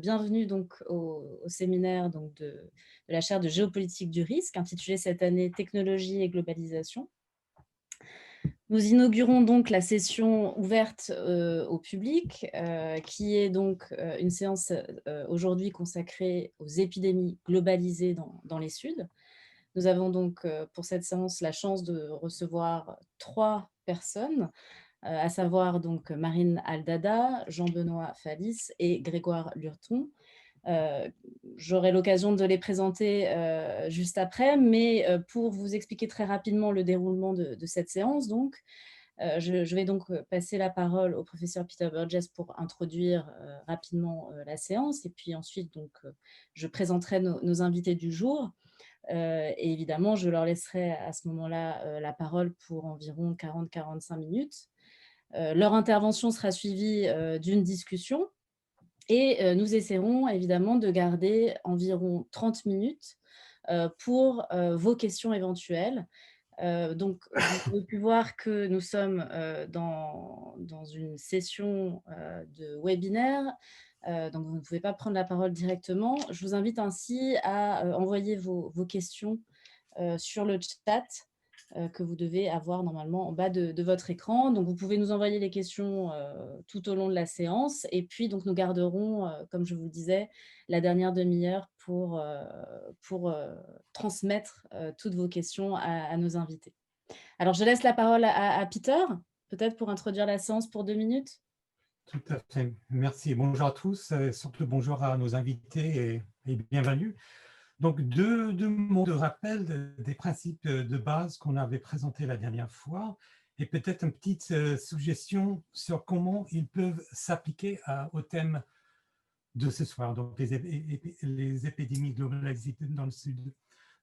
Bienvenue donc au séminaire donc de la chaire de géopolitique du risque, intitulé cette année Technologie et globalisation. Nous inaugurons donc la session ouverte au public, qui est donc une séance aujourd'hui consacrée aux épidémies globalisées dans les Suds. Nous avons donc pour cette séance la chance de recevoir 3 personnes, à savoir donc Marine Aldada, Jean-Benoît Fallis et Grégoire Lurton. Euh, J'aurai l'occasion de les présenter juste après, mais pour vous expliquer très rapidement le déroulement de cette séance, donc, je vais donc passer la parole au professeur Peter Burgess pour introduire rapidement la séance, et puis ensuite donc, je présenterai nos invités du jour. Et évidemment, je leur laisserai à ce moment-là la parole pour environ 40-45 minutes. Leur intervention sera suivie d'une discussion et nous essaierons évidemment de garder environ 30 minutes pour vos questions éventuelles. Donc, vous avez pu voir que nous sommes dans une session de webinaire, donc vous ne pouvez pas prendre la parole directement. Je vous invite ainsi à envoyer vos questions sur le chat que vous devez avoir normalement en bas de votre écran. Donc, vous pouvez nous envoyer les questions tout au long de la séance. Et puis, donc, nous garderons, comme je vous disais, la dernière demi-heure pour transmettre toutes vos questions à nos invités. Alors, je laisse la parole à Peter, peut-être pour introduire la séance pour 2 minutes. Tout à fait. Merci. Bonjour à tous, et surtout bonjour à nos invités et bienvenue. Donc, deux mots de rappel des principes de base qu'on avait présentés la dernière fois et peut-être une petite suggestion sur comment ils peuvent s'appliquer au thème de ce soir, donc les épidémies globalisées dans le Sud.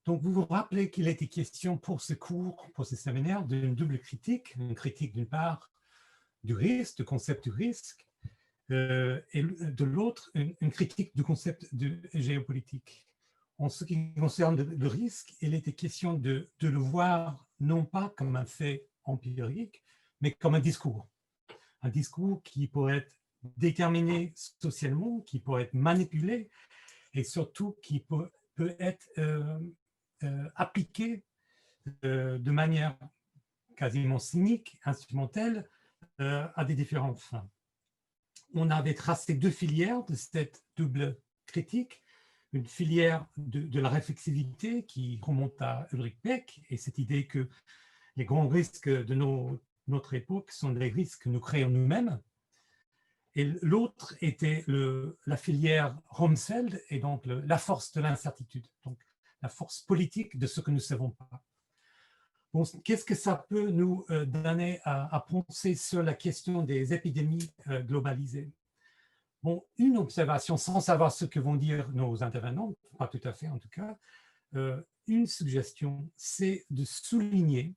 Donc, vous vous rappelez qu'il était question pour ce cours, pour ce séminaire, d'une double critique, une critique d'une part du risque, du concept du risque, et de l'autre, une critique du concept de géopolitique. En ce qui concerne le risque, il était question de le voir non pas comme un fait empirique, mais comme un discours qui pourrait être déterminé socialement, qui pourrait être manipulé et surtout qui peut être appliqué de manière quasiment cynique, instrumentelle, à des différentes fins. On avait tracé 2 filières de cette double critique, une filière de la réflexivité qui remonte à Ulrich Beck et cette idée que les grands risques de notre époque sont des risques que nous créons nous-mêmes. Et l'autre était la filière Rumsfeld et donc la force de l'incertitude, donc la force politique de ce que nous ne savons pas. Bon, qu'est-ce que ça peut nous donner à penser sur la question des épidémies globalisées? Bon, une observation, sans savoir ce que vont dire nos intervenants, pas tout à fait en tout cas, une suggestion, c'est de souligner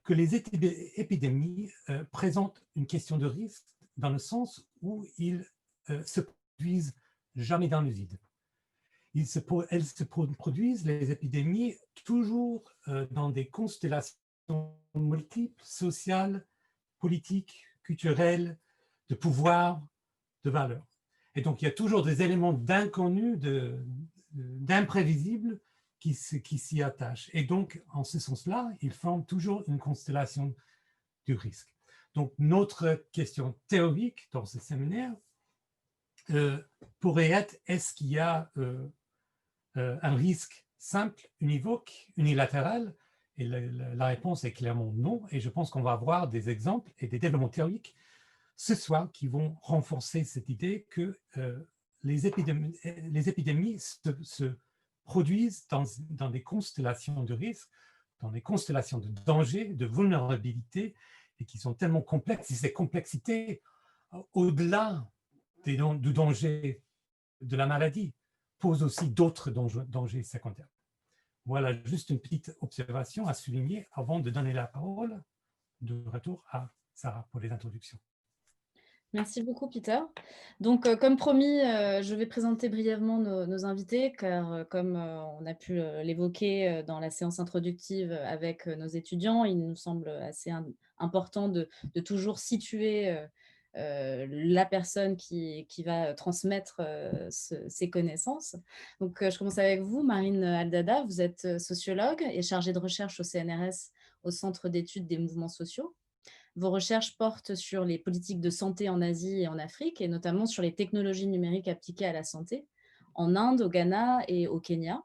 que les épidémies présentent une question de risque dans le sens où ils se produisent jamais dans le vide. Elles se produisent, les épidémies, toujours dans des constellations multiples, sociales, politiques, culturelles, de pouvoir, de valeurs. Et donc, il y a toujours des éléments d'inconnu, d'imprévisible qui s'y attachent. Et donc, en ce sens-là, ils forment toujours une constellation du risque. Donc, notre question théorique dans ce séminaire pourrait être, est-ce qu'il y a un risque simple, univoque, unilatéral? Et la réponse est clairement non. Et je pense qu'on va avoir des exemples et des développements théoriques ce soir qui vont renforcer cette idée que les épidémies se produisent dans des constellations de risques, dans des constellations de danger, de vulnérabilité, et qui sont tellement complexes. Et ces complexités, au-delà du danger de la maladie, posent aussi d'autres dangers secondaires. Voilà, juste une petite observation à souligner avant de donner la parole de retour à Sarah pour les introductions. Merci beaucoup, Peter. Donc, comme promis, je vais présenter brièvement nos invités, car comme on a pu l'évoquer dans la séance introductive avec nos étudiants, il nous semble assez important de toujours situer la personne qui va transmettre ces connaissances. Donc, je commence avec vous, Marine Aldada. Vous êtes sociologue et chargée de recherche au CNRS, au Centre d'études des mouvements sociaux. Vos recherches portent sur les politiques de santé en Asie et en Afrique, et notamment sur les technologies numériques appliquées à la santé, en Inde, au Ghana et au Kenya.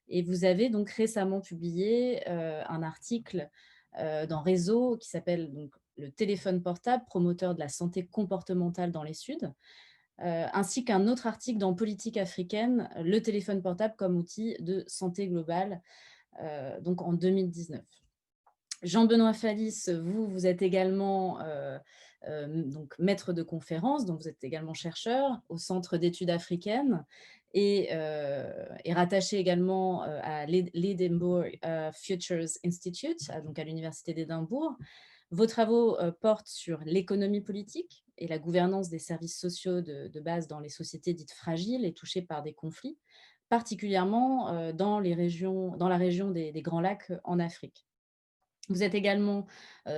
Et vous avez donc récemment publié un article dans Réseau qui s'appelle donc le téléphone portable, promoteur de la santé comportementale dans les Suds, ainsi qu'un autre article dans Politique africaine, le téléphone portable comme outil de santé globale, donc en 2019. Jean-Benoît Fallis, vous êtes également donc maître de conférence, donc vous êtes également chercheur au Centre d'études africaines et rattaché également à l'Edinburgh Futures Institute, donc à l'Université d'Édimbourg. Vos travaux portent sur l'économie politique et la gouvernance des services sociaux de base dans les sociétés dites fragiles et touchées par des conflits, particulièrement dans la région des Grands Lacs en Afrique. Vous êtes également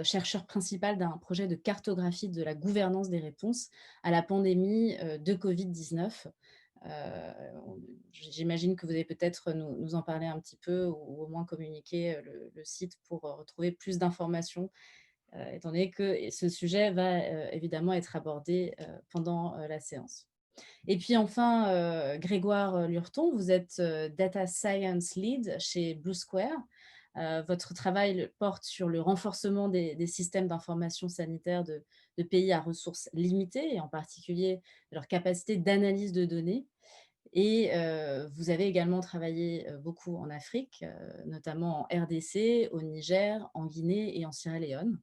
chercheur principal d'un projet de cartographie de la gouvernance des réponses à la pandémie de Covid-19. J'imagine que vous allez peut-être nous en parler un petit peu ou au moins communiquer le site pour retrouver plus d'informations, étant donné que ce sujet va évidemment être abordé pendant la séance. Et puis enfin, Grégoire Lurton, vous êtes Data Science Lead chez Blue Square. Votre travail porte sur le renforcement des systèmes d'information sanitaire de pays à ressources limitées, et en particulier leur capacité d'analyse de données. Et vous avez également travaillé beaucoup en Afrique, notamment en RDC, au Niger, en Guinée et en Sierra Leone.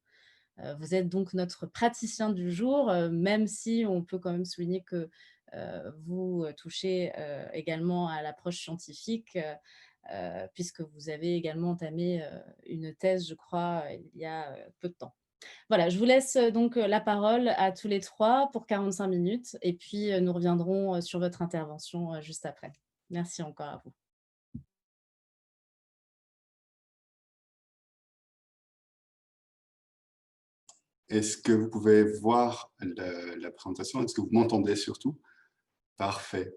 Vous êtes donc notre praticien du jour, même si on peut quand même souligner que vous touchez également à l'approche scientifique, puisque vous avez également entamé une thèse, je crois, il y a peu de temps. Voilà, je vous laisse donc la parole à tous les trois pour 45 minutes, et puis nous reviendrons sur votre intervention juste après. Merci encore à vous. Est-ce que vous pouvez voir la présentation? Est-ce que vous m'entendez surtout? Parfait.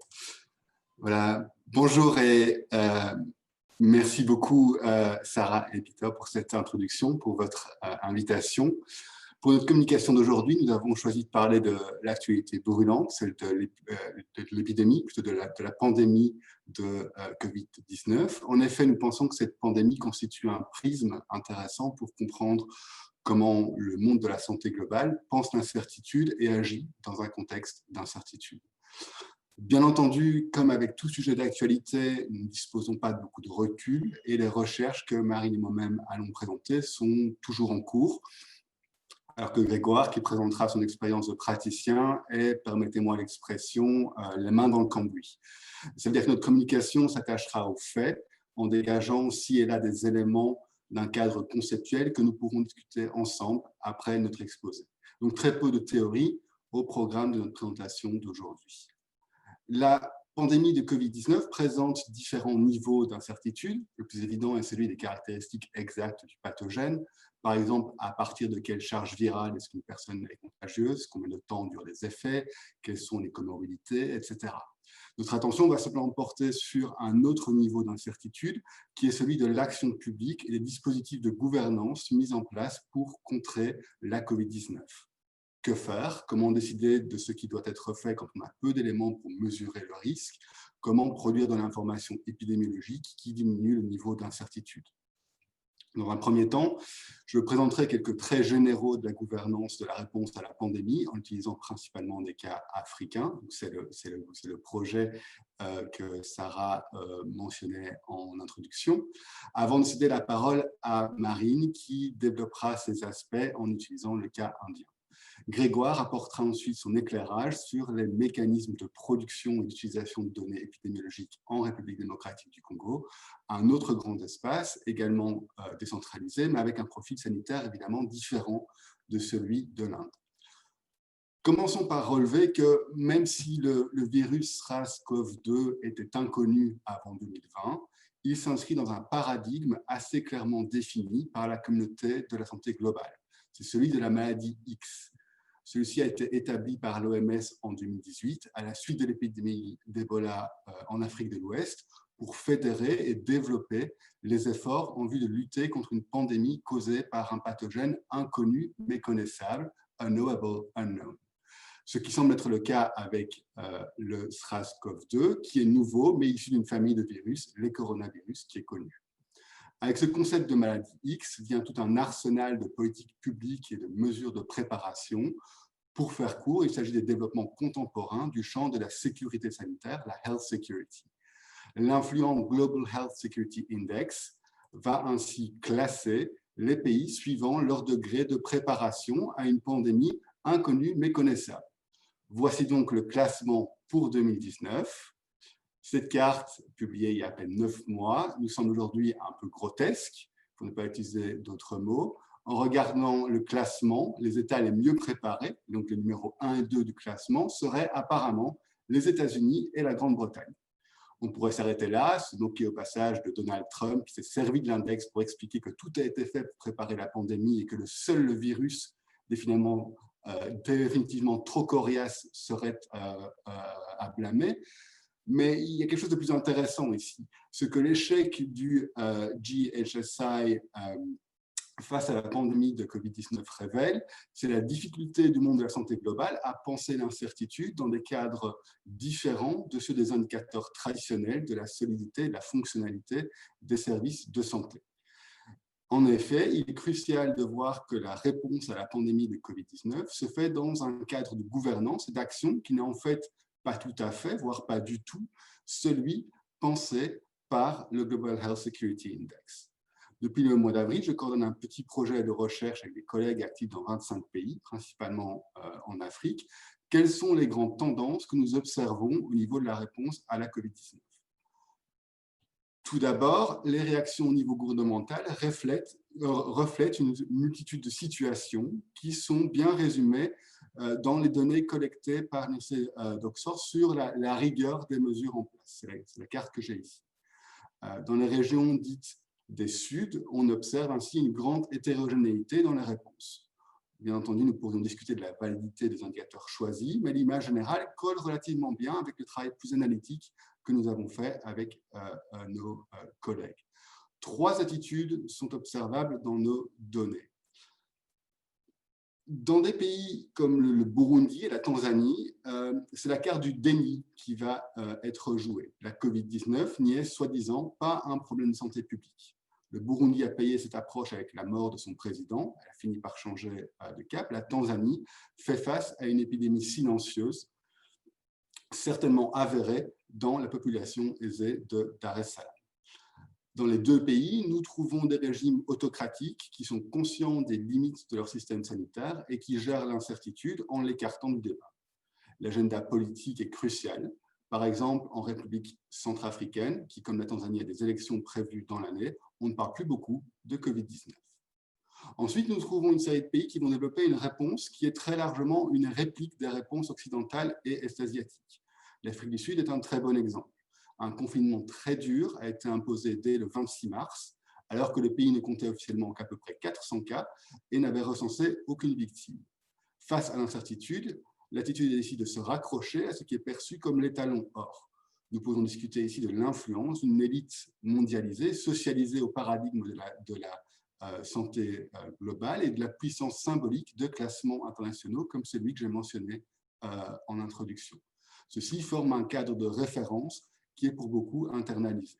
Voilà. Bonjour et merci beaucoup Sarah et Peter pour cette introduction, pour votre invitation. Pour notre communication d'aujourd'hui, nous avons choisi de parler de l'actualité brûlante, celle de l'épidémie, plutôt de la pandémie de Covid-19. En effet, nous pensons que cette pandémie constitue un prisme intéressant pour comprendre comment le monde de la santé globale pense l'incertitude et agit dans un contexte d'incertitude. Bien entendu, comme avec tout sujet d'actualité, nous ne disposons pas de beaucoup de recul et les recherches que Marine et moi-même allons présenter sont toujours en cours, alors que Grégoire, qui présentera son expérience de praticien, est, permettez-moi l'expression, les mains dans le cambouis. Ça veut dire que notre communication s'attachera aux faits en dégageant ci et là des éléments d'un cadre conceptuel que nous pourrons discuter ensemble après notre exposé. Donc très peu de théorie au programme de notre présentation d'aujourd'hui. La pandémie de Covid-19 présente différents niveaux d'incertitude. Le plus évident est celui des caractéristiques exactes du pathogène. Par exemple, à partir de quelle charge virale est-ce qu'une personne est contagieuse, combien de temps durent les effets, quelles sont les comorbidités, etc. Notre attention va simplement porter sur un autre niveau d'incertitude, qui est celui de l'action publique et des dispositifs de gouvernance mis en place pour contrer la Covid-19. Que faire? Comment décider de ce qui doit être fait quand on a peu d'éléments pour mesurer le risque? Comment produire de l'information épidémiologique qui diminue le niveau d'incertitude? Dans un premier temps, je présenterai quelques traits généraux de la gouvernance de la réponse à la pandémie en utilisant principalement des cas africains. C'est le projet que Sarah mentionnait en introduction, avant de céder la parole à Marine qui développera ces aspects en utilisant le cas indien. Grégoire apportera ensuite son éclairage sur les mécanismes de production et d'utilisation de données épidémiologiques en République démocratique du Congo, un autre grand espace, également décentralisé, mais avec un profil sanitaire évidemment différent de celui de l'Inde. Commençons par relever que même si le virus SARS-CoV-2 était inconnu avant 2020, il s'inscrit dans un paradigme assez clairement défini par la communauté de la santé globale. C'est celui de la maladie X. Celui-ci a été établi par l'OMS en 2018 à la suite de l'épidémie d'Ebola en Afrique de l'Ouest pour fédérer et développer les efforts en vue de lutter contre une pandémie causée par un pathogène inconnu, méconnaissable, unknowable, unknown. Ce qui semble être le cas avec le SARS-CoV-2, qui est nouveau, mais issu d'une famille de virus, les coronavirus, qui est connu. Avec ce concept de maladie X vient tout un arsenal de politiques publiques et de mesures de préparation. Pour faire court, il s'agit des développements contemporains du champ de la sécurité sanitaire, la health security. L'influent Global Health Security Index va ainsi classer les pays suivant leur degré de préparation à une pandémie inconnue mais connaissable. Voici donc le classement pour 2019. Cette carte, publiée il y a à peine 9 mois, nous semble aujourd'hui un peu grotesque, pour ne pas utiliser d'autres mots. En regardant le classement, les États les mieux préparés, donc les numéros 1 et 2 du classement, seraient apparemment les États-Unis et la Grande-Bretagne. On pourrait s'arrêter là, se moquer au passage de Donald Trump, qui s'est servi de l'index pour expliquer que tout a été fait pour préparer la pandémie et que le virus définitivement trop coriace serait à blâmer. Mais il y a quelque chose de plus intéressant ici. Ce que l'échec du GHSI face à la pandémie de Covid-19 révèle, c'est la difficulté du monde de la santé globale à penser l'incertitude dans des cadres différents de ceux des indicateurs traditionnels de la solidité et de la fonctionnalité des services de santé. En effet, il est crucial de voir que la réponse à la pandémie de Covid-19 se fait dans un cadre de gouvernance et d'action qui n'est en fait pas tout à fait, voire pas du tout, celui pensé par le Global Health Security Index. Depuis le mois d'avril, je coordonne un petit projet de recherche avec des collègues actifs dans 25 pays, principalement en Afrique. Quelles sont les grandes tendances que nous observons au niveau de la réponse à la Covid-19 ? Tout d'abord, les réactions au niveau gouvernemental reflètent une multitude de situations qui sont bien résumées dans les données collectées par l'INSEE d'Oxford sur la rigueur des mesures en place. C'est la carte que j'ai ici. Dans les régions dites des Suds, on observe ainsi une grande hétérogénéité dans les réponses. Bien entendu, nous pourrions discuter de la validité des indicateurs choisis, mais l'image générale colle relativement bien avec le travail plus analytique que nous avons fait avec nos collègues. 3 attitudes sont observables dans nos données. Dans des pays comme le Burundi et la Tanzanie, c'est la carte du déni qui va être jouée. La Covid-19 n'y est soi-disant pas un problème de santé publique. Le Burundi a payé cette approche avec la mort de son président. Elle a fini par changer de cap. La Tanzanie fait face à une épidémie silencieuse, certainement avérée dans la population aisée de Dar es Salaam. Dans les 2 pays, nous trouvons des régimes autocratiques qui sont conscients des limites de leur système sanitaire et qui gèrent l'incertitude en l'écartant du débat. L'agenda politique est crucial. Par exemple, en République centrafricaine, qui, comme la Tanzanie, a des élections prévues dans l'année, on ne parle plus beaucoup de Covid-19. Ensuite, nous trouvons une série de pays qui vont développer une réponse qui est très largement une réplique des réponses occidentales et est-asiatiques. L'Afrique du Sud est un très bon exemple. Un confinement très dur a été imposé dès le 26 mars, alors que le pays ne comptait officiellement qu'à peu près 400 cas et n'avait recensé aucune victime. Face à l'incertitude, l'attitude est ici de se raccrocher à ce qui est perçu comme l'étalon or. Nous pouvons discuter ici de l'influence d'une élite mondialisée, socialisée au paradigme de la santé globale et de la puissance symbolique de classements internationaux comme celui que j'ai mentionné en introduction. Ceci forme un cadre de référence qui est pour beaucoup internalisé.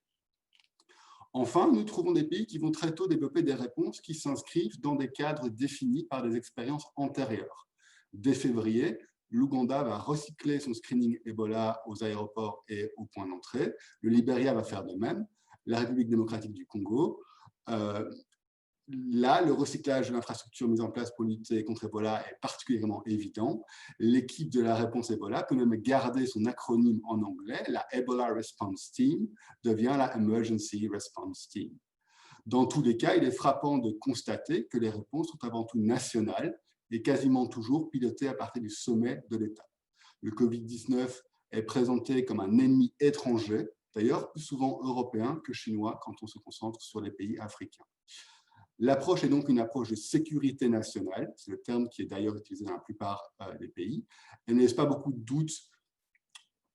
Enfin, nous trouvons des pays qui vont très tôt développer des réponses qui s'inscrivent dans des cadres définis par des expériences antérieures. Dès février, l'Ouganda va recycler son screening Ebola aux aéroports et aux points d'entrée. Le Libéria va faire de même. La République démocratique du Congo. Là, le recyclage de l'infrastructure mise en place pour lutter contre Ebola est particulièrement évident. L'équipe de la réponse Ebola peut même garder son acronyme en anglais. La Ebola Response Team devient la Emergency Response Team. Dans tous les cas, il est frappant de constater que les réponses sont avant tout nationales et quasiment toujours pilotées à partir du sommet de l'État. Le Covid-19 est présenté comme un ennemi étranger, d'ailleurs plus souvent européen que chinois quand on se concentre sur les pays africains. L'approche est donc une approche de sécurité nationale, c'est le terme qui est d'ailleurs utilisé dans la plupart des pays. Elle ne laisse pas beaucoup de doutes,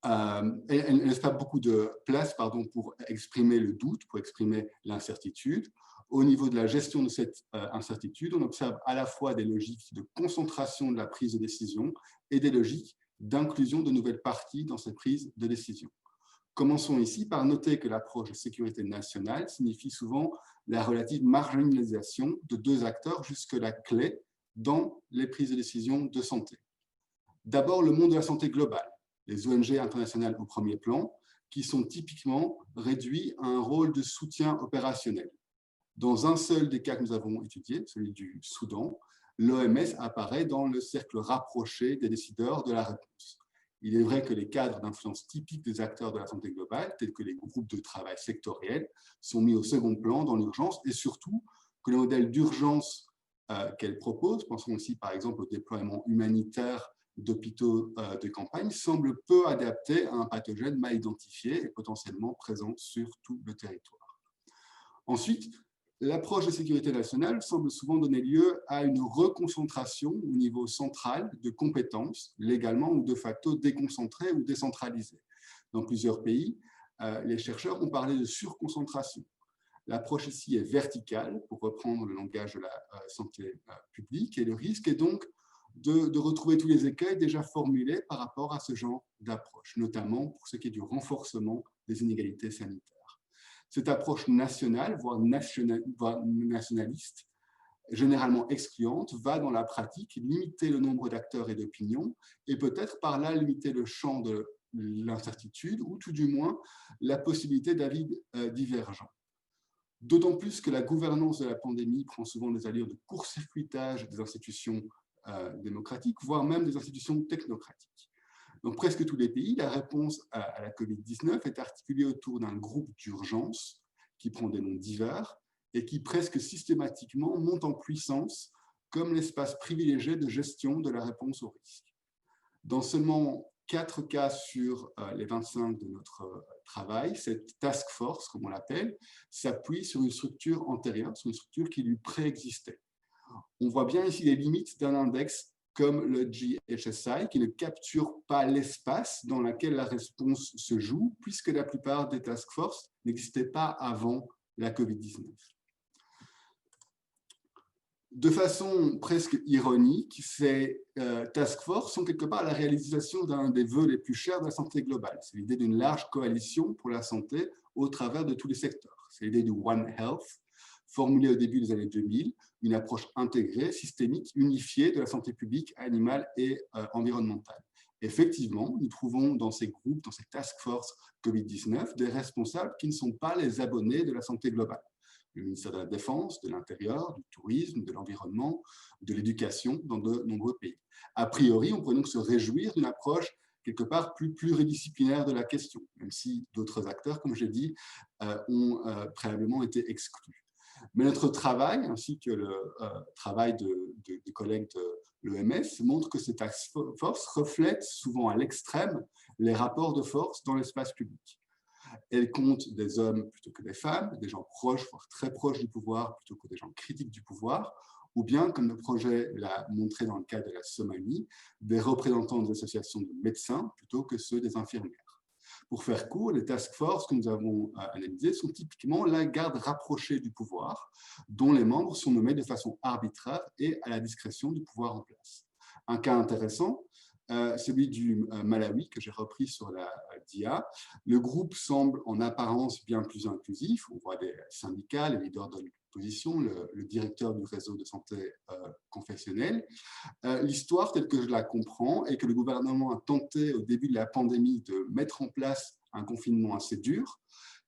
elle ne laisse pas beaucoup de place pour exprimer le doute, pour exprimer l'incertitude. Au niveau de la gestion de cette incertitude, on observe à la fois des logiques de concentration de la prise de décision et des logiques d'inclusion de nouvelles parties dans cette prise de décision. Commençons ici par noter que l'approche de sécurité nationale signifie souvent la relative marginalisation de deux acteurs jusque-là clés dans les prises de décision de santé. D'abord, le monde de la santé globale, les ONG internationales au premier plan, qui sont typiquement réduits à un rôle de soutien opérationnel. Dans un seul des cas que nous avons étudiés, celui du Soudan, l'OMS apparaît dans le cercle rapproché des décideurs de la réponse. Il est vrai que les cadres d'influence typiques des acteurs de la santé globale, tels que les groupes de travail sectoriels, sont mis au second plan dans l'urgence et surtout que le modèle d'urgence qu'elle propose, pensons aussi par exemple au déploiement humanitaire d'hôpitaux de campagne, semble peu adapté à un pathogène mal identifié et potentiellement présent sur tout le territoire. Ensuite, l'approche de sécurité nationale semble souvent donner lieu à une reconcentration au niveau central de compétences, légalement ou de facto déconcentrées ou décentralisées. Dans plusieurs pays, les chercheurs ont parlé de surconcentration. L'approche ici est verticale, pour reprendre le langage de la santé publique, et le risque est donc de retrouver tous les écueils déjà formulés par rapport à ce genre d'approche, notamment pour ce qui est du renforcement des inégalités sanitaires. Cette approche nationale, voire nationaliste, généralement excluante, va dans la pratique limiter le nombre d'acteurs et d'opinions et peut-être par là limiter le champ de l'incertitude ou tout du moins la possibilité d'avis divergents. D'autant plus que la gouvernance de la pandémie prend souvent des allures de court-circuitage des institutions démocratiques, voire même des institutions technocratiques. Dans presque tous les pays, la réponse à la Covid-19 est articulée autour d'un groupe d'urgence qui prend des noms divers et qui presque systématiquement monte en puissance comme l'espace privilégié de gestion de la réponse au risque. Dans seulement 4 cas sur les 25 de notre travail, cette task force, comme on l'appelle, s'appuie sur une structure antérieure, sur une structure qui lui préexistait. On voit bien ici les limites d'un index comme le GHSI, qui ne capture pas l'espace dans lequel la réponse se joue, puisque la plupart des task forces n'existaient pas avant la COVID-19. De façon presque ironique, ces task force sont quelque part la réalisation d'un des vœux les plus chers de la santé globale. C'est l'idée d'une large coalition pour la santé au travers de tous les secteurs. C'est l'idée du One Health, formulée au début des années 2000, une approche intégrée, systémique, unifiée de la santé publique, animale et environnementale. Effectivement, nous trouvons dans ces groupes, dans ces task force COVID-19, des responsables qui ne sont pas les abonnés de la santé globale. Le ministère de la Défense, de l'Intérieur, du Tourisme, de l'Environnement, de l'Éducation dans de nombreux pays. A priori, on pourrait donc se réjouir d'une approche quelque part plus pluridisciplinaire de la question, même si d'autres acteurs, comme j'ai dit, ont préalablement été exclus. Mais notre travail, ainsi que le travail des collègues de l'OMS, montre que ces task force reflètent souvent à l'extrême les rapports de force dans l'espace public. Elle compte des hommes plutôt que des femmes, des gens proches, voire très proches du pouvoir, plutôt que des gens critiques du pouvoir, ou bien, comme le projet l'a montré dans le cas de la Somalie, des représentants des associations de médecins plutôt que ceux des infirmières. Pour faire court, les task force que nous avons analysées sont typiquement la garde rapprochée du pouvoir, dont les membres sont nommés de façon arbitraire et à la discrétion du pouvoir en place. Un cas intéressant, celui du Malawi, que j'ai repris sur la DIA. Le groupe semble en apparence bien plus inclusif. On voit des syndicats, les leaders de l'opposition, le directeur du réseau de santé confessionnel. L'histoire, telle que je la comprends, est que le gouvernement a tenté au début de la pandémie de mettre en place un confinement assez dur,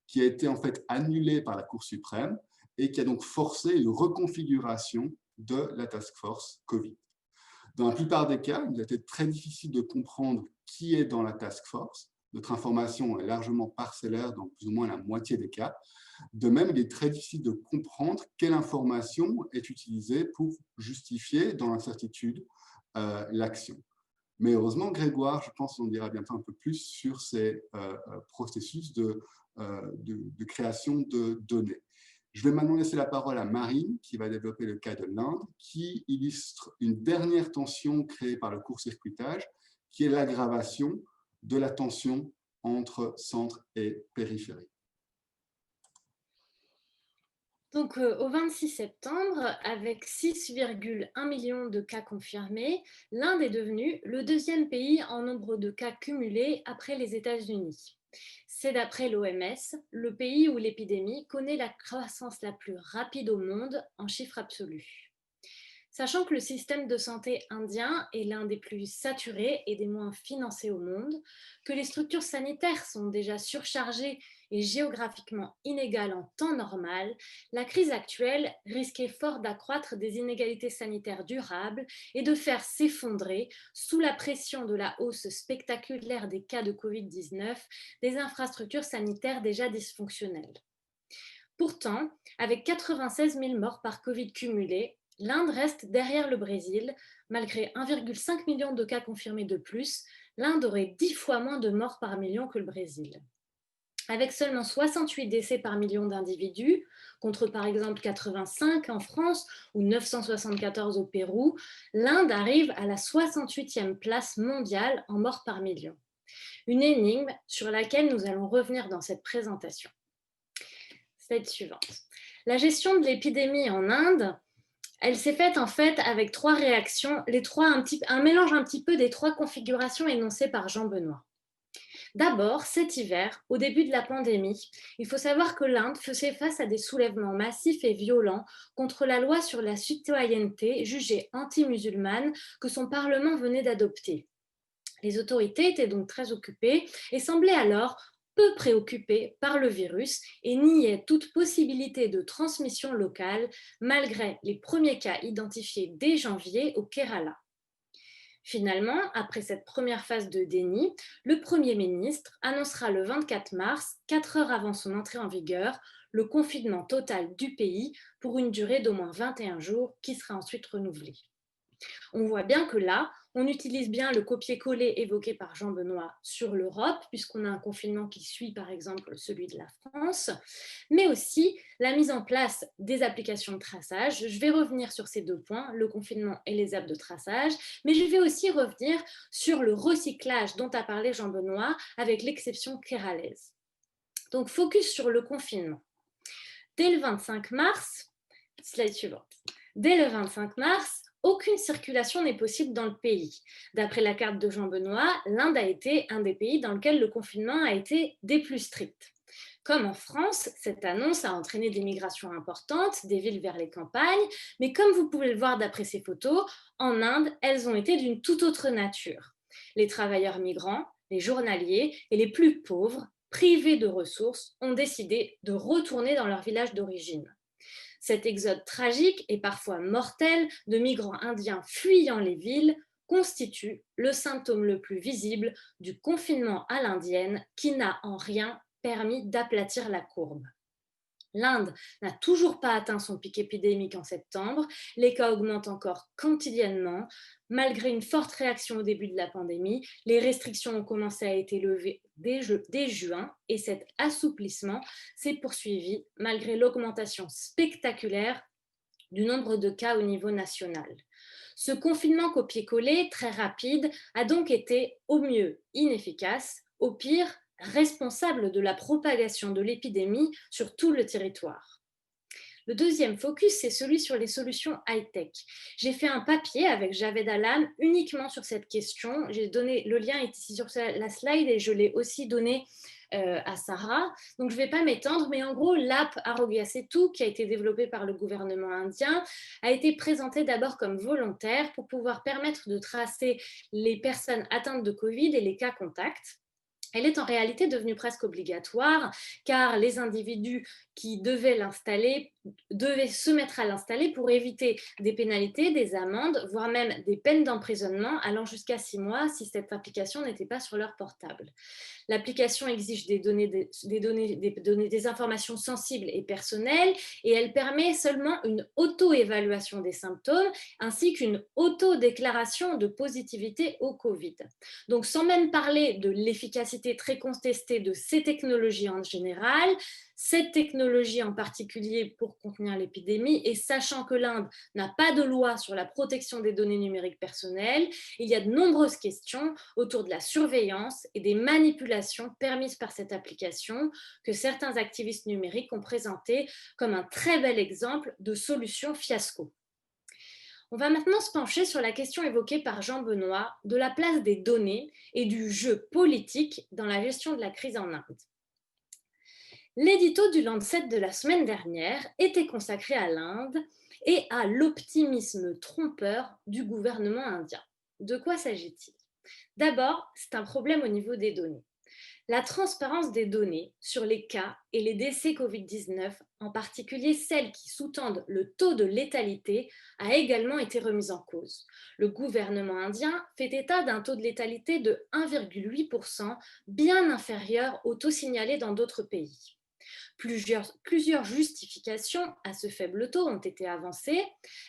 qui a été en fait annulé par la Cour suprême et qui a donc forcé une reconfiguration de la task force Covid. Dans la plupart des cas, il a été très difficile de comprendre qui est dans la task force. Notre information est largement parcellaire dans plus ou moins la moitié des cas. De même, il est très difficile de comprendre quelle information est utilisée pour justifier dans l'incertitude l'action. Mais heureusement, Grégoire, je pense qu'on dira bientôt un peu plus sur ces processus de création de données. Je vais maintenant laisser la parole à Marine, qui va développer le cas de l'Inde, qui illustre une dernière tension créée par le court-circuitage, qui est l'aggravation de la tension entre centre et périphérie. Donc, au 26 septembre, avec 6,1 millions de cas confirmés, l'Inde est devenue le deuxième pays en nombre de cas cumulés après les États-Unis. C'est d'après l'OMS, le pays où l'épidémie connaît la croissance la plus rapide au monde en chiffres absolus. Sachant que le système de santé indien est l'un des plus saturés et des moins financés au monde, que les structures sanitaires sont déjà surchargées et géographiquement inégales en temps normal, la crise actuelle risquait fort d'accroître des inégalités sanitaires durables et de faire s'effondrer, sous la pression de la hausse spectaculaire des cas de Covid-19, des infrastructures sanitaires déjà dysfonctionnelles. Pourtant, avec 96 000 morts par Covid cumulés, l'Inde reste derrière le Brésil. Malgré 1,5 million de cas confirmés de plus, l'Inde aurait 10 fois moins de morts par million que le Brésil. Avec seulement 68 décès par million d'individus, contre par exemple 85 en France ou 974 au Pérou, l'Inde arrive à la 68e place mondiale en morts par million. Une énigme sur laquelle nous allons revenir dans cette présentation. Slide suivante. La gestion de l'épidémie en Inde, elle s'est faite en fait avec trois réactions, un mélange un petit peu des trois configurations énoncées par Jean Benoît. D'abord, cet hiver, au début de la pandémie, il faut savoir que l'Inde faisait face à des soulèvements massifs et violents contre la loi sur la citoyenneté jugée anti-musulmane que son Parlement venait d'adopter. Les autorités étaient donc très occupées et semblaient alors peu préoccupées par le virus et niaient toute possibilité de transmission locale malgré les premiers cas identifiés dès janvier au Kerala. Finalement, après cette première phase de déni, le Premier ministre annoncera le 24 mars, 4 heures avant son entrée en vigueur, le confinement total du pays pour une durée d'au moins 21 jours qui sera ensuite renouvelée. On voit bien que là, on utilise bien le copier-coller évoqué par Jean Benoît sur l'Europe, puisqu'on a un confinement qui suit par exemple celui de la France, mais aussi la mise en place des applications de traçage. Je vais revenir sur ces deux points, le confinement et les apps de traçage, mais je vais aussi revenir sur le recyclage dont a parlé Jean Benoît, avec l'exception kéralaise. Donc, focus sur le confinement. Dès le 25 mars, slide suivante. Dès le 25 mars, aucune circulation n'est possible dans le pays. D'après la carte de Jean Benoît, l'Inde a été un des pays dans lequel le confinement a été des plus stricts. Comme en France, cette annonce a entraîné des migrations importantes des villes vers les campagnes, mais comme vous pouvez le voir d'après ces photos, en Inde, elles ont été d'une toute autre nature. Les travailleurs migrants, les journaliers et les plus pauvres, privés de ressources, ont décidé de retourner dans leur village d'origine. Cet exode tragique et parfois mortel de migrants indiens fuyant les villes constitue le symptôme le plus visible du confinement à l'indienne qui n'a en rien permis d'aplatir la courbe. L'Inde n'a toujours pas atteint son pic épidémique en septembre, les cas augmentent encore quotidiennement. Malgré une forte réaction au début de la pandémie, les restrictions ont commencé à être levées dès juin et cet assouplissement s'est poursuivi malgré l'augmentation spectaculaire du nombre de cas au niveau national. Ce confinement copier-coller très rapide a donc été au mieux inefficace, au pire responsable de la propagation de l'épidémie sur tout le territoire. Le deuxième focus, c'est celui sur les solutions high-tech. J'ai fait un papier avec Javed Alam uniquement sur cette question. J'ai donné, le lien est ici sur la slide et je l'ai aussi donné à Sarah. Donc, je ne vais pas m'étendre, mais en gros, l'app Arogya Setu, qui a été développée par le gouvernement indien, a été présentée d'abord comme volontaire pour pouvoir permettre de tracer les personnes atteintes de Covid et les cas contacts. Elle est en réalité devenue presque obligatoire car les individus qui devaient se mettre à l'installer pour éviter des pénalités, des amendes, voire même des peines d'emprisonnement allant jusqu'à 6 mois si cette application n'était pas sur leur portable. L'application exige des informations sensibles et personnelles et elle permet seulement une auto-évaluation des symptômes ainsi qu'une auto-déclaration de positivité au Covid. Donc sans même parler de l'efficacité l'efficacité très contestée de ces technologies en général, cette technologie en particulier pour contenir l'épidémie, et sachant que l'Inde n'a pas de loi sur la protection des données numériques personnelles, il y a de nombreuses questions autour de la surveillance et des manipulations permises par cette application que certains activistes numériques ont présenté comme un très bel exemple de solution fiasco. On va maintenant se pencher sur la question évoquée par Jean Benoît de la place des données et du jeu politique dans la gestion de la crise en Inde. L'édito du Lancet de la semaine dernière était consacré à l'Inde et à l'optimisme trompeur du gouvernement indien. De quoi s'agit-il? D'abord, c'est un problème au niveau des données. La transparence des données sur les cas et les décès Covid-19, en particulier celles qui sous-tendent le taux de létalité, a également été remise en cause. Le gouvernement indien fait état d'un taux de létalité de 1,8%, bien inférieur au taux signalé dans d'autres pays. Plusieurs justifications à ce faible taux ont été avancées.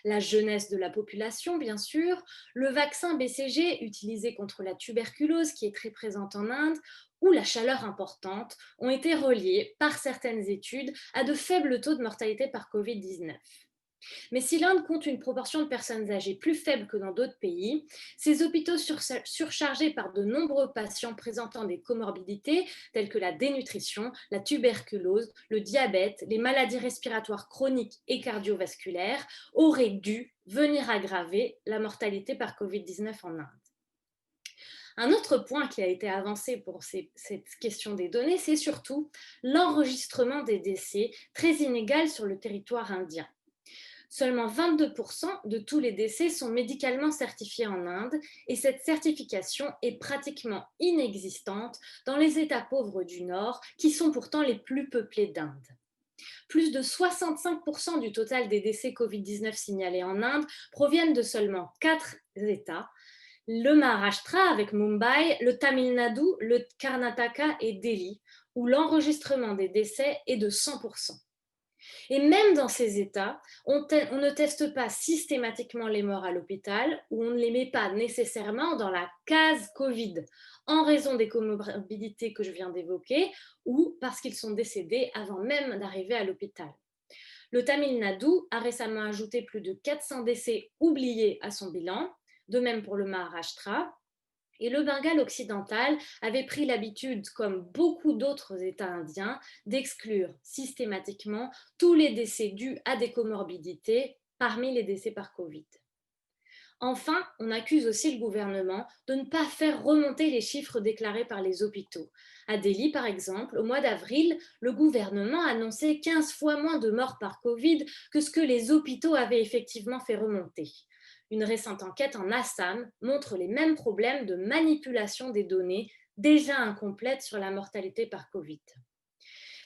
La jeunesse de la population, bien sûr, le vaccin BCG utilisé contre la tuberculose qui est très présente en Inde, ou la chaleur importante ont été reliés par certaines études à de faibles taux de mortalité par Covid-19. Mais si l'Inde compte une proportion de personnes âgées plus faible que dans d'autres pays, ces hôpitaux surchargés par de nombreux patients présentant des comorbidités telles que la dénutrition, la tuberculose, le diabète, les maladies respiratoires chroniques et cardiovasculaires auraient dû venir aggraver la mortalité par Covid-19 en Inde. Un autre point qui a été avancé pour cette question des données, c'est surtout l'enregistrement des décès très inégal sur le territoire indien. Seulement 22% de tous les décès sont médicalement certifiés en Inde et cette certification est pratiquement inexistante dans les États pauvres du Nord qui sont pourtant les plus peuplés d'Inde. Plus de 65% du total des décès Covid-19 signalés en Inde proviennent de seulement 4 États, le Maharashtra avec Mumbai, le Tamil Nadu, le Karnataka et Delhi, où l'enregistrement des décès est de 100%. Et même dans ces états, on ne teste pas systématiquement les morts à l'hôpital ou on ne les met pas nécessairement dans la case Covid en raison des comorbidités que je viens d'évoquer ou parce qu'ils sont décédés avant même d'arriver à l'hôpital. Le Tamil Nadu a récemment ajouté plus de 400 décès oubliés à son bilan, de même pour le Maharashtra. Et le Bengale occidental avait pris l'habitude, comme beaucoup d'autres États indiens, d'exclure systématiquement tous les décès dus à des comorbidités parmi les décès par Covid. Enfin, on accuse aussi le gouvernement de ne pas faire remonter les chiffres déclarés par les hôpitaux. À Delhi, par exemple, au mois d'avril, le gouvernement annonçait 15 fois moins de morts par Covid que ce que les hôpitaux avaient effectivement fait remonter. Une récente enquête en Assam montre les mêmes problèmes de manipulation des données déjà incomplètes sur la mortalité par Covid.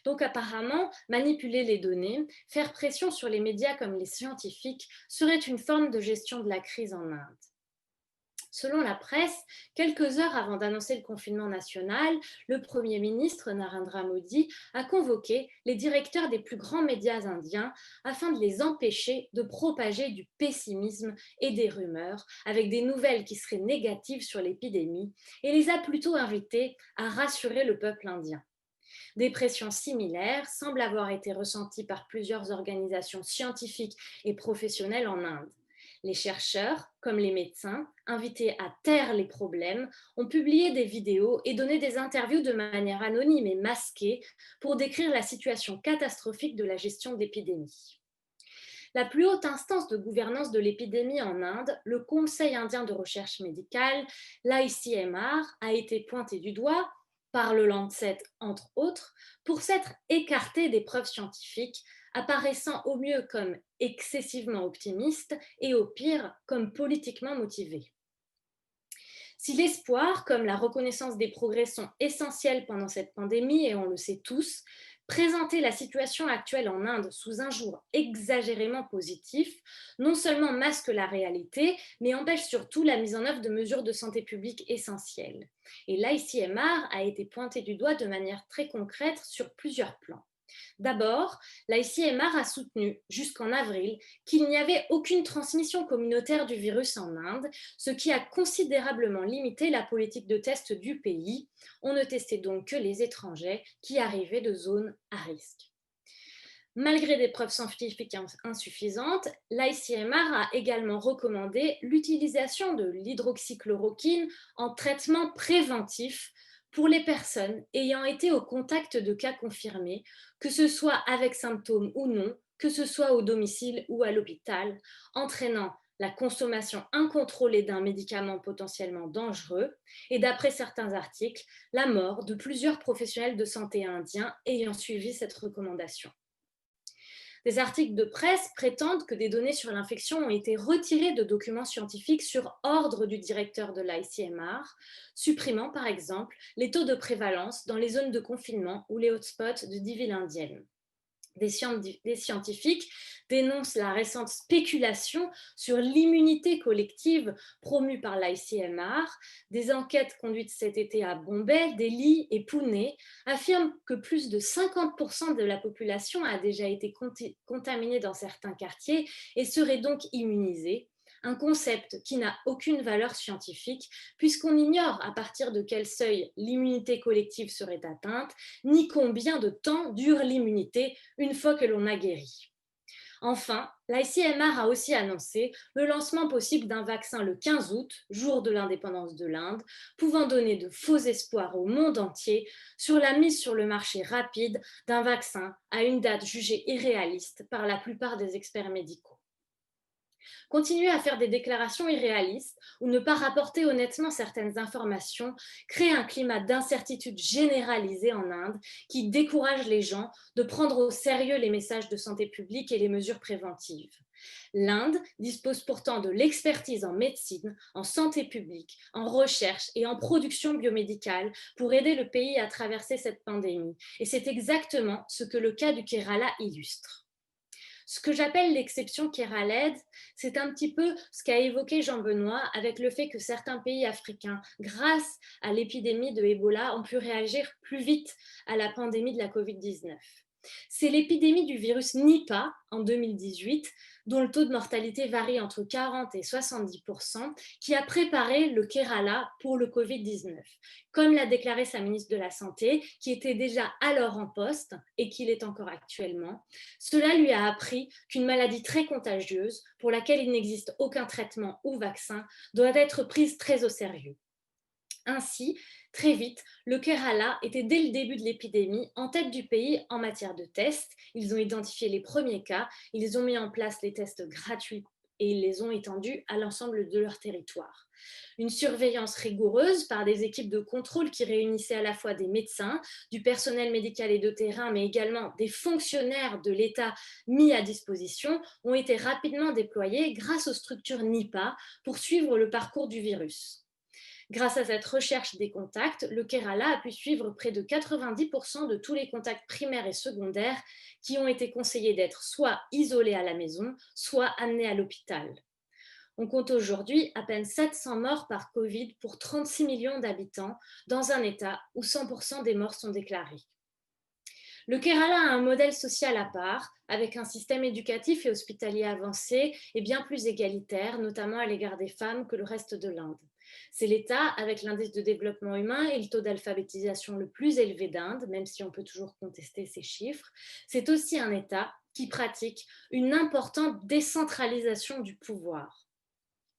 Donc apparemment, manipuler les données, faire pression sur les médias comme les scientifiques serait une forme de gestion de la crise en Inde. Selon la presse, quelques heures avant d'annoncer le confinement national, le Premier ministre Narendra Modi a convoqué les directeurs des plus grands médias indiens afin de les empêcher de propager du pessimisme et des rumeurs avec des nouvelles qui seraient négatives sur l'épidémie et les a plutôt invités à rassurer le peuple indien. Des pressions similaires semblent avoir été ressenties par plusieurs organisations scientifiques et professionnelles en Inde. Les chercheurs, comme les médecins, invités à taire les problèmes, ont publié des vidéos et donné des interviews de manière anonyme et masquée pour décrire la situation catastrophique de la gestion d'épidémie. La plus haute instance de gouvernance de l'épidémie en Inde, le Conseil indien de recherche médicale, l'ICMR, a été pointé du doigt par le Lancet, entre autres, pour s'être écarté des preuves scientifiques, apparaissant au mieux comme excessivement optimiste et au pire comme politiquement motivé. Si l'espoir, comme la reconnaissance des progrès sont essentiels pendant cette pandémie, et on le sait tous, présenter la situation actuelle en Inde sous un jour exagérément positif, non seulement masque la réalité, mais empêche surtout la mise en œuvre de mesures de santé publique essentielles. Et l'ICMR a été pointé du doigt de manière très concrète sur plusieurs plans. D'abord, l'ICMR a soutenu jusqu'en avril qu'il n'y avait aucune transmission communautaire du virus en Inde, ce qui a considérablement limité la politique de test du pays. On ne testait donc que les étrangers qui arrivaient de zones à risque. Malgré des preuves scientifiques insuffisantes, l'ICMR a également recommandé l'utilisation de l'hydroxychloroquine en traitement préventif pour les personnes ayant été au contact de cas confirmés, que ce soit avec symptômes ou non, que ce soit au domicile ou à l'hôpital, entraînant la consommation incontrôlée d'un médicament potentiellement dangereux et, d'après certains articles, la mort de plusieurs professionnels de santé indiens ayant suivi cette recommandation. Des articles de presse prétendent que des données sur l'infection ont été retirées de documents scientifiques sur ordre du directeur de l'ICMR, supprimant par exemple les taux de prévalence dans les zones de confinement ou les hotspots de 10 villes indiennes. Des scientifiques dénoncent la récente spéculation sur l'immunité collective promue par l'ICMR. Des enquêtes conduites cet été à Bombay, Delhi et Pune affirment que plus de 50% de la population a déjà été contaminée dans certains quartiers et serait donc immunisée. Un concept qui n'a aucune valeur scientifique puisqu'on ignore à partir de quel seuil l'immunité collective serait atteinte, ni combien de temps dure l'immunité une fois que l'on a guéri. Enfin, l'ICMR a aussi annoncé le lancement possible d'un vaccin le 15 août, jour de l'indépendance de l'Inde, pouvant donner de faux espoirs au monde entier sur la mise sur le marché rapide d'un vaccin à une date jugée irréaliste par la plupart des experts médicaux. Continuer à faire des déclarations irréalistes ou ne pas rapporter honnêtement certaines informations crée un climat d'incertitude généralisé en Inde qui décourage les gens de prendre au sérieux les messages de santé publique et les mesures préventives. L'Inde dispose pourtant de l'expertise en médecine, en santé publique, en recherche et en production biomédicale pour aider le pays à traverser cette pandémie. Et c'est exactement ce que le cas du Kerala illustre. Ce que j'appelle l'exception Kerala, c'est un petit peu ce qu'a évoqué Jean-Benoît avec le fait que certains pays africains, grâce à l'épidémie de Ebola, ont pu réagir plus vite à la pandémie de la Covid-19. C'est l'épidémie du virus Nipah en 2018, dont le taux de mortalité varie entre 40 et 70%, qui a préparé le Kerala pour le Covid-19. Comme l'a déclaré sa ministre de la Santé, qui était déjà alors en poste et qui l'est encore actuellement, cela lui a appris qu'une maladie très contagieuse, pour laquelle il n'existe aucun traitement ou vaccin, doit être prise très au sérieux. Ainsi, très vite, le Kerala était dès le début de l'épidémie en tête du pays en matière de tests. Ils ont identifié les premiers cas, ils ont mis en place les tests gratuits et ils les ont étendus à l'ensemble de leur territoire. Une surveillance rigoureuse par des équipes de contrôle qui réunissaient à la fois des médecins, du personnel médical et de terrain, mais également des fonctionnaires de l'État mis à disposition, ont été rapidement déployés grâce aux structures Nipah pour suivre le parcours du virus. Grâce à cette recherche des contacts, le Kerala a pu suivre près de 90% de tous les contacts primaires et secondaires qui ont été conseillés d'être soit isolés à la maison, soit amenés à l'hôpital. On compte aujourd'hui à peine 700 morts par Covid pour 36 millions d'habitants dans un État où 100% des morts sont déclarés. Le Kerala a un modèle social à part, avec un système éducatif et hospitalier avancé et bien plus égalitaire, notamment à l'égard des femmes, que le reste de l'Inde. C'est l'État avec l'indice de développement humain et le taux d'alphabétisation le plus élevé d'Inde, même si on peut toujours contester ces chiffres. C'est aussi un État qui pratique une importante décentralisation du pouvoir.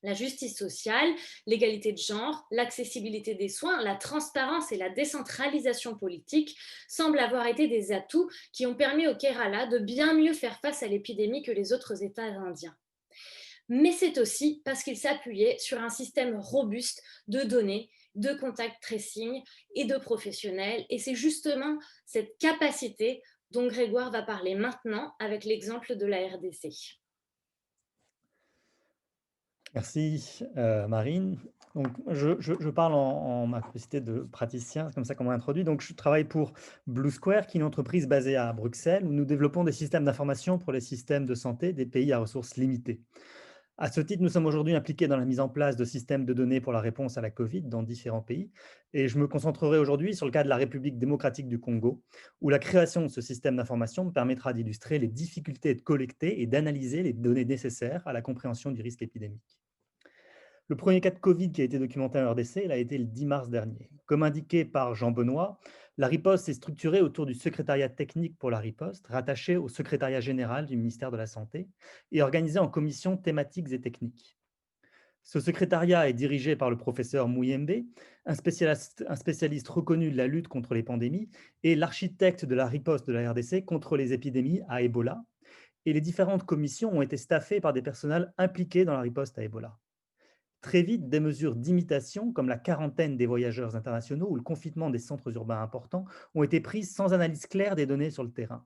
La justice sociale, l'égalité de genre, l'accessibilité des soins, la transparence et la décentralisation politique semblent avoir été des atouts qui ont permis au Kerala de bien mieux faire face à l'épidémie que les autres États indiens. Mais c'est aussi parce qu'il s'appuyait sur un système robuste de données, de contact tracing et de professionnels. Et c'est justement cette capacité dont Grégoire va parler maintenant avec l'exemple de la RDC. Merci Marine. Donc, je parle en ma capacité de praticien, c'est comme ça qu'on m'a introduit. Donc, je travaille pour Blue Square, qui est une entreprise basée à Bruxelles, où nous développons des systèmes d'information pour les systèmes de santé des pays à ressources limitées. À ce titre, nous sommes aujourd'hui impliqués dans la mise en place de systèmes de données pour la réponse à la Covid dans différents pays. Et je me concentrerai aujourd'hui sur le cas de la République démocratique du Congo, où la création de ce système d'information me permettra d'illustrer les difficultés de collecter et d'analyser les données nécessaires à la compréhension du risque épidémique. Le premier cas de Covid qui a été documenté en RDC, il a été le 10 mars dernier. Comme indiqué par Jean Benoît, la riposte est structurée autour du secrétariat technique pour la riposte, rattaché au secrétariat général du ministère de la Santé et organisé en commissions thématiques et techniques. Ce secrétariat est dirigé par le professeur Mouyembe, un spécialiste reconnu de la lutte contre les pandémies et l'architecte de la riposte de la RDC contre les épidémies à Ebola. Et les différentes commissions ont été staffées par des personnels impliqués dans la riposte à Ebola. Très vite, des mesures d'imitation, comme la quarantaine des voyageurs internationaux ou le confinement des centres urbains importants, ont été prises sans analyse claire des données sur le terrain.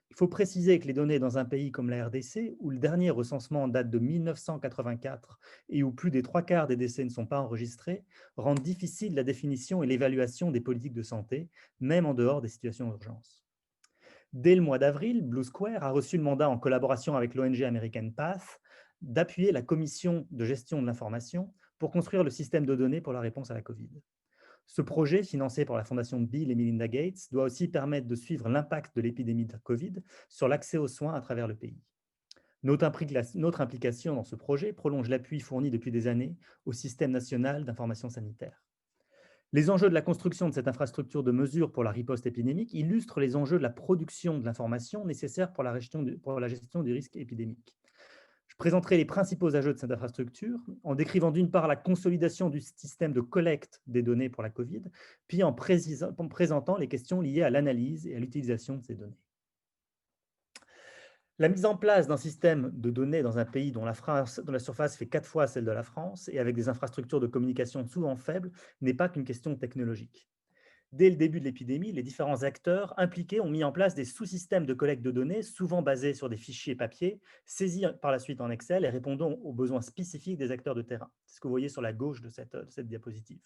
Il faut préciser que les données dans un pays comme la RDC, où le dernier recensement date de 1984 et où plus des 3/4 des décès ne sont pas enregistrés, rendent difficile la définition et l'évaluation des politiques de santé, même en dehors des situations d'urgence. Dès le mois d'avril, Blue Square a reçu le mandat, en collaboration avec l'ONG American Path, d'appuyer la commission de gestion de l'information pour construire le système de données pour la réponse à la Covid. Ce projet, financé par la fondation Bill et Melinda Gates, doit aussi permettre de suivre l'impact de l'épidémie de Covid sur l'accès aux soins à travers le pays. Notre implication dans ce projet prolonge l'appui fourni depuis des années au système national d'information sanitaire. Les enjeux de la construction de cette infrastructure de mesure pour la riposte épidémique illustrent les enjeux de la production de l'information nécessaire pour la gestion du risque épidémique. Je présenterai les principaux enjeux de cette infrastructure en décrivant d'une part la consolidation du système de collecte des données pour la Covid, puis en présentant les questions liées à l'analyse et à l'utilisation de ces données. La mise en place d'un système de données dans un pays dont la surface fait 4 fois celle de la France et avec des infrastructures de communication souvent faibles n'est pas qu'une question technologique. Dès le début de l'épidémie, les différents acteurs impliqués ont mis en place des sous-systèmes de collecte de données, souvent basés sur des fichiers papier, saisis par la suite en Excel et répondant aux besoins spécifiques des acteurs de terrain. C'est ce que vous voyez sur la gauche de cette diapositive.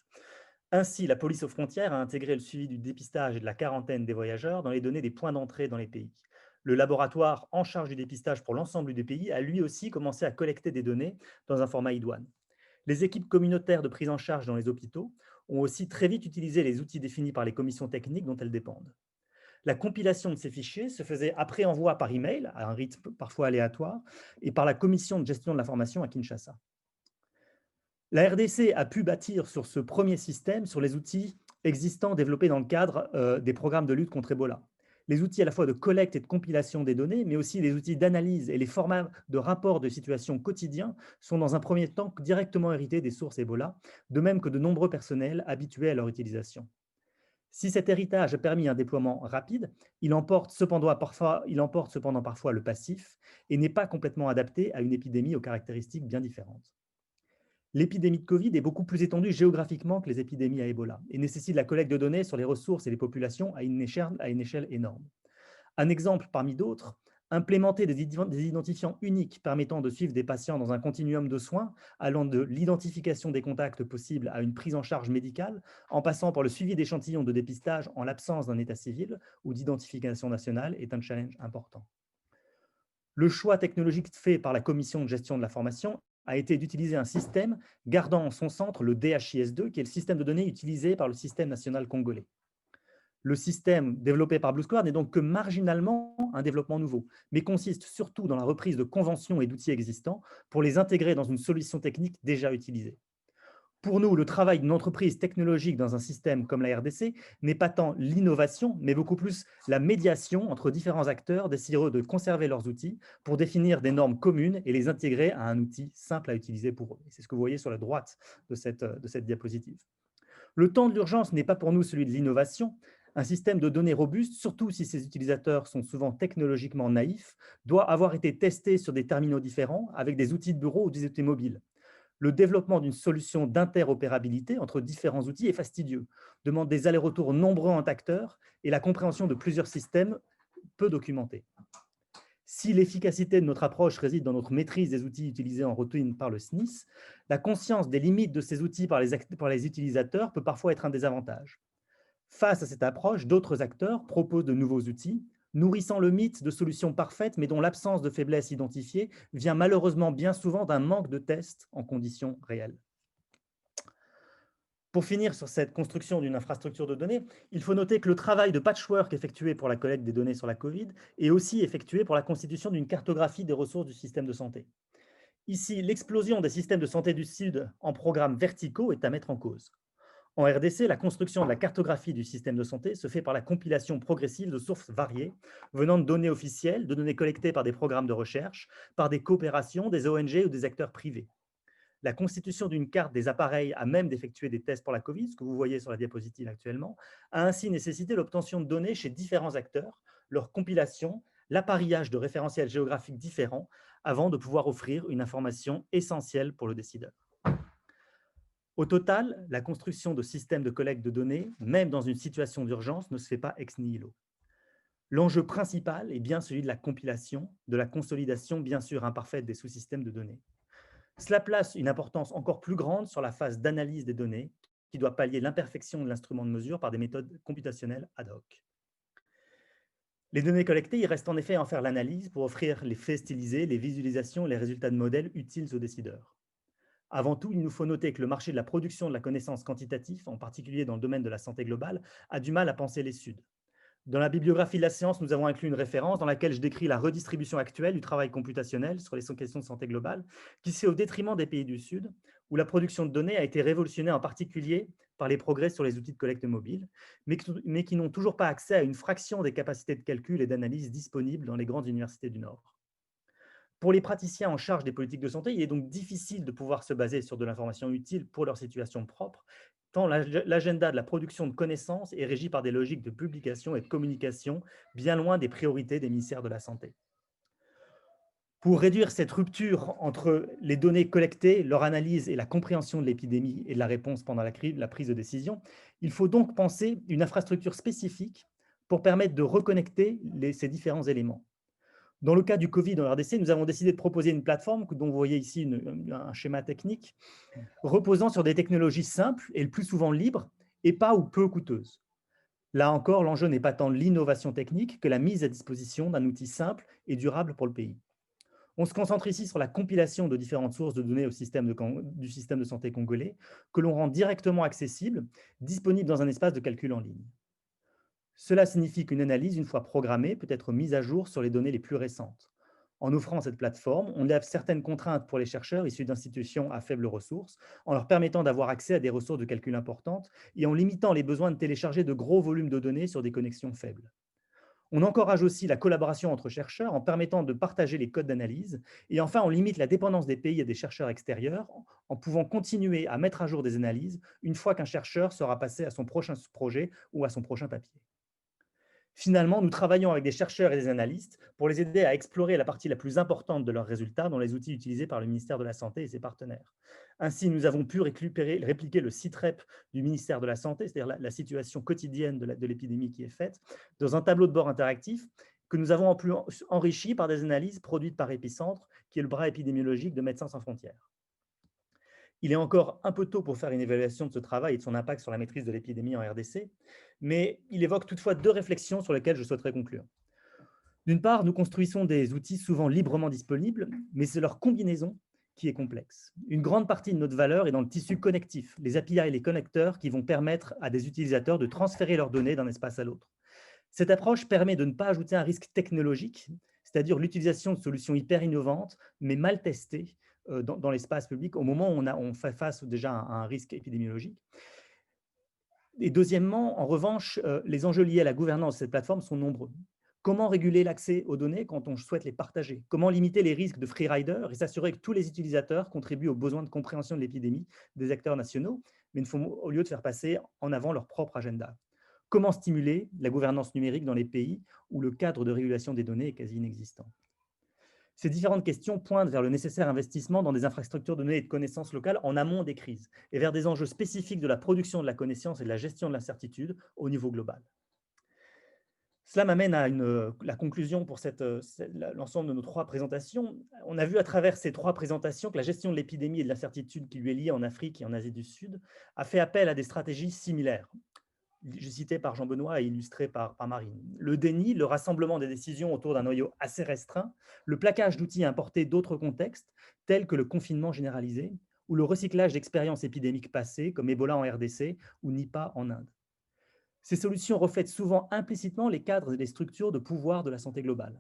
Ainsi, la police aux frontières a intégré le suivi du dépistage et de la quarantaine des voyageurs dans les données des points d'entrée dans les pays. Le laboratoire en charge du dépistage pour l'ensemble du pays a lui aussi commencé à collecter des données dans un format idoine. Les équipes communautaires de prise en charge dans les hôpitaux ont aussi très vite utilisé les outils définis par les commissions techniques dont elles dépendent. La compilation de ces fichiers se faisait après envoi par email, à un rythme parfois aléatoire, et par la commission de gestion de l'information à Kinshasa. La RDC a pu bâtir sur ce premier système, sur les outils existants développés dans le cadre des programmes de lutte contre Ebola. Les outils à la fois de collecte et de compilation des données, mais aussi les outils d'analyse et les formats de rapports de situation quotidiens sont dans un premier temps directement hérités des sources Ebola, de même que de nombreux personnels habitués à leur utilisation. Si cet héritage a permis un déploiement rapide, il emporte cependant parfois le passif et n'est pas complètement adapté à une épidémie aux caractéristiques bien différentes. L'épidémie de Covid est beaucoup plus étendue géographiquement que les épidémies à Ebola et nécessite la collecte de données sur les ressources et les populations à une échelle énorme. Un exemple parmi d'autres, implémenter des identifiants uniques permettant de suivre des patients dans un continuum de soins, allant de l'identification des contacts possibles à une prise en charge médicale, en passant par le suivi d'échantillons de dépistage en l'absence d'un état civil ou d'identification nationale, est un challenge important. Le choix technologique fait par la commission de gestion de l'information a été d'utiliser un système gardant en son centre le DHIS2, qui est le système de données utilisé par le système national congolais. Le système développé par Blue Square n'est donc que marginalement un développement nouveau, mais consiste surtout dans la reprise de conventions et d'outils existants pour les intégrer dans une solution technique déjà utilisée. Pour nous, le travail d'une entreprise technologique dans un système comme la RDC n'est pas tant l'innovation, mais beaucoup plus la médiation entre différents acteurs désireux de conserver leurs outils pour définir des normes communes et les intégrer à un outil simple à utiliser pour eux. C'est ce que vous voyez sur la droite de cette diapositive. Le temps de l'urgence n'est pas pour nous celui de l'innovation. Un système de données robuste, surtout si ses utilisateurs sont souvent technologiquement naïfs, doit avoir été testé sur des terminaux différents avec des outils de bureau ou des outils mobiles. Le développement d'une solution d'interopérabilité entre différents outils est fastidieux, demande des allers-retours nombreux entre acteurs et la compréhension de plusieurs systèmes peu documentés. Si l'efficacité de notre approche réside dans notre maîtrise des outils utilisés en routine par le SNIS, la conscience des limites de ces outils par les utilisateurs peut parfois être un désavantage. Face à cette approche, d'autres acteurs proposent de nouveaux outils, nourrissant le mythe de solutions parfaites, mais dont l'absence de faiblesse identifiée vient malheureusement bien souvent d'un manque de tests en conditions réelles. Pour finir sur cette construction d'une infrastructure de données, il faut noter que le travail de patchwork effectué pour la collecte des données sur la Covid est aussi effectué pour la constitution d'une cartographie des ressources du système de santé. Ici, l'explosion des systèmes de santé du Sud en programmes verticaux est à mettre en cause. En RDC, la construction de la cartographie du système de santé se fait par la compilation progressive de sources variées, venant de données officielles, de données collectées par des programmes de recherche, par des coopérations, des ONG ou des acteurs privés. La constitution d'une carte des appareils à même d'effectuer des tests pour la Covid, ce que vous voyez sur la diapositive actuellement, a ainsi nécessité l'obtention de données chez différents acteurs, leur compilation, l'appareillage de référentiels géographiques différents, avant de pouvoir offrir une information essentielle pour le décideur. Au total, la construction de systèmes de collecte de données, même dans une situation d'urgence, ne se fait pas ex nihilo. L'enjeu principal est bien celui de la compilation, de la consolidation bien sûr imparfaite des sous-systèmes de données. Cela place une importance encore plus grande sur la phase d'analyse des données, qui doit pallier l'imperfection de l'instrument de mesure par des méthodes computationnelles ad hoc. Les données collectées, il reste en effet à en faire l'analyse pour offrir les faits stylisés, les visualisations et les résultats de modèles utiles aux décideurs. Avant tout, il nous faut noter que le marché de la production de la connaissance quantitative, en particulier dans le domaine de la santé globale, a du mal à penser les Suds. Dans la bibliographie de la science, nous avons inclus une référence dans laquelle je décris la redistribution actuelle du travail computationnel sur les questions de santé globale, qui se fait au détriment des pays du Sud, où la production de données a été révolutionnée en particulier par les progrès sur les outils de collecte mobile, mais qui n'ont toujours pas accès à une fraction des capacités de calcul et d'analyse disponibles dans les grandes universités du Nord. Pour les praticiens en charge des politiques de santé, il est donc difficile de pouvoir se baser sur de l'information utile pour leur situation propre, tant l'agenda de la production de connaissances est régi par des logiques de publication et de communication bien loin des priorités des ministères de la Santé. Pour réduire cette rupture entre les données collectées, leur analyse et la compréhension de l'épidémie et de la réponse pendant la prise de décision, il faut donc penser une infrastructure spécifique pour permettre de reconnecter ces différents éléments. Dans le cas du Covid en RDC, nous avons décidé de proposer une plateforme dont vous voyez ici un schéma technique, reposant sur des technologies simples et le plus souvent libres et pas ou peu coûteuses. Là encore, l'enjeu n'est pas tant l'innovation technique que la mise à disposition d'un outil simple et durable pour le pays. On se concentre ici sur la compilation de différentes sources de données du système de santé congolais que l'on rend directement accessible, disponible dans un espace de calcul en ligne. Cela signifie qu'une analyse, une fois programmée, peut être mise à jour sur les données les plus récentes. En offrant cette plateforme, on lève certaines contraintes pour les chercheurs issus d'institutions à faibles ressources, en leur permettant d'avoir accès à des ressources de calcul importantes et en limitant les besoins de télécharger de gros volumes de données sur des connexions faibles. On encourage aussi la collaboration entre chercheurs en permettant de partager les codes d'analyse. Et enfin, on limite la dépendance des pays à des chercheurs extérieurs en pouvant continuer à mettre à jour des analyses une fois qu'un chercheur sera passé à son prochain projet ou à son prochain papier. Finalement, nous travaillons avec des chercheurs et des analystes pour les aider à explorer la partie la plus importante de leurs résultats dans les outils utilisés par le ministère de la Santé et ses partenaires. Ainsi, nous avons pu répliquer le SITREP du ministère de la Santé, c'est-à-dire la situation quotidienne de l'épidémie qui est faite, dans un tableau de bord interactif que nous avons en plus enrichi par des analyses produites par Epicentre, qui est le bras épidémiologique de Médecins sans frontières. Il est encore un peu tôt pour faire une évaluation de ce travail et de son impact sur la maîtrise de l'épidémie en RDC, mais il évoque toutefois deux réflexions sur lesquelles je souhaiterais conclure. D'une part, nous construisons des outils souvent librement disponibles, mais c'est leur combinaison qui est complexe. Une grande partie de notre valeur est dans le tissu connectif, les API et les connecteurs qui vont permettre à des utilisateurs de transférer leurs données d'un espace à l'autre. Cette approche permet de ne pas ajouter un risque technologique, c'est-à-dire l'utilisation de solutions hyper innovantes, mais mal testées dans l'espace public au moment où on fait face déjà à un risque épidémiologique. Et deuxièmement, en revanche, les enjeux liés à la gouvernance de cette plateforme sont nombreux. Comment réguler l'accès aux données quand on souhaite les partager? Comment limiter les risques de freerider et s'assurer que tous les utilisateurs contribuent aux besoins de compréhension de l'épidémie des acteurs nationaux, mais au lieu de faire passer en avant leur propre agenda? Comment stimuler la gouvernance numérique dans les pays où le cadre de régulation des données est quasi inexistant? Ces différentes questions pointent vers le nécessaire investissement dans des infrastructures de données et de connaissances locales en amont des crises et vers des enjeux spécifiques de la production de la connaissance et de la gestion de l'incertitude au niveau global. Cela m'amène à la conclusion pour l'ensemble de nos trois présentations. On a vu à travers ces trois présentations que la gestion de l'épidémie et de l'incertitude qui lui est liée en Afrique et en Asie du Sud a fait appel à des stratégies similaires. cité par Jean-Benoît et illustré par Marine. Le déni, le rassemblement des décisions autour d'un noyau assez restreint, le plaquage d'outils importés d'autres contextes, tels que le confinement généralisé, ou le recyclage d'expériences épidémiques passées, comme Ebola en RDC ou Nipah en Inde. Ces solutions reflètent souvent implicitement les cadres et les structures de pouvoir de la santé globale.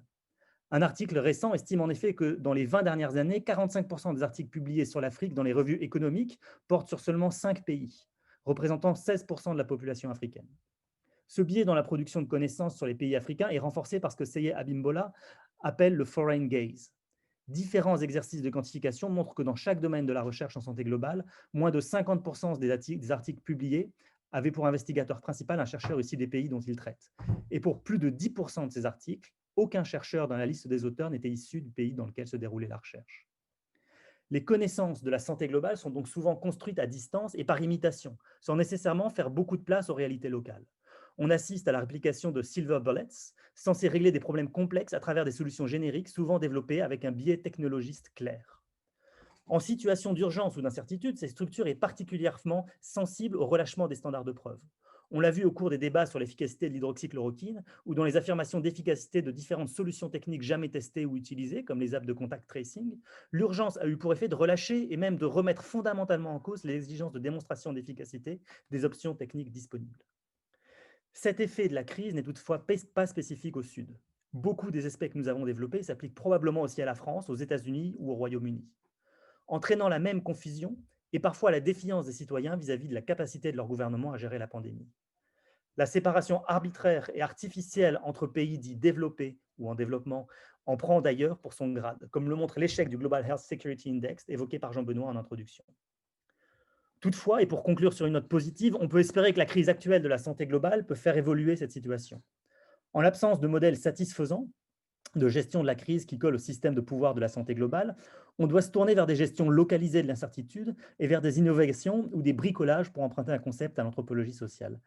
Un article récent estime en effet que dans les 20 dernières années, 45% des articles publiés sur l'Afrique dans les revues économiques portent sur seulement 5 pays, représentant 16% de la population africaine. Ce biais dans la production de connaissances sur les pays africains est renforcé par ce que Seye Abimbola appelle le foreign gaze. Différents exercices de quantification montrent que dans chaque domaine de la recherche en santé globale, moins de 50% des articles publiés avaient pour investigateur principal un chercheur issu des pays dont ils traitent. Et pour plus de 10% de ces articles, aucun chercheur dans la liste des auteurs n'était issu du pays dans lequel se déroulait la recherche. Les connaissances de la santé globale sont donc souvent construites à distance et par imitation, sans nécessairement faire beaucoup de place aux réalités locales. On assiste à la réplication de silver bullets, censés régler des problèmes complexes à travers des solutions génériques, souvent développées avec un biais technologiste clair. En situation d'urgence ou d'incertitude, cette structure est particulièrement sensible au relâchement des standards de preuve. On l'a vu au cours des débats sur l'efficacité de l'hydroxychloroquine ou dans les affirmations d'efficacité de différentes solutions techniques jamais testées ou utilisées, comme les apps de contact tracing. L'urgence a eu pour effet de relâcher et même de remettre fondamentalement en cause les exigences de démonstration d'efficacité des options techniques disponibles. Cet effet de la crise n'est toutefois pas spécifique au Sud. Beaucoup des aspects que nous avons développés s'appliquent probablement aussi à la France, aux États-Unis ou au Royaume-Uni, entraînant la même confusion et parfois la défiance des citoyens vis-à-vis de la capacité de leur gouvernement à gérer la pandémie. La séparation arbitraire et artificielle entre pays dits développés ou en développement en prend d'ailleurs pour son grade, comme le montre l'échec du Global Health Security Index évoqué par Jean-Benoît en introduction. Toutefois, et pour conclure sur une note positive, on peut espérer que la crise actuelle de la santé globale peut faire évoluer cette situation. En l'absence de modèles satisfaisants de gestion de la crise qui colle au système de pouvoir de la santé globale, on doit se tourner vers des gestions localisées de l'incertitude et vers des innovations ou des bricolages, pour emprunter un concept à l'anthropologie sociale,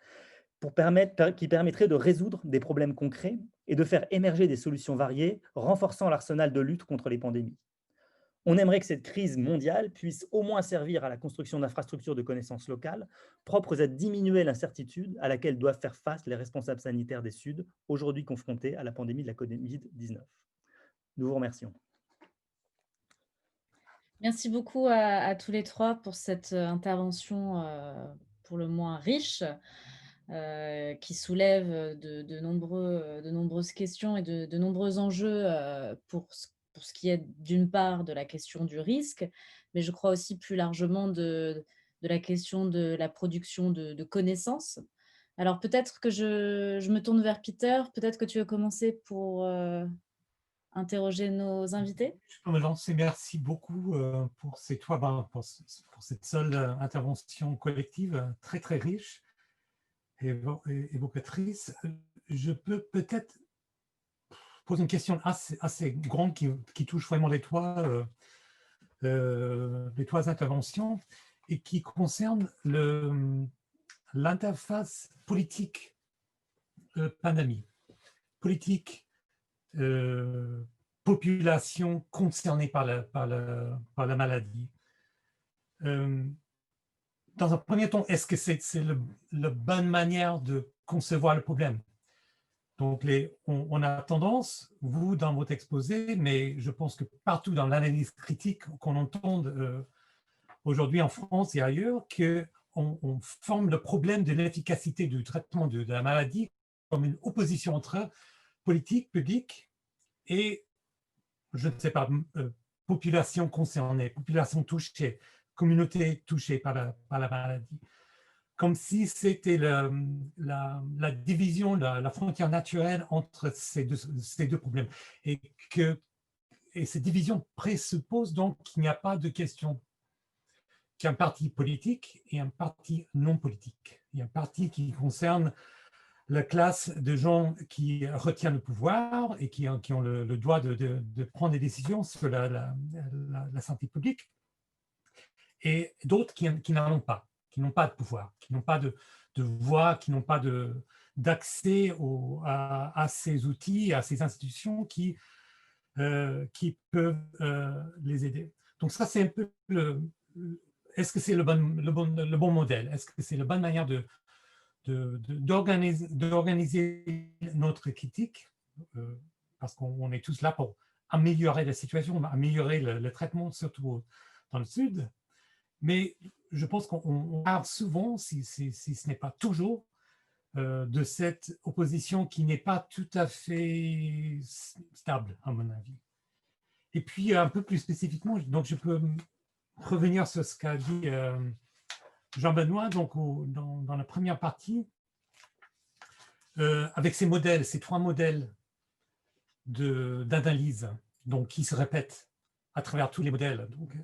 qui permettraient de résoudre des problèmes concrets et de faire émerger des solutions variées, renforçant l'arsenal de lutte contre les pandémies. On aimerait que cette crise mondiale puisse au moins servir à la construction d'infrastructures de connaissances locales, propres à diminuer l'incertitude à laquelle doivent faire face les responsables sanitaires des Suds, aujourd'hui confrontés à la pandémie de la Covid-19. Nous vous remercions. Merci beaucoup à tous les trois pour cette intervention pour le moins riche, qui soulève de nombreuses questions et de nombreux enjeux pour ce qui est d'une part de la question du risque, mais je crois aussi plus largement de la question de la production de connaissances. Alors peut-être que je me tourne vers Peter, peut-être que tu veux commencer pour interroger nos invités. Je peux me lancer. Merci beaucoup pour cette seule intervention collective très très riche et évocatrice. Je peux peut-être poser une question assez grande qui touche vraiment les trois interventions et qui concerne l'interface politique pandémie, politique population concernée par la maladie. Dans un premier temps, est-ce que c'est la bonne manière de concevoir le problème? Donc, on a tendance, vous, dans votre exposé, mais je pense que partout dans l'analyse critique qu'on entend aujourd'hui en France et ailleurs, qu'on forme le problème de l'efficacité du traitement de la maladie comme une opposition entre politique publique et, je ne sais pas, population concernée, population touchée, communauté touchée par la maladie. Comme si c'était la division, la frontière naturelle entre ces deux problèmes. Et cette division présuppose donc qu'il n'y a pas de question, qu'il y a un parti politique et un parti non politique. Il y a un parti qui concerne la classe de gens qui retiennent le pouvoir et qui ont le droit de prendre des décisions sur la santé publique, et d'autres qui n'en ont pas, qui n'ont pas de pouvoir, qui n'ont pas de voix, qui n'ont pas d'accès à ces outils, à ces institutions qui peuvent les aider. Donc ça, c'est un peu est-ce que c'est le bon modèle? Est-ce que c'est la bonne manière de d'organiser notre critique, parce qu'on est tous là pour améliorer la situation, améliorer le traitement, surtout dans le Sud. Mais je pense qu'on parle souvent, si ce n'est pas toujours, de cette opposition qui n'est pas tout à fait stable, à mon avis. Et puis, un peu plus spécifiquement, donc je peux revenir sur ce qu'a dit Jean-Benoît, donc dans la première partie, avec ces modèles, ces 3 modèles d'analyse, donc qui se répètent à travers tous les modèles. Donc,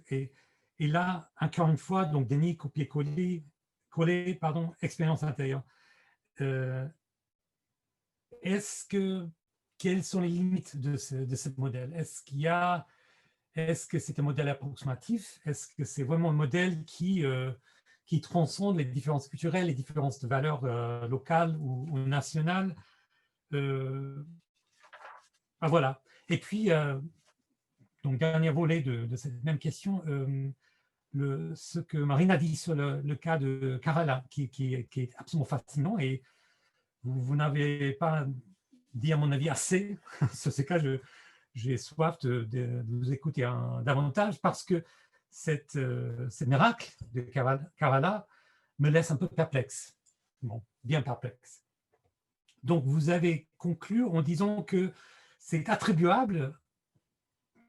et là, encore une fois, donc déni, copier-coller, expérience intérieure. Quelles sont les limites de ce modèle? Est-ce que c'est un modèle approximatif? Est-ce que c'est vraiment un modèle qui transcende les différences culturelles, les différences de valeurs locales ou nationales? Voilà. Et puis, donc, dernier volet de cette même question, ce que Marine a dit sur le cas de Karala, qui est absolument fascinant, et vous n'avez pas dit, à mon avis, assez sur ce cas. J'ai soif de vous écouter davantage, parce que ce miracle de Karala me laisse un peu perplexe, bon, bien perplexe. Donc, vous avez conclu en disant que c'est attribuable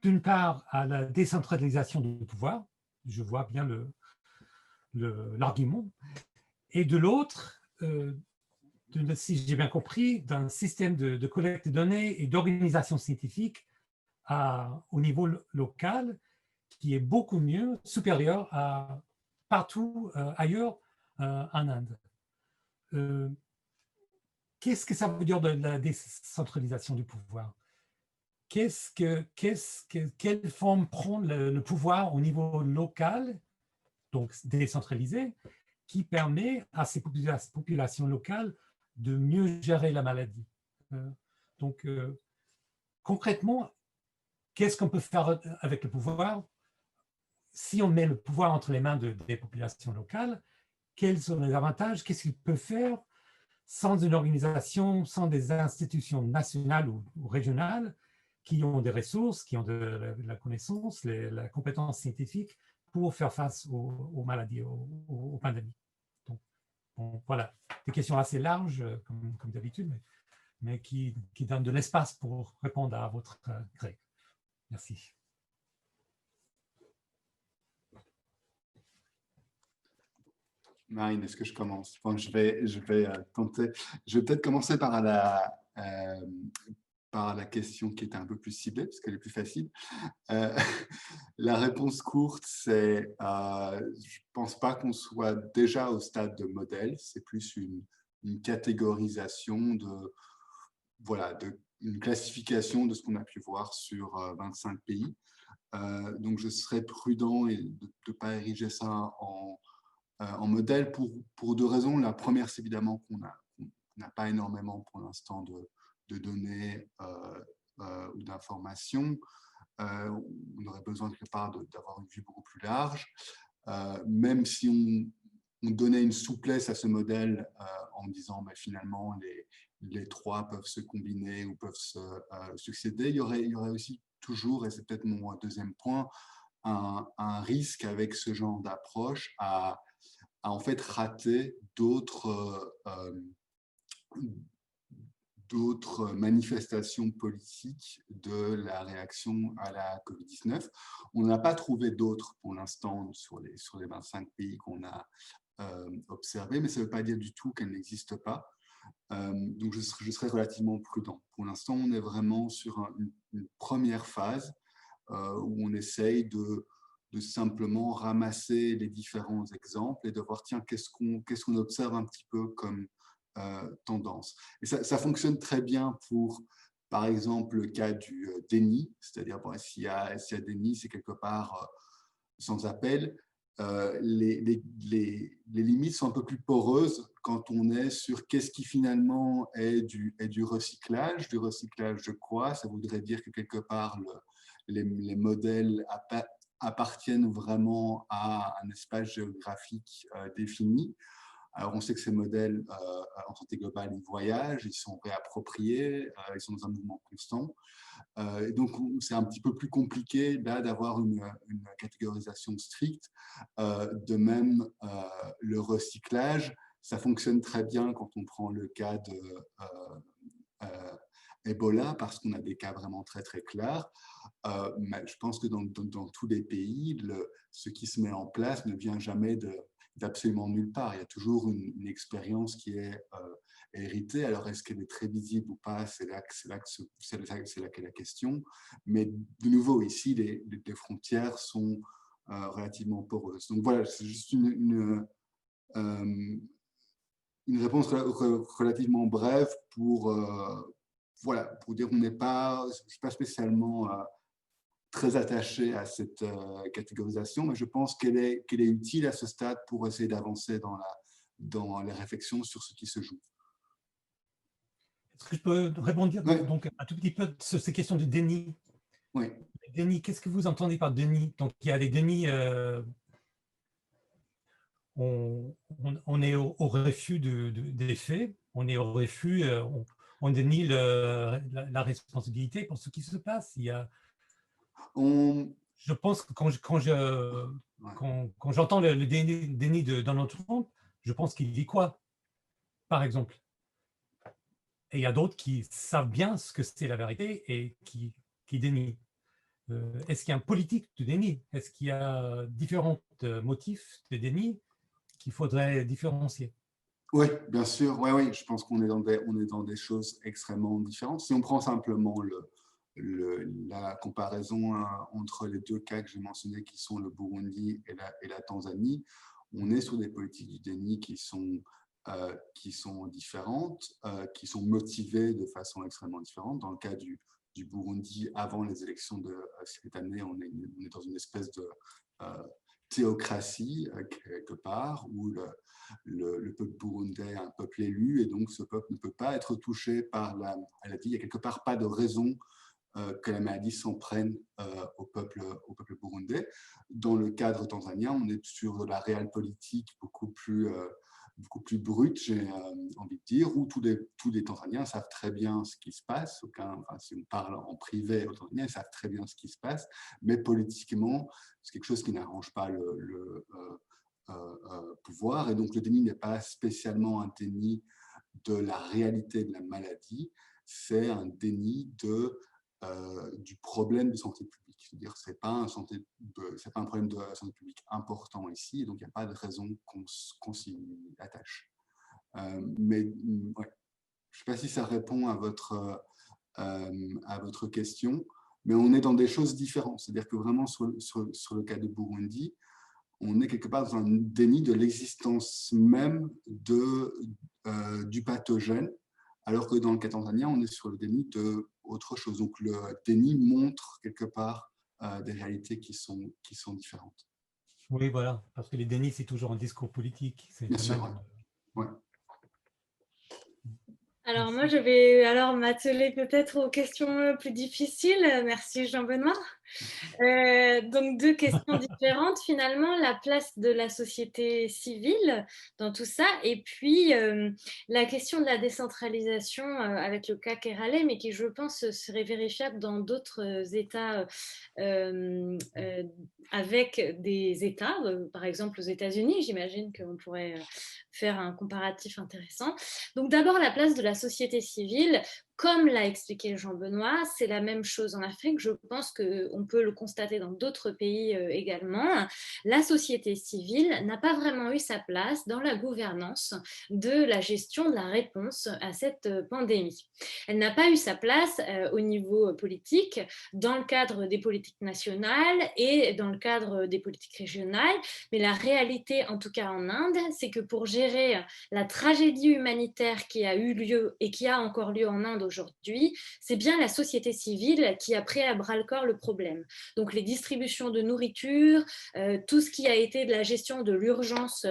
d'une part à la décentralisation du pouvoir, je vois bien l'argument, et de l'autre, si j'ai bien compris, d'un système de collecte de données et d'organisation scientifique au niveau local qui est beaucoup mieux, supérieur à partout ailleurs en Inde. Qu'est-ce que ça veut dire de la décentralisation du pouvoir? Quelle forme prend le pouvoir au niveau local, donc décentralisé, qui permet à ces populations locales de mieux gérer la maladie? Donc, concrètement, qu'est-ce qu'on peut faire avec le pouvoir? Si on met le pouvoir entre les mains des populations locales, quels sont les avantages? Qu'est-ce qu'il peut faire sans une organisation, sans des institutions nationales ou régionales qui ont des ressources, qui ont de la connaissance, la compétence scientifique pour faire face aux maladies, aux pandémies. Donc, bon, voilà, des questions assez larges, comme d'habitude, mais qui donnent de l'espace pour répondre à votre gré. Merci. Marine, est-ce que je commence? Bon, je vais tenter. Je vais peut-être commencer par la question qui était un peu plus ciblée, parce qu'elle est plus facile. La réponse courte, c'est je ne pense pas qu'on soit déjà au stade de modèle, c'est plus une catégorisation une classification de ce qu'on a pu voir sur 25 pays. Donc, je serais prudent de ne pas ériger ça en modèle pour 2 raisons. La première, c'est évidemment qu'on n'a pas énormément pour l'instant de données ou d'informations. On aurait besoin quelque part d'avoir une vue beaucoup plus large. Même si on donnait une souplesse à ce modèle en disant finalement les 3 peuvent se combiner ou peuvent se succéder, il y aurait aussi toujours, et c'est peut-être mon deuxième point, un risque avec ce genre d'approche à en fait rater d'autres manifestations politiques de la réaction à la Covid-19. On n'a pas trouvé d'autres pour l'instant sur les 25 pays qu'on a observés, mais ça ne veut pas dire du tout qu'elles n'existent pas. Donc, je serai relativement prudent. Pour l'instant, on est vraiment sur une première phase où on essaye de simplement ramasser les différents exemples et de voir, tiens, qu'est-ce qu'on observe un petit peu comme tendance. Et ça fonctionne très bien pour, par exemple, le cas du déni, c'est-à-dire s'il y a déni, c'est quelque part sans appel. Les limites sont un peu plus poreuses quand on est sur qu'est-ce qui finalement est du recyclage. Du recyclage de quoi? Ça voudrait dire que quelque part, les modèles appartiennent vraiment à un espace géographique défini. Alors, on sait que ces modèles en santé globale, ils voyagent, ils sont réappropriés, ils sont dans un mouvement constant. Et donc, c'est un petit peu plus compliqué là d'avoir une catégorisation stricte. De même, le recyclage, ça fonctionne très bien quand on prend le cas de Ebola, parce qu'on a des cas vraiment très, très clairs. Mais je pense que dans tous les pays, ce qui se met en place ne vient jamais d'absolument nulle part. Il y a toujours une expérience qui est héritée. Alors, est-ce qu'elle est très visible ou pas? C'est là qu'est la question. Mais de nouveau, ici, les frontières sont relativement poreuses. Donc voilà, c'est juste une réponse relativement brève pour dire qu'on n'est pas, je ne suis pas spécialement très attaché à cette catégorisation, mais je pense qu'elle est utile à ce stade pour essayer d'avancer dans les réflexions sur ce qui se joue. Est-ce que je peux répondre donc un tout petit peu sur ces questions de déni? Oui. Déni, qu'est-ce que vous entendez par déni? Donc, il y a des dénis, on est au refus des faits, on est au refus, on dénie la responsabilité pour ce qui se passe. Il y a, je pense que quand j'entends le déni de Donald Trump, je pense qu'il dit quoi, par exemple? Et il y a d'autres qui savent bien ce que c'est la vérité et qui dénient. Est-ce qu'il y a un politique de déni? Est-ce qu'il y a différents motifs de déni qu'il faudrait différencier? Oui, bien sûr. Oui, je pense qu'on est dans des choses extrêmement différentes. Si on prend simplement la comparaison entre les deux cas que j'ai mentionnés, qui sont le Burundi et la Tanzanie, on est sur des politiques du déni qui sont différentes, qui sont motivées de façon extrêmement différente. Dans le cas du Burundi, avant les élections de cette année, on est dans une espèce de théocratie, quelque part, où le peuple burundais est un peuple élu, et donc ce peuple ne peut pas être touché par la maladie. Il n'y a quelque part pas de raison que la maladie s'en prenne au peuple burundais. Dans le cadre tanzanien, on est sur la réelle politique beaucoup plus brute, j'ai envie de dire, où tous les Tanzaniens savent très bien ce qui se passe. Si on parle en privé aux Tanzaniens, ils savent très bien ce qui se passe, mais politiquement, c'est quelque chose qui n'arrange pas le pouvoir. Et donc, le déni n'est pas spécialement un déni de la réalité de la maladie, c'est un déni du problème de santé publique. C'est-à-dire que ce n'est pas un problème de santé publique important ici, et donc il n'y a pas de raison qu'on s'y attache. Mais ouais, je ne sais pas si ça répond à votre question, mais on est dans des choses différentes. C'est-à-dire que vraiment, sur le cas de Burundi, on est quelque part dans un déni de l'existence même du pathogène, alors que dans le cas tanzanien, on est sur le déni d'autre chose. Donc le déni montre quelque part des réalités qui sont différentes. Oui, voilà, parce que les dénis, c'est toujours un discours politique. Bien sûr, ouais. Alors moi, je vais m'atteler peut-être aux questions plus difficiles. Merci Jean-Benoît. Donc deux questions différentes finalement, la place de la société civile dans tout ça, et puis la question de la décentralisation avec le cas Keralé, mais qui je pense serait vérifiable dans d'autres États avec des États, par exemple aux États-Unis. J'imagine qu'on pourrait faire un comparatif intéressant. Donc d'abord la place de la société civile. Comme l'a expliqué Jean-Benoît, c'est la même chose en Afrique. Je pense qu'on peut le constater dans d'autres pays également. La société civile n'a pas vraiment eu sa place dans la gouvernance de la gestion de la réponse à cette pandémie. Elle n'a pas eu sa place au niveau politique, dans le cadre des politiques nationales et dans le cadre des politiques régionales. Mais la réalité, en tout cas en Inde, c'est que pour gérer la tragédie humanitaire qui a eu lieu et qui a encore lieu en Inde aujourd'hui, c'est bien la société civile qui a pris à bras-le-corps le problème. Donc les distributions de nourriture, tout ce qui a été de la gestion de l'urgence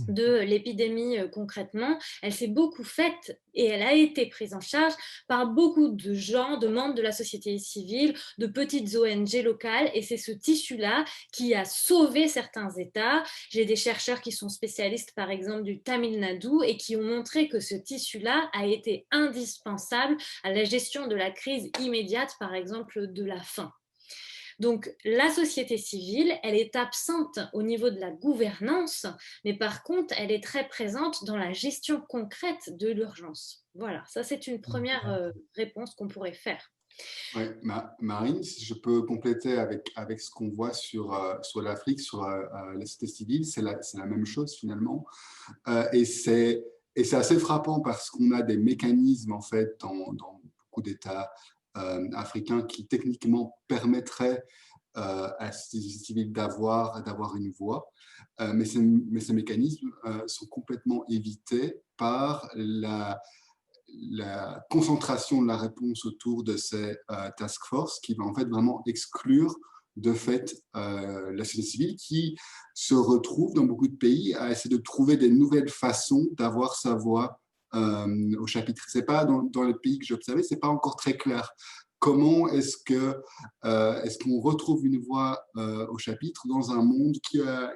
de l'épidémie concrètement, elle s'est beaucoup faite et elle a été prise en charge par beaucoup de gens, de membres de la société civile, de petites ONG locales, et c'est ce tissu-là qui a sauvé certains États. J'ai des chercheurs qui sont spécialistes, par exemple, du Tamil Nadu et qui ont montré que ce tissu-là a été indispensable à la gestion de la crise immédiate, par exemple, de la faim. Donc, la société civile, elle est absente au niveau de la gouvernance, mais par contre, elle est très présente dans la gestion concrète de l'urgence. Voilà, ça c'est une première réponse qu'on pourrait faire. Ouais, Marine, si je peux compléter avec ce qu'on voit sur l'Afrique, sur la société civile, c'est la même chose finalement. Et c'est assez frappant parce qu'on a des mécanismes en fait dans beaucoup d'États africains qui techniquement permettraient à la société civile d'avoir une voix, mais ces mécanismes sont complètement évités par la concentration de la réponse autour de ces task force qui va en fait vraiment exclure de fait la société civile qui se retrouve dans beaucoup de pays à essayer de trouver des nouvelles façons d'avoir sa voix au chapitre. C'est pas dans les pays que j'ai observés, c'est pas encore très clair. Comment est-ce qu'on retrouve une voix au chapitre dans un monde qui a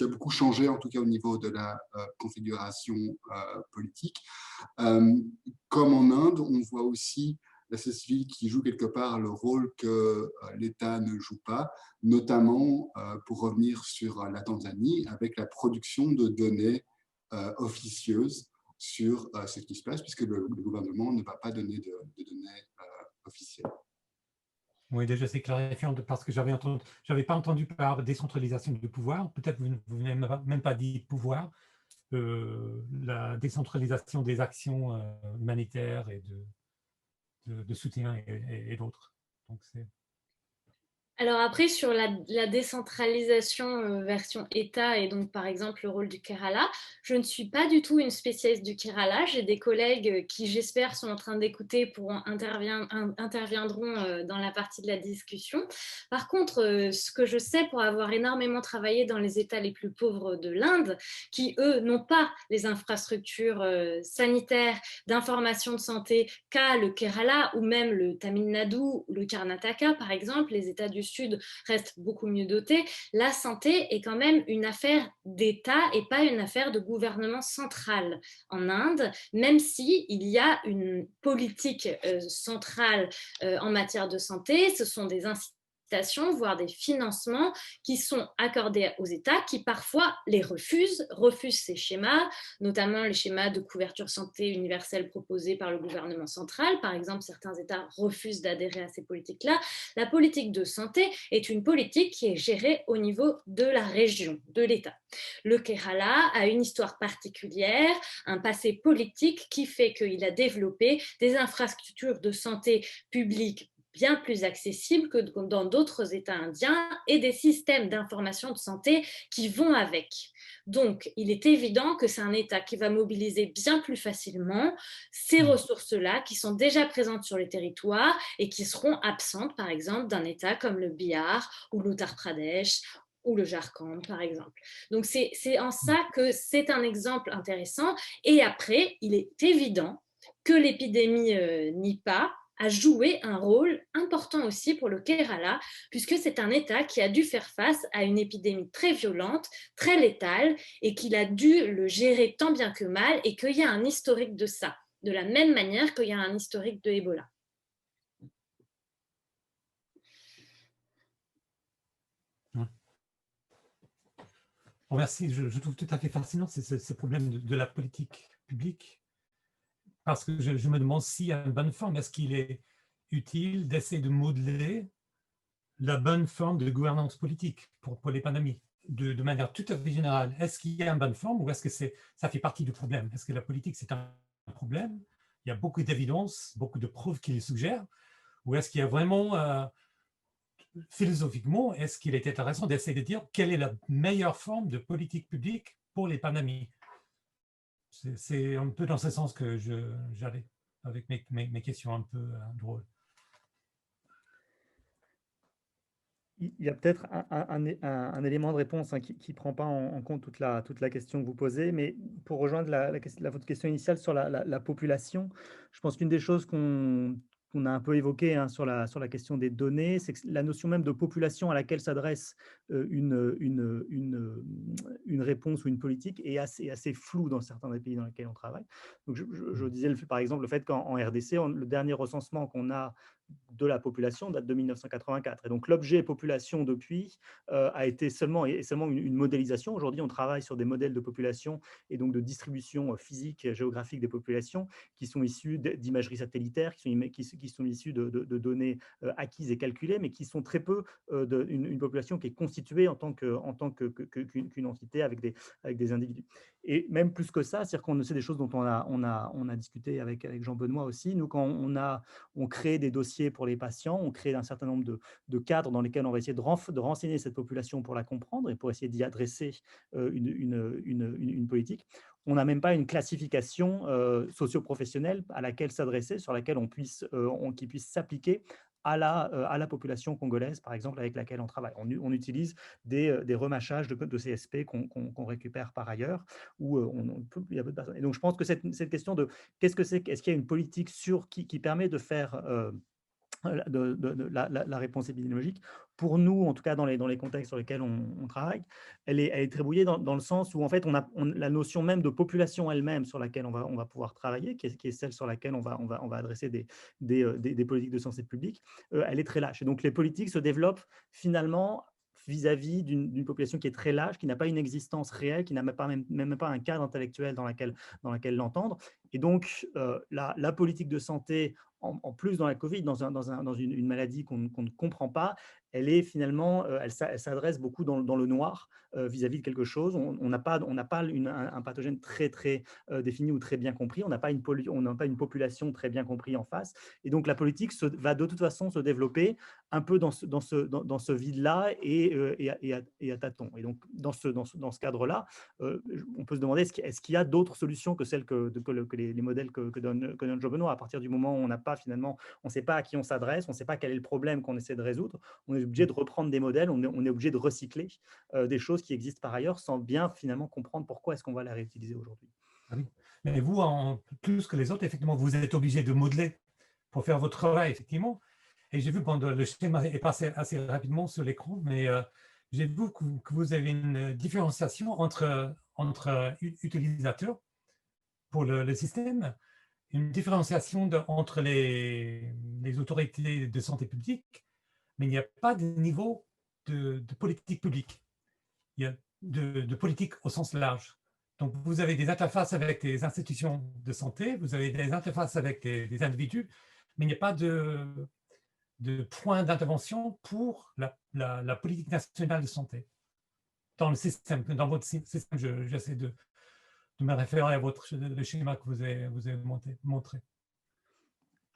beaucoup changé, en tout cas au niveau de la configuration politique. Comme en Inde, on voit aussi la société civile qui joue quelque part le rôle que l'État ne joue pas, notamment pour revenir sur la Tanzanie, avec la production de données officieuses sur ce qui se passe, puisque le gouvernement ne va pas donner de données officielles. Oui, déjà c'est clarifiant parce que j'avais pas entendu par décentralisation du pouvoir. Peut-être vous n'avez même pas dit pouvoir. La décentralisation des actions humanitaires et de soutien et d'autres. Donc c'est. Alors après, sur la décentralisation version État et donc par exemple le rôle du Kerala, je ne suis pas du tout une spécialiste du Kerala. J'ai des collègues qui, j'espère, sont en train d'écouter interviendront dans la partie de la discussion. Par contre, ce que je sais pour avoir énormément travaillé dans les États les plus pauvres de l'Inde, qui eux n'ont pas les infrastructures sanitaires, d'information de santé qu'a le Kerala ou même le Tamil Nadu ou le Karnataka par exemple, les États du Sud restent beaucoup mieux dotés, la santé est quand même une affaire d'État et pas une affaire de gouvernement central en Inde, même si il y a une politique centrale en matière de santé. Ce sont des voire des financements qui sont accordés aux États qui parfois les refusent ces schémas, notamment les schémas de couverture santé universelle proposés par le gouvernement central. Par exemple, certains États refusent d'adhérer à ces politiques-là. La politique de santé est une politique qui est gérée au niveau de la région, de l'État. Le Kerala a une histoire particulière, un passé politique qui fait qu'il a développé des infrastructures de santé publiques bien plus accessibles que dans d'autres États indiens et des systèmes d'information de santé qui vont avec. Donc, il est évident que c'est un État qui va mobiliser bien plus facilement ces ressources-là qui sont déjà présentes sur les territoires et qui seront absentes, par exemple, d'un État comme le Bihar ou l'Uttar Pradesh ou le Jharkhand, par exemple. Donc, c'est en ça que c'est un exemple intéressant. Et après, il est évident que l'épidémie Nipah a joué un rôle important aussi pour le Kerala, puisque c'est un État qui a dû faire face à une épidémie très violente, très létale, et qu'il a dû le gérer tant bien que mal, et qu'il y a un historique de ça, de la même manière qu'il y a un historique de Ebola. Bon, merci, je trouve tout à fait fascinant ce problème de la politique publique, parce que je me demande s'il y a une bonne forme. Est-ce qu'il est utile d'essayer de modeler la bonne forme de gouvernance politique pour les pandémies de manière tout à fait générale? Est-ce qu'il y a une bonne forme ou est-ce que ça fait partie du problème? Est-ce que la politique, c'est un problème? Il y a beaucoup d'évidence, beaucoup de preuves qui le suggèrent. Ou est-ce qu'il y a vraiment, philosophiquement, est-ce qu'il est intéressant d'essayer de dire quelle est la meilleure forme de politique publique pour les pandémies? C'est un peu dans ce sens que j'allais avec mes questions un peu drôles. Il y a peut-être un élément de réponse qui ne prend pas en compte toute la question que vous posez, mais pour rejoindre votre question initiale sur la population, je pense qu'une des choses qu'on a un peu évoquées hein, sur la question des données, c'est que la notion même de population à laquelle s'adresse une réponse ou une politique est assez floue dans certains des pays dans lesquels on travaille. Donc, je disais par exemple le fait qu'en RDC, le dernier recensement qu'on a de la population date de 1984. Et donc, l'objet population depuis a été seulement une modélisation. Aujourd'hui, on travaille sur des modèles de population et donc de distribution physique, géographique des populations qui sont issus d'imagerie satellitaire, qui sont issus de données acquises et calculées, mais qui sont très peu une population qui est constituée en tant qu'une entité avec des individus. Et même plus que ça, c'est-à-dire qu'on sait des choses dont on a discuté avec Jean-Benoît aussi. Nous, quand on crée des dossiers pour les patients, on crée un certain nombre de cadres dans lesquels on va essayer de renseigner cette population pour la comprendre et pour essayer d'y adresser une politique. On n'a même pas une classification socio-professionnelle à laquelle s'adresser, sur laquelle qui puisse s'appliquer à la population congolaise, par exemple, avec laquelle on travaille. On utilise des remâchages de CSP qu'on récupère par ailleurs, où il y a peu de personnes. Et donc, je pense que cette question de qu'est-ce que c'est, est-ce qu'il y a une politique qui permet de faire la réponse épidémiologique, pour nous, en tout cas dans les contextes sur lesquels on travaille, elle est très brouillée dans le sens où en fait la notion même de population elle-même sur laquelle on va pouvoir travailler, qui est celle sur laquelle on va adresser des politiques de santé publique, elle est très lâche. Et donc les politiques se développent finalement vis-à-vis d'une population qui est très lâche, qui n'a pas une existence réelle, qui n'a même pas un cadre intellectuel dans laquelle l'entendre. Et donc, la politique de santé, en plus dans la Covid, dans une maladie qu'on ne comprend pas, elle est finalement, elle s'adresse beaucoup dans le noir vis-à-vis de quelque chose. On n'a pas un pathogène très défini ou très bien compris. On n'a pas une population très bien comprise en face. Et donc la politique va de toute façon se développer un peu dans ce vide-là et à tâtons. Et donc dans ce cadre-là, on peut se demander est-ce qu'il y a d'autres solutions que celles que les modèles que donne Jean-Benoît. À partir du moment où on n'a pas finalement, on ne sait pas à qui on s'adresse, on ne sait pas quel est le problème qu'on essaie de résoudre, on est obligé de reprendre des modèles, on est obligé de recycler des choses qui existent par ailleurs sans bien finalement comprendre pourquoi est-ce qu'on va les réutiliser aujourd'hui. Ah oui. Mais vous, en plus que les autres, effectivement, vous êtes obligé de modeler pour faire votre travail, effectivement. Et j'ai vu quand le schéma est passé assez rapidement sur l'écran, mais j'ai vu que vous avez une différenciation entre utilisateurs pour le système, une différenciation entre les autorités de santé publique, mais il n'y a pas de niveau de politique publique. Il y a de politique au sens large. Donc, vous avez des interfaces avec des institutions de santé, vous avez des interfaces avec des individus, mais il n'y a pas de point d'intervention pour la politique nationale de santé. Dans le système, dans votre système, j'essaie de me référer à le schéma que vous avez montré.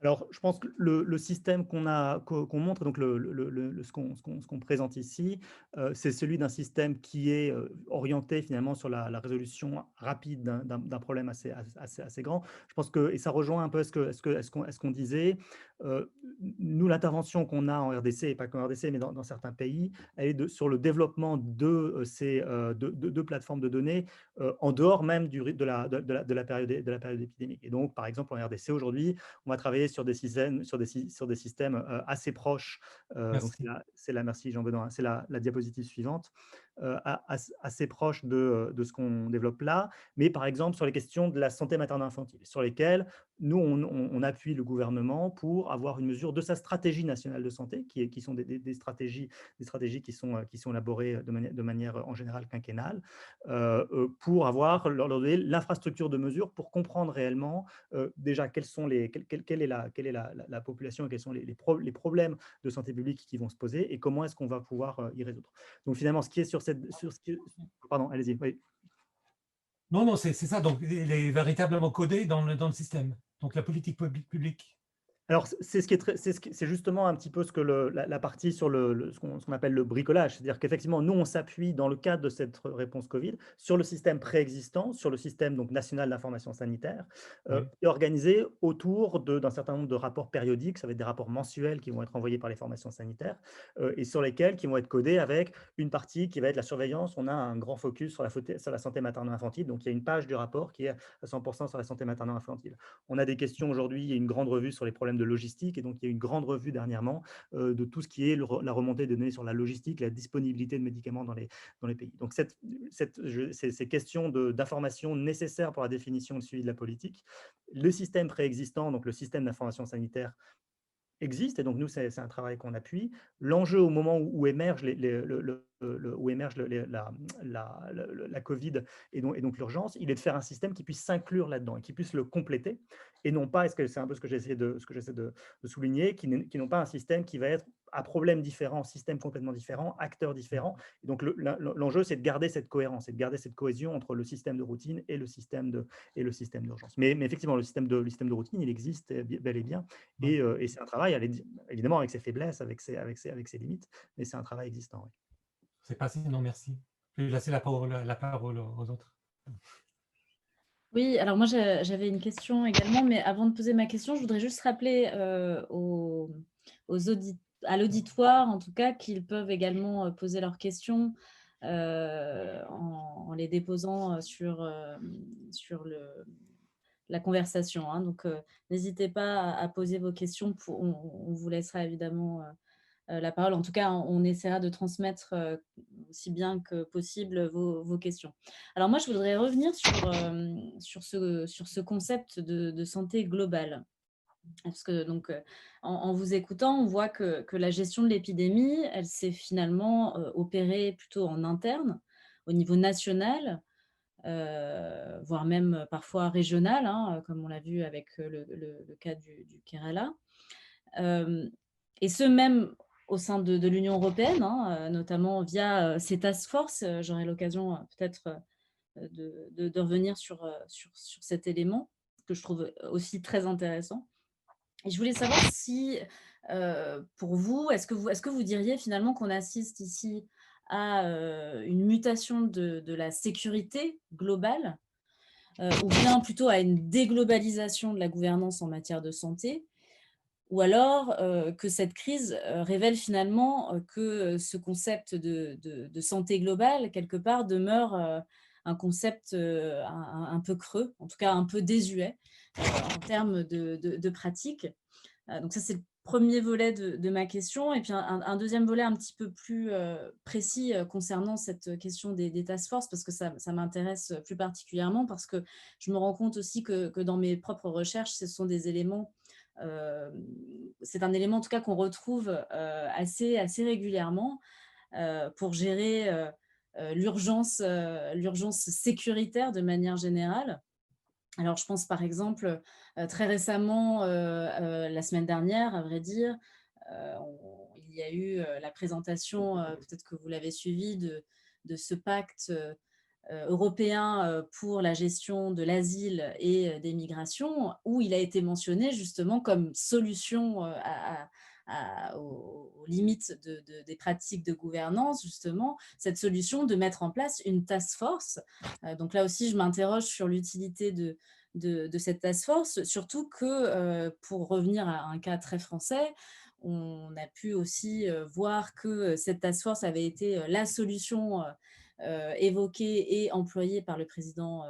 Alors, je pense que le système qu'on montre, donc ce qu'on présente ici, c'est celui d'un système qui est orienté finalement sur la résolution rapide d'un problème assez grand. Je pense que, et ça rejoint un peu ce qu'on disait, nous, l'intervention qu'on a en RDC, et pas qu'en RDC, mais dans certains pays, elle est sur le développement de ces deux plateformes de données en dehors même de la période épidémique. Et donc, par exemple, en RDC, aujourd'hui, on va travailler sur des systèmes assez proches. Donc merci Jean-Benoît, c'est la diapositive suivante, assez proche de ce qu'on développe là, mais par exemple sur les questions de la santé maternelle-infantile, sur lesquelles nous, on appuie le gouvernement pour avoir une mesure de sa stratégie nationale de santé, qui sont des stratégies qui sont élaborées de manière en général quinquennale, pour avoir l'infrastructure de mesure pour comprendre réellement déjà quelle est la population et quels sont les problèmes de santé publique qui vont se poser et comment est-ce qu'on va pouvoir y résoudre. Donc finalement, ce qui est pardon, allez-y. Oui. Non, c'est ça. Donc, il est véritablement codé dans le système. Donc, la politique publique. Alors, c'est justement un petit peu ce que la partie sur ce qu'on appelle le bricolage. C'est-à-dire qu'effectivement, nous, on s'appuie dans le cadre de cette réponse Covid sur le système préexistant, sur le système donc, national d'information sanitaire, Oui. qui est organisé autour d'un certain nombre de rapports périodiques. Ça va être des rapports mensuels qui vont être envoyés par les formations sanitaires et sur lesquels qui vont être codés avec une partie qui va être la surveillance. On a un grand focus sur la santé maternelle-infantile. Donc, il y a une page du rapport qui est à 100% sur la santé maternelle-infantile. On a des questions aujourd'hui, il y a une grande revue sur les problèmes de logistique et donc il y a une grande revue dernièrement de tout ce qui est la remontée de données sur la logistique, la disponibilité de médicaments dans les pays. Donc ces questions d'information nécessaires pour la définition et le suivi de la politique, le système préexistant, donc le système d'information sanitaire existe et donc nous c'est un travail qu'on appuie. L'enjeu au moment où émerge où émerge la Covid et donc l'urgence, il est de faire un système qui puisse s'inclure là-dedans et qui puisse le compléter et non pas, c'est un peu ce que j'essaie de souligner, qui n'ont pas un système qui va être à problèmes différents, système complètement différent, acteurs différents. Et donc l'enjeu, c'est de garder cette cohérence et de garder cette cohésion entre le système de routine et le système d'urgence. Mais effectivement, le système de routine, il existe bel et bien et c'est un travail, évidemment, avec ses faiblesses, avec ses limites, mais c'est un travail existant. Oui. C'est passé, non, merci. Je vais laisser la parole aux autres. Oui, alors moi j'avais une question également, mais avant de poser ma question, je voudrais juste rappeler à l'auditoire, en tout cas, qu'ils peuvent également poser leurs questions en les déposant sur la conversation. Hein. Donc, n'hésitez pas à poser vos questions. On vous laissera évidemment la parole. En tout cas, on essaiera de transmettre aussi bien que possible vos questions. Alors moi, je voudrais revenir sur ce concept de santé globale. Parce que donc, en vous écoutant, on voit que la gestion de l'épidémie, elle s'est finalement opérée plutôt en interne, au niveau national, voire même parfois régional, hein, comme on l'a vu avec le cas du Kerala. Et ce même au sein de l'Union européenne, hein, notamment via ces task force. J'aurai l'occasion peut-être de revenir sur cet élément que je trouve aussi très intéressant. Et je voulais savoir si, pour vous, est-ce que vous diriez finalement qu'on assiste ici à une mutation de la sécurité globale ou bien plutôt à une déglobalisation de la gouvernance en matière de santé, ou alors que cette crise révèle finalement que ce concept de santé globale, quelque part, demeure un concept un peu creux, en tout cas un peu désuet en termes de pratique. Donc ça, c'est le premier volet de ma question. Et puis un deuxième volet un petit peu plus précis concernant cette question des task force, parce que ça m'intéresse plus particulièrement, parce que je me rends compte aussi que dans mes propres recherches, ce sont des éléments, c'est un élément en tout cas qu'on retrouve assez régulièrement pour gérer l'urgence sécuritaire de manière générale. Alors, je pense par exemple, très récemment, la semaine dernière, à vrai dire, il y a eu la présentation, peut-être que vous l'avez suivi, de ce pacte européen pour la gestion de l'asile et des migrations, où il a été mentionné justement comme solution aux limites des pratiques de gouvernance, justement, cette solution de mettre en place une task force. Donc là aussi, je m'interroge sur l'utilité de cette task force, surtout que, pour revenir à un cas très français, on a pu aussi voir que cette task force avait été la solution évoquée et employée par le président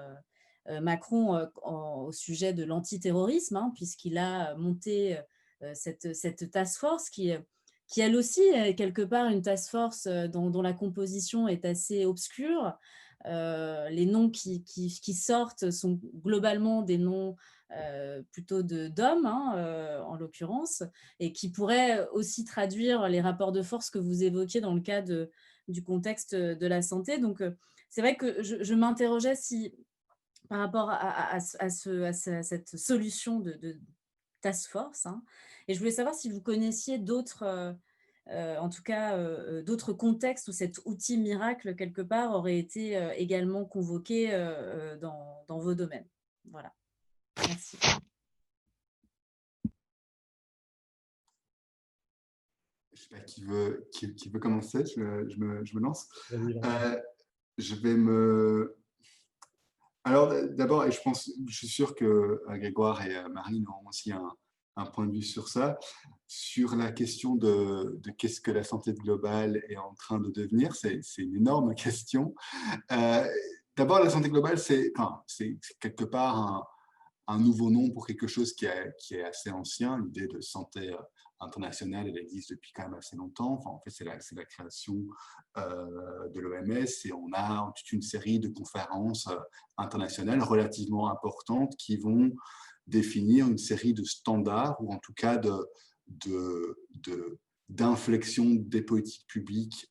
Macron au sujet de l'antiterrorisme, hein, puisqu'il a monté cette task force qui elle aussi est quelque part une task force dont la composition est assez obscure. Les noms qui sortent sont globalement des noms plutôt d'hommes, hein, en l'occurrence, et qui pourraient aussi traduire les rapports de force que vous évoquiez dans le cas du contexte de la santé. Donc, c'est vrai que je m'interrogeais si, par rapport à cette solution de task force, hein, et je voulais savoir si vous connaissiez d'autres, en tout cas, d'autres contextes où cet outil miracle, quelque part, aurait été également convoqué dans vos domaines. Voilà. Merci. Je sais pas qui veut commencer, je me lance. Vas-y, Jean. Je vais me... Alors d'abord, et je suis sûr que Grégoire et Marine auront aussi un point de vue sur ça, sur la question de qu'est-ce que la santé globale est en train de devenir. C'est une énorme question. D'abord, la santé globale, c'est quelque part un nouveau nom pour quelque chose qui est assez ancien. L'idée de santé internationale, elle existe depuis quand même assez longtemps. Enfin, en fait, c'est la création de l'OMS et on a toute une série de conférences internationales relativement importantes qui vont définir une série de standards ou en tout cas d'inflexion des politiques publiques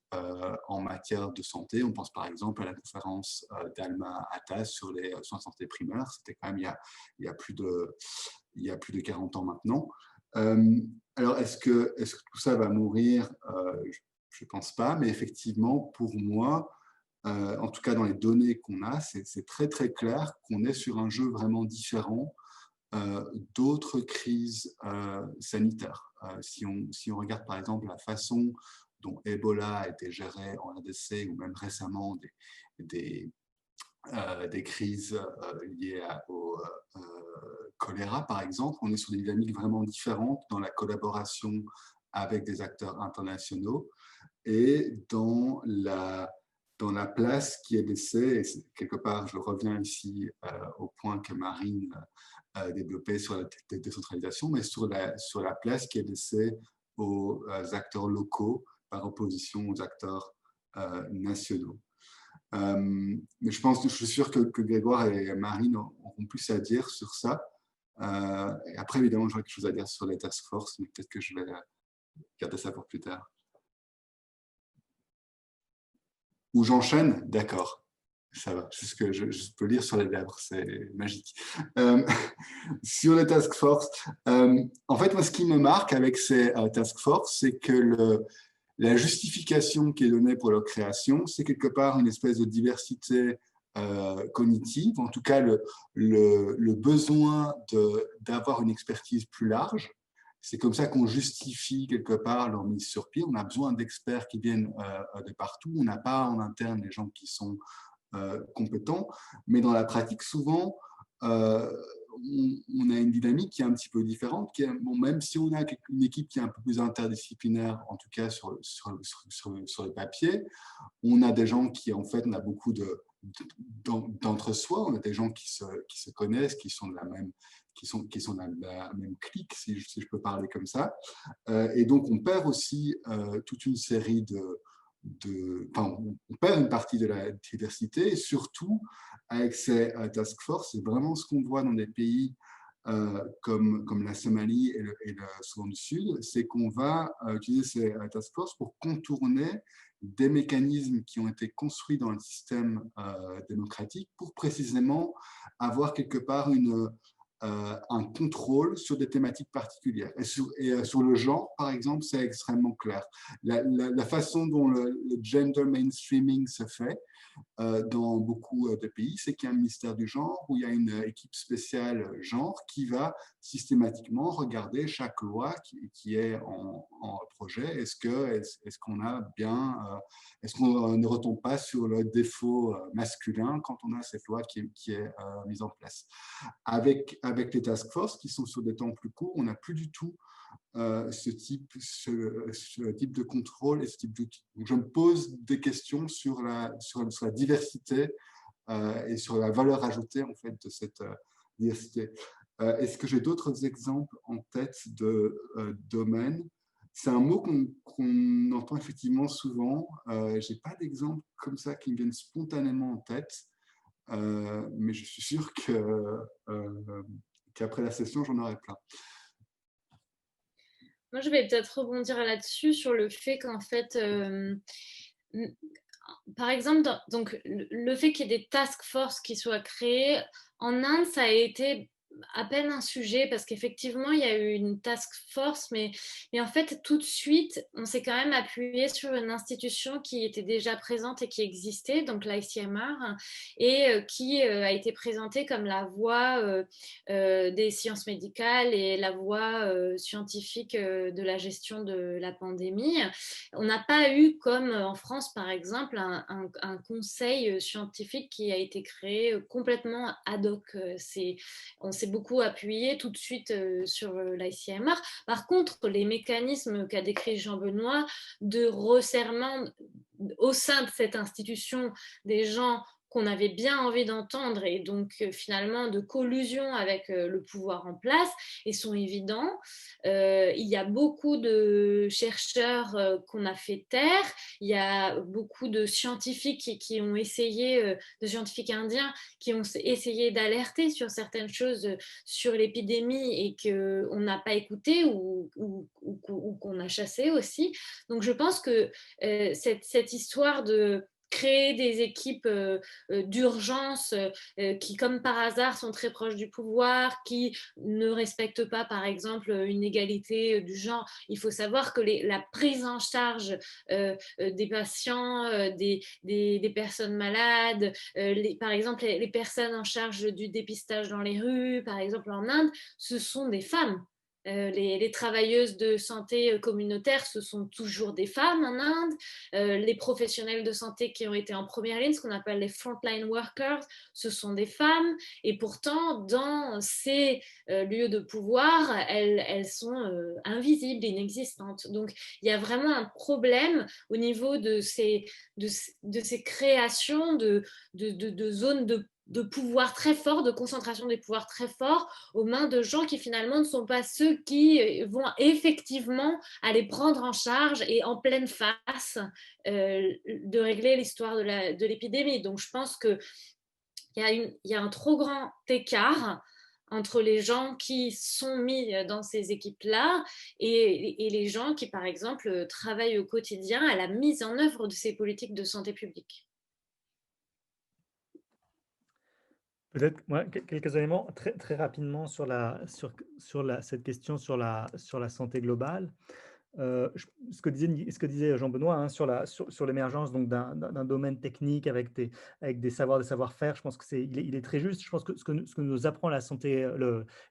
en matière de santé. On pense par exemple à la conférence d'Alma Ata sur les soins de santé primaires. C'était quand même il y a plus de 40 ans maintenant. Alors, est-ce que tout ça va mourir? Je ne pense pas, mais effectivement, pour moi, en tout cas dans les données qu'on a, c'est très très clair qu'on est sur un jeu vraiment différent d'autres crises sanitaires. Si on regarde par exemple la façon dont Ebola a été géré en RDC ou même récemment des crises liées au choléra par exemple, on est sur des dynamiques vraiment différentes dans la collaboration avec des acteurs internationaux et dans la place qui est laissée, et quelque part je reviens ici au point que Marine développé sur la décentralisation, mais sur la place qui est laissée aux acteurs locaux par opposition aux acteurs nationaux. Mais je suis sûr que Grégoire et Marine auront plus à dire sur ça. Et après, évidemment, j'aurais quelque chose à dire sur les task force, mais peut-être que je vais garder ça pour plus tard. Ou j'enchaîne? D'accord. Ça va, c'est ce que je peux lire sur les lèvres, c'est magique. Sur les task force, en fait, moi, ce qui me marque avec ces task force, c'est que la justification qui est donnée pour leur création, c'est quelque part une espèce de diversité cognitive, en tout cas le besoin d'avoir une expertise plus large. C'est comme ça qu'on justifie quelque part leur mise sur pied. On a besoin d'experts qui viennent de partout. On n'a pas en interne des gens qui sont compétents, mais dans la pratique, souvent, on a une dynamique qui est un petit peu différente. Même si on a une équipe qui est un peu plus interdisciplinaire, en tout cas sur le papier, on a des gens qui, en fait, on a beaucoup d'entre-soi, on a des gens qui se connaissent, qui sont de la même clique, si je peux parler comme ça. Et donc, on perd aussi toute une série on perd une partie de la diversité et surtout avec ces task force, c'est vraiment ce qu'on voit dans des pays comme la Somalie et le Soudan du Sud, c'est qu'on va utiliser ces task force pour contourner des mécanismes qui ont été construits dans le système démocratique pour précisément avoir quelque part un contrôle sur des thématiques particulières. Et sur le genre, par exemple, c'est extrêmement clair. La façon dont le gender mainstreaming se fait dans beaucoup de pays, c'est qu'il y a un ministère du genre où il y a une équipe spéciale genre qui va systématiquement regarder chaque loi qui est en projet. Est-ce qu'on a bien, est-ce qu'on ne retombe pas sur le défaut masculin quand on a cette loi qui est mise en place. Avec les task force qui sont sur des temps plus courts, on n'a plus du tout ce type de contrôle et ce type d'outil. Je me pose des questions sur la diversité et sur la valeur ajoutée en fait de cette diversité. Est-ce que j'ai d'autres exemples en tête de domaines? C'est un mot qu'on entend effectivement souvent. Je n'ai pas d'exemple comme ça qui me viennent spontanément en tête, mais je suis sûr qu'après la session, j'en aurai plein. Moi, je vais peut-être rebondir là-dessus sur le fait qu'en fait, par exemple, donc, le fait qu'il y ait des task force qui soient créées, en Inde, ça a été à peine un sujet parce qu'effectivement, il y a eu une task force, mais en fait, tout de suite, on s'est quand même appuyé sur une institution qui était déjà présente et qui existait, donc l'ICMR, et qui a été présentée comme la voix des sciences médicales et la voie scientifique de la gestion de la pandémie. On n'a pas eu, comme en France par exemple, un conseil scientifique qui a été créé complètement ad hoc. On s'est beaucoup appuyé tout de suite sur l'ICMR. Par contre, les mécanismes qu'a décrit Jean-Benoît de resserrement au sein de cette institution des gens qu'on avait bien envie d'entendre et donc finalement de collusion avec le pouvoir en place et sont évidents. Il y a beaucoup de chercheurs qu'on a fait taire, il y a beaucoup de scientifiques qui ont essayé, de scientifiques indiens qui ont essayé d'alerter sur certaines choses sur l'épidémie et qu'on n'a pas écouté ou qu'on a chassé aussi. Donc je pense que cette histoire de créer des équipes d'urgence qui, comme par hasard, sont très proches du pouvoir, qui ne respectent pas, par exemple, une égalité du genre. Il faut savoir que la prise en charge des patients, des personnes malades, par exemple, les personnes en charge du dépistage dans les rues, par exemple en Inde, ce sont des femmes. Les travailleuses de santé communautaire, ce sont toujours des femmes en Inde. Les professionnels de santé qui ont été en première ligne, ce qu'on appelle les frontline workers, ce sont des femmes. Et pourtant, dans ces lieux de pouvoir, elles sont invisibles, inexistantes. Donc, il y a vraiment un problème au niveau de ces créations de zones de pouvoir très fort, de concentration des pouvoirs très forts aux mains de gens qui finalement ne sont pas ceux qui vont effectivement aller prendre en charge et en pleine face de régler l'histoire de l'épidémie. Donc je pense qu'il y a un trop grand écart entre les gens qui sont mis dans ces équipes-là et les gens qui, par exemple, travaillent au quotidien à la mise en œuvre de ces politiques de santé publique. Peut-être quelques éléments très, très rapidement sur cette question sur la santé globale. Ce que disait Jean-Benoît hein, sur l'émergence d'un domaine technique avec des savoirs, des savoir-faire, je pense que il est très juste. Je pense que ce que nous apprend la santé,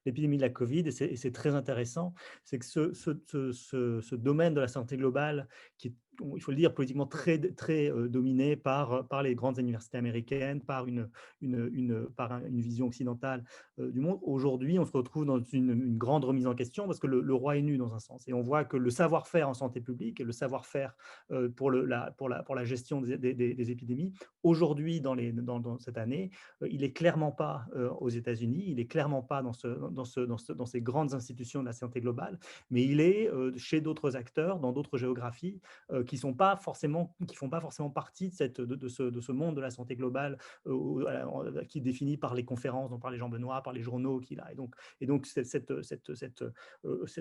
l'épidémie de la Covid, et c'est très intéressant, c'est que ce domaine de la santé globale, qui est, il faut le dire, politiquement très, très dominé par les grandes universités américaines, par une vision occidentale du monde. Aujourd'hui, on se retrouve dans une grande remise en question parce que le roi est nu dans un sens. Et on voit que le savoir-faire en santé publique et le savoir-faire pour la gestion des épidémies, aujourd'hui, dans cette année, il n'est clairement pas aux États-Unis, il n'est clairement pas dans ces grandes institutions de la santé globale, mais il est chez d'autres acteurs, dans d'autres géographies, qui ne font pas forcément partie de ce monde de la santé globale qui est défini par les conférences dont parlait Jean-Benoît, par les journaux qu'il a. Et donc cette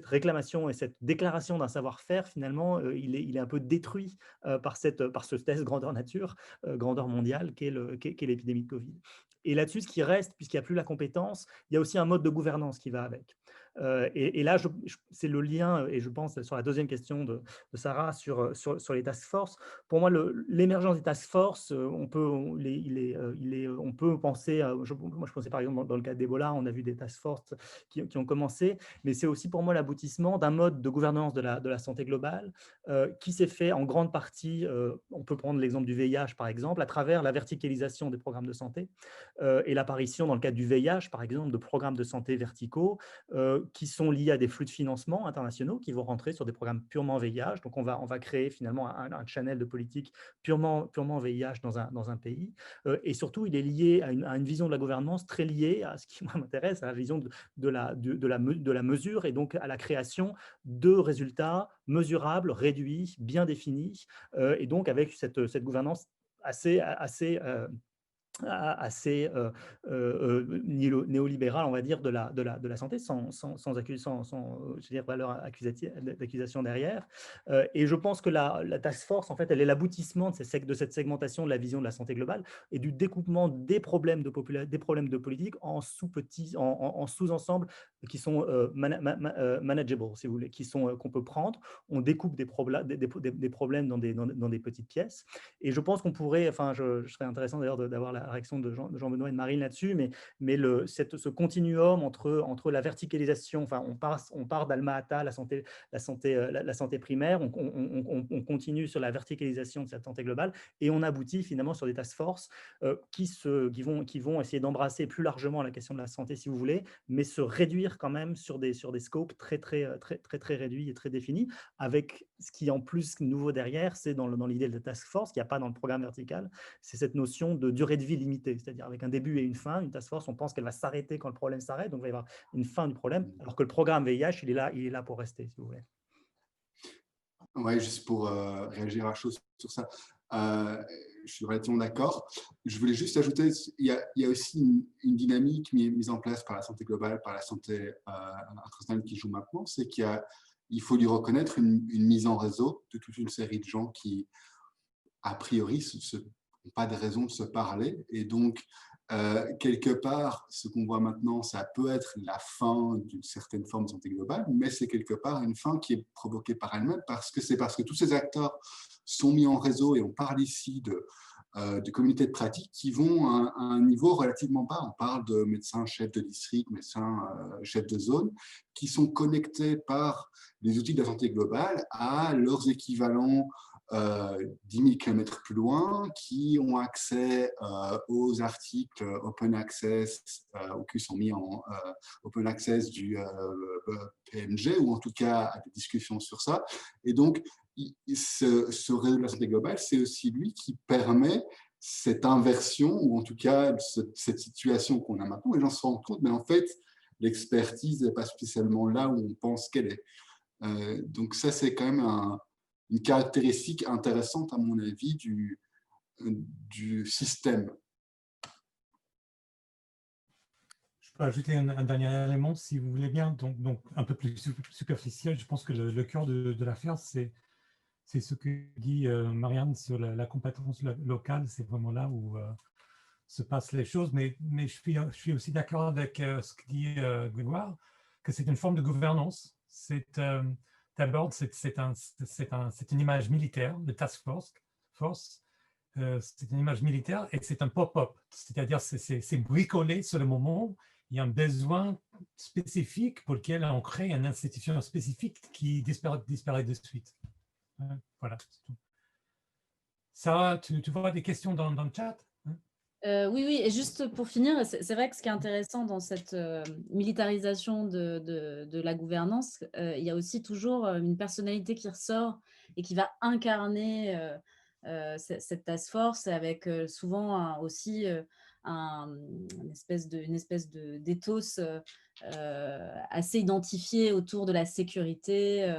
réclamation et cette déclaration d'un savoir-faire, finalement, il est un peu détruit par ce test grandeur nature, grandeur mondiale, qu'est l'épidémie de Covid. Et là-dessus, ce qui reste, puisqu'il n'y a plus la compétence, il y a aussi un mode de gouvernance qui va avec. Et là, c'est le lien, et je pense sur la deuxième question de Sarah sur les task force. Pour moi, l'émergence des task force, on peut penser, moi je pensais par exemple dans le cas d'Ebola, on a vu des task force qui ont commencé, mais c'est aussi pour moi l'aboutissement d'un mode de gouvernance de la santé globale qui s'est fait en grande partie, on peut prendre l'exemple du VIH par exemple, à travers la verticalisation des programmes de santé et l'apparition dans le cadre du VIH par exemple de programmes de santé verticaux qui sont liés à des flux de financement internationaux qui vont rentrer sur des programmes purement VIH. Donc, on va créer finalement un channel de politique purement VIH dans un pays. Et surtout, il est lié à une vision de la gouvernance très liée à ce qui m'intéresse, à la vision de la mesure et donc à la création de résultats mesurables, réduits, bien définis, et donc avec cette gouvernance assez assez néolibéral, on va dire, de la santé, sans je veux dire, valeur d'accusation derrière. Et je pense que la task force, en fait, elle est l'aboutissement de cette segmentation de la vision de la santé globale et du découpement des problèmes des problèmes de politique en en sous-ensembles qui sont manageable, si vous voulez, qu'on peut prendre. On découpe des problèmes dans des petites pièces. Et je pense qu'on pourrait, enfin, je serais intéressant d'ailleurs d'avoir la réaction de Jean-Benoît et de Marine là-dessus, mais ce continuum entre la verticalisation, enfin, on part d'Alma Ata, la santé primaire, on continue sur la verticalisation de cette santé globale, et on aboutit finalement sur des task force qui vont essayer d'embrasser plus largement la question de la santé, si vous voulez, mais se réduire quand même sur des scopes très réduits et très définis, avec ce qui en plus nouveau derrière, c'est dans l'idée de task force, qu'il n'y a pas dans le programme vertical, c'est cette notion de durée de vie limitée, c'est-à-dire avec un début et une fin. Une task force, on pense qu'elle va s'arrêter quand le problème s'arrête, donc il va y avoir une fin du problème, alors que le programme VIH, il est là pour rester, si vous voulez. Oui, juste pour réagir à chose sur ça, je suis relativement d'accord. Je voulais juste ajouter, il y a aussi une dynamique mise en place par la santé globale, par la santé internationale qui joue maintenant, c'est il faut lui reconnaître une mise en réseau de toute une série de gens qui, a priori, n'ont pas de raison de se parler. Et donc, quelque part, ce qu'on voit maintenant, ça peut être la fin d'une certaine forme de santé globale, mais c'est quelque part une fin qui est provoquée par elle-même, parce que tous ces acteurs sont mis en réseau, et on parle ici de communautés de pratique qui vont à un niveau relativement bas. On parle de médecins chefs de district, médecins chefs de zone, qui sont connectés par les outils de la santé globale à leurs équivalents 10 000 km plus loin, qui ont accès aux articles open access ou qui sont mis en open access du PMG, ou en tout cas à des discussions sur ça. Et donc, ce réseau de la santé globale, c'est aussi lui qui permet cette inversion, ou en tout cas cette situation qu'on a maintenant. Les gens se rendent compte, mais en fait, l'expertise n'est pas spécialement là où on pense qu'elle est. Donc ça, c'est quand même une caractéristique intéressante, à mon avis, du système. Je peux ajouter un dernier élément, si vous voulez bien, donc un peu plus superficiel. Je pense que le cœur de l'affaire, c'est ce que dit Marianne sur la compétence locale. C'est vraiment là où se passent les choses. Mais je suis aussi d'accord avec ce que dit Grégoire, que c'est une forme de gouvernance. D'abord, c'est une image militaire, de task force. C'est une image militaire et c'est un pop-up. C'est-à-dire c'est bricolé sur le moment. Il y a un besoin spécifique pour lequel on crée une institution spécifique qui disparaît de suite. Voilà, c'est tout. Sarah, tu vois des questions dans le chat? Oui, et juste pour finir, c'est vrai que ce qui est intéressant dans cette militarisation de la gouvernance, il y a aussi toujours une personnalité qui ressort et qui va incarner cette task force, avec souvent aussi une espèce d'éthos assez identifié autour de la sécurité.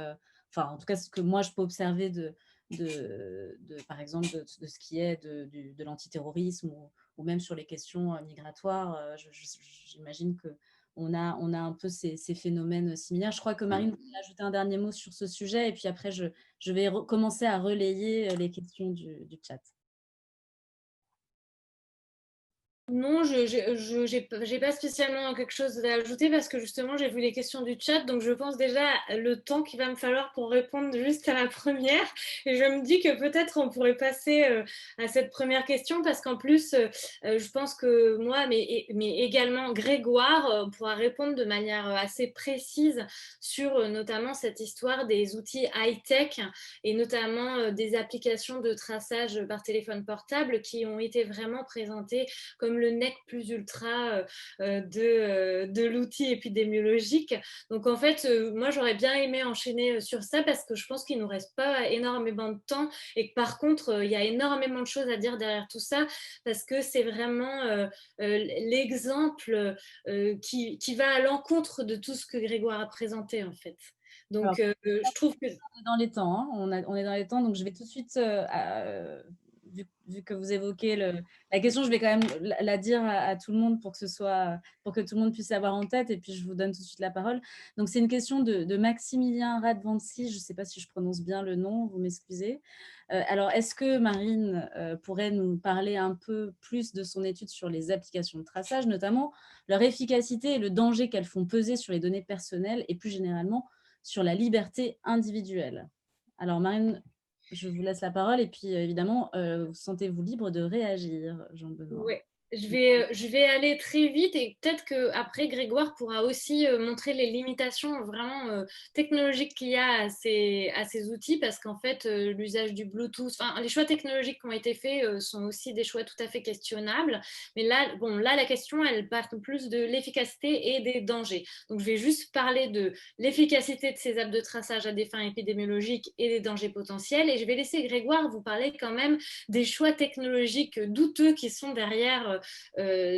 Enfin, en tout cas, ce que moi, je peux observer par exemple, de ce qui est de l'antiterrorisme ou même sur les questions migratoires. J'imagine qu'on a un peu ces phénomènes similaires. Je crois que Marine voulait ajouter un dernier mot sur ce sujet, et puis après, je vais commencer à relayer les questions du chat. Non, je n'ai pas spécialement quelque chose à ajouter, parce que justement, j'ai vu les questions du chat, donc je pense déjà le temps qu'il va me falloir pour répondre juste à la première. Et je me dis que peut-être on pourrait passer à cette première question, parce qu'en plus, je pense que moi, mais également Grégoire, pourra répondre de manière assez précise sur notamment cette histoire des outils high-tech, et notamment des applications de traçage par téléphone portable qui ont été vraiment présentées comme le nec plus ultra de l'outil épidémiologique. Donc en fait, moi j'aurais bien aimé enchaîner sur ça, parce que je pense qu'il ne nous reste pas énormément de temps, et que par contre il y a énormément de choses à dire derrière tout ça, parce que c'est vraiment l'exemple qui va à l'encontre de tout ce que Grégoire a présenté en fait. Donc je trouve que... On est dans les temps, hein. On est dans les temps, donc je vais tout de suite vu que vous évoquez la question, je vais quand même la dire à tout le monde pour que tout le monde puisse l'avoir en tête, et puis je vous donne tout de suite la parole. Donc, c'est une question de Maximilien Radvancy, je ne sais pas si je prononce bien le nom, vous m'excusez. Alors, est-ce que Marine pourrait nous parler un peu plus de son étude sur les applications de traçage, notamment leur efficacité et le danger qu'elles font peser sur les données personnelles et plus généralement sur la liberté individuelle? Alors, Marine, je vous laisse la parole et puis évidemment, sentez-vous libre de réagir, Jean-Benoît. Ouais. Je vais aller très vite et peut-être qu'après, Grégoire pourra aussi montrer les limitations vraiment technologiques qu'il y a à ces outils, parce qu'en fait, l'usage du Bluetooth, les choix technologiques qui ont été faits sont aussi des choix tout à fait questionnables. Mais là, la question, elle part plus de l'efficacité et des dangers. Donc, je vais juste parler de l'efficacité de ces apps de traçage à des fins épidémiologiques et des dangers potentiels. Et je vais laisser Grégoire vous parler quand même des choix technologiques douteux qui sont derrière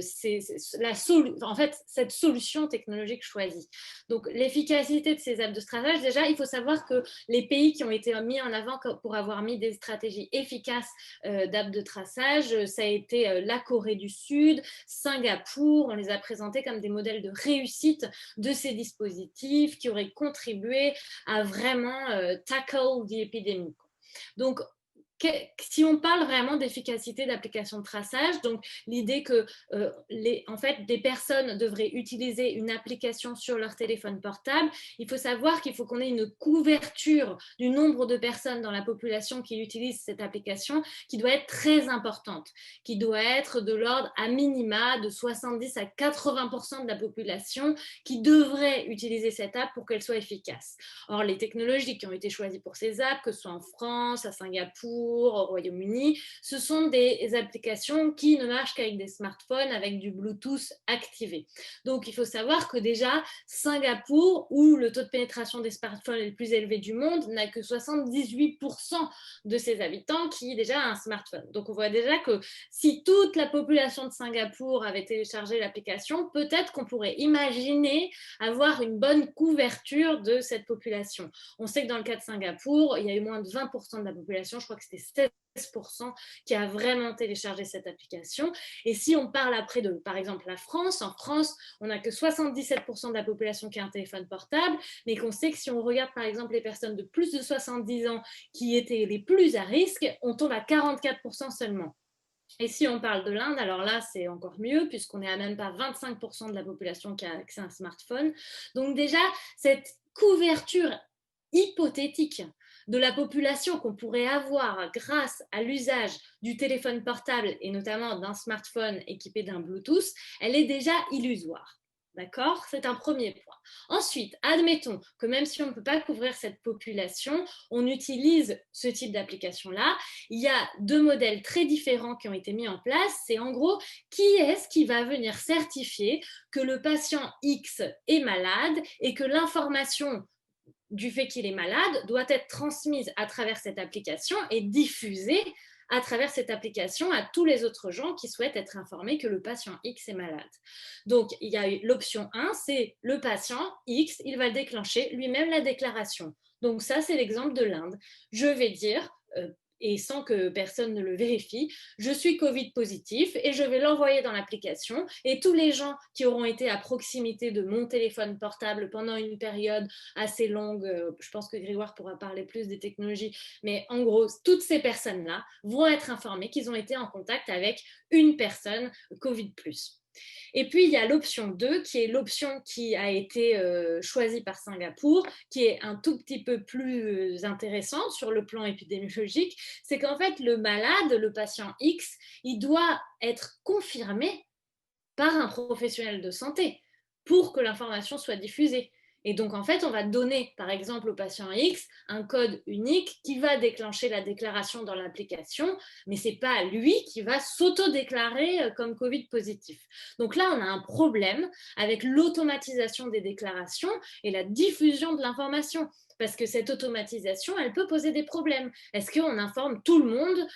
cette solution technologique choisie. Donc, l'efficacité de ces apps de traçage, déjà, il faut savoir que les pays qui ont été mis en avant pour avoir mis des stratégies efficaces d'apps de traçage, ça a été la Corée du Sud, Singapour, on les a présentés comme des modèles de réussite de ces dispositifs qui auraient contribué à vraiment tackle l'épidémie. Donc, si on parle vraiment d'efficacité d'application de traçage, donc l'idée que en fait, des personnes devraient utiliser une application sur leur téléphone portable, il faut savoir qu'il faut qu'on ait une couverture du nombre de personnes dans la population qui utilisent cette application qui doit être très importante, qui doit être de l'ordre à minima de 70 à 80% de la population qui devrait utiliser cette app pour qu'elle soit efficace. Or, les technologies qui ont été choisies pour ces apps, que ce soit en France, à Singapour, au Royaume-Uni, ce sont des applications qui ne marchent qu'avec des smartphones avec du Bluetooth activé. Donc, il faut savoir que déjà, Singapour, où le taux de pénétration des smartphones est le plus élevé du monde, n'a que 78% de ses habitants qui déjà a un smartphone. Donc, on voit déjà que si toute la population de Singapour avait téléchargé l'application, peut-être qu'on pourrait imaginer avoir une bonne couverture de cette population. On sait que dans le cas de Singapour, il y a eu moins de 20% de la population, je crois que c'était 16% qui a vraiment téléchargé cette application. Et si on parle après de, par exemple, la France, en France, on n'a que 77% de la population qui a un téléphone portable, mais qu'on sait que si on regarde, par exemple, les personnes de plus de 70 ans qui étaient les plus à risque, on tombe à 44% seulement. Et si on parle de l'Inde, alors là, c'est encore mieux, puisqu'on est à même pas 25% de la population qui a accès à un smartphone. Donc déjà, cette couverture hypothétique de la population qu'on pourrait avoir grâce à l'usage du téléphone portable et notamment d'un smartphone équipé d'un Bluetooth, elle est déjà illusoire. D'accord? C'est un premier point. Ensuite, admettons que même si on ne peut pas couvrir cette population, on utilise ce type d'application-là. Il y a deux modèles très différents qui ont été mis en place. C'est en gros, qui est-ce qui va venir certifier que le patient X est malade et que l'information du fait qu'il est malade doit être transmise à travers cette application et diffusée à travers cette application à tous les autres gens qui souhaitent être informés que le patient X est malade. Donc, il y a l'option 1, c'est le patient X, il va déclencher lui-même la déclaration. Donc ça, c'est l'exemple de l'Inde. Je vais dire, et sans que personne ne le vérifie, je suis Covid positif et je vais l'envoyer dans l'application et tous les gens qui auront été à proximité de mon téléphone portable pendant une période assez longue, je pense que Grégoire pourra parler plus des technologies, mais en gros, toutes ces personnes-là vont être informées qu'ils ont été en contact avec une personne Covid+. Et puis, il y a l'option 2, qui est l'option qui a été choisie par Singapour, qui est un tout petit peu plus intéressante sur le plan épidémiologique. C'est qu'en fait, le malade, le patient X, il doit être confirmé par un professionnel de santé pour que l'information soit diffusée. Et donc, en fait, on va donner, par exemple, au patient X un code unique qui va déclencher la déclaration dans l'application, mais ce n'est pas lui qui va s'auto-déclarer comme Covid positif. Donc là, on a un problème avec l'automatisation des déclarations et la diffusion de l'information. Parce que cette automatisation, elle peut poser des problèmes. Est-ce qu'on informe tout le monde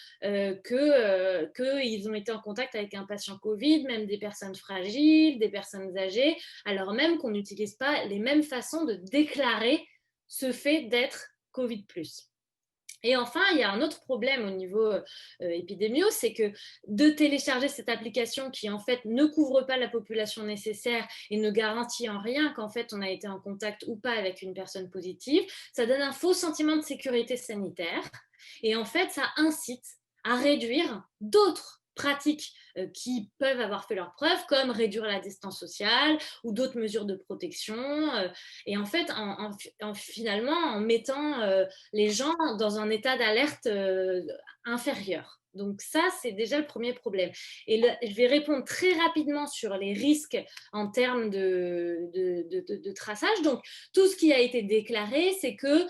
qu'ils ont été en contact avec un patient Covid, même des personnes fragiles, des personnes âgées, alors même qu'on n'utilise pas les mêmes façons de déclarer ce fait d'être Covid+. Et enfin, il y a un autre problème au niveau épidémio, c'est que de télécharger cette application qui en fait ne couvre pas la population nécessaire et ne garantit en rien qu'en fait on a été en contact ou pas avec une personne positive, ça donne un faux sentiment de sécurité sanitaire et en fait ça incite à réduire d'autres pratiques qui peuvent avoir fait leurs preuves, comme réduire la distance sociale ou d'autres mesures de protection. Et en fait, finalement, en mettant les gens dans un état d'alerte inférieur. Donc ça, c'est déjà le premier problème. Et je vais répondre très rapidement sur les risques en termes de traçage. Donc, tout ce qui a été déclaré, c'est que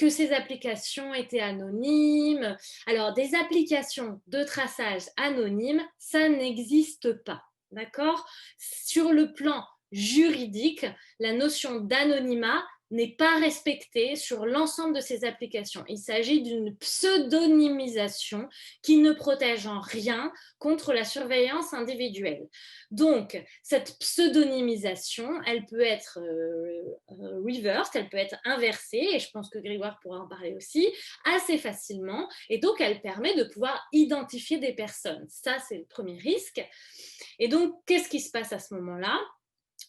ces applications étaient anonymes. Alors, des applications de traçage anonymes, ça n'existe pas. D'accord ? Sur le plan juridique, la notion d'anonymat n'est pas respectée sur l'ensemble de ces applications. Il s'agit d'une pseudonymisation qui ne protège en rien contre la surveillance individuelle. Donc, cette pseudonymisation, elle peut être reversed, elle peut être inversée, et je pense que Grégoire pourra en parler aussi, assez facilement, et donc elle permet de pouvoir identifier des personnes. Ça, c'est le premier risque. Et donc, qu'est-ce qui se passe à ce moment-là ?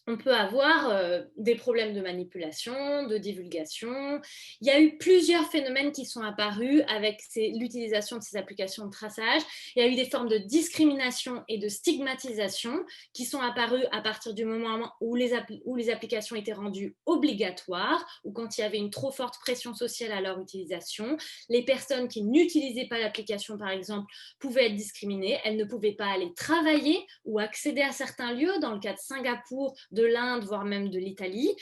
On peut avoir des problèmes de manipulation, de divulgation. Il y a eu plusieurs phénomènes qui sont apparus avec l'utilisation de ces applications de traçage. Il y a eu des formes de discrimination et de stigmatisation qui sont apparues à partir du moment où les applications étaient rendues obligatoires ou quand il y avait une trop forte pression sociale à leur utilisation. Les personnes qui n'utilisaient pas l'application, par exemple, pouvaient être discriminées. Elles ne pouvaient pas aller travailler ou accéder à certains lieux, dans le cas de Singapour, de l'Inde, voire même de l'Italie,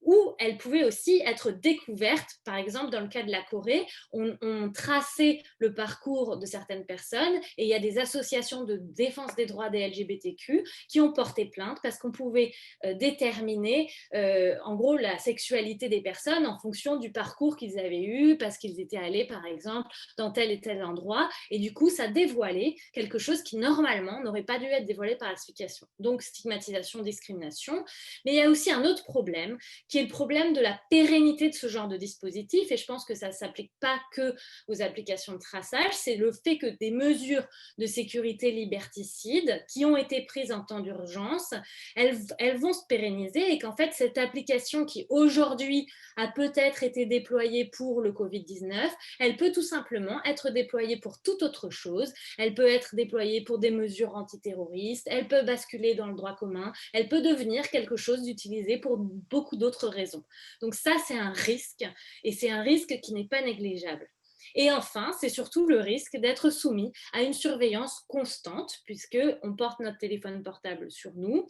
où elles pouvaient aussi être découvertes. Par exemple, dans le cas de la Corée, on traçait le parcours de certaines personnes et il y a des associations de défense des droits des LGBTQ qui ont porté plainte parce qu'on pouvait déterminer en gros la sexualité des personnes en fonction du parcours qu'ils avaient eu, parce qu'ils étaient allés par exemple dans tel et tel endroit, et du coup ça dévoilait quelque chose qui normalement n'aurait pas dû être dévoilé par l'association. Donc stigmatisation, discrimination. Mais il y a aussi un autre problème qui est le problème de la pérennité de ce genre de dispositif, et je pense que ça ne s'applique pas que aux applications de traçage, c'est le fait que des mesures de sécurité liberticides qui ont été prises en temps d'urgence, elles vont se pérenniser, et qu'en fait cette application qui aujourd'hui a peut-être été déployée pour le Covid-19, elle peut tout simplement être déployée pour toute autre chose, elle peut être déployée pour des mesures antiterroristes, elle peut basculer dans le droit commun, elle peut devenir quelque chose d'utilisé pour beaucoup d'autres raisons. Donc ça, c'est un risque, et c'est un risque qui n'est pas négligeable. Et enfin, c'est surtout le risque d'être soumis à une surveillance constante, puisqu'on porte notre téléphone portable sur nous.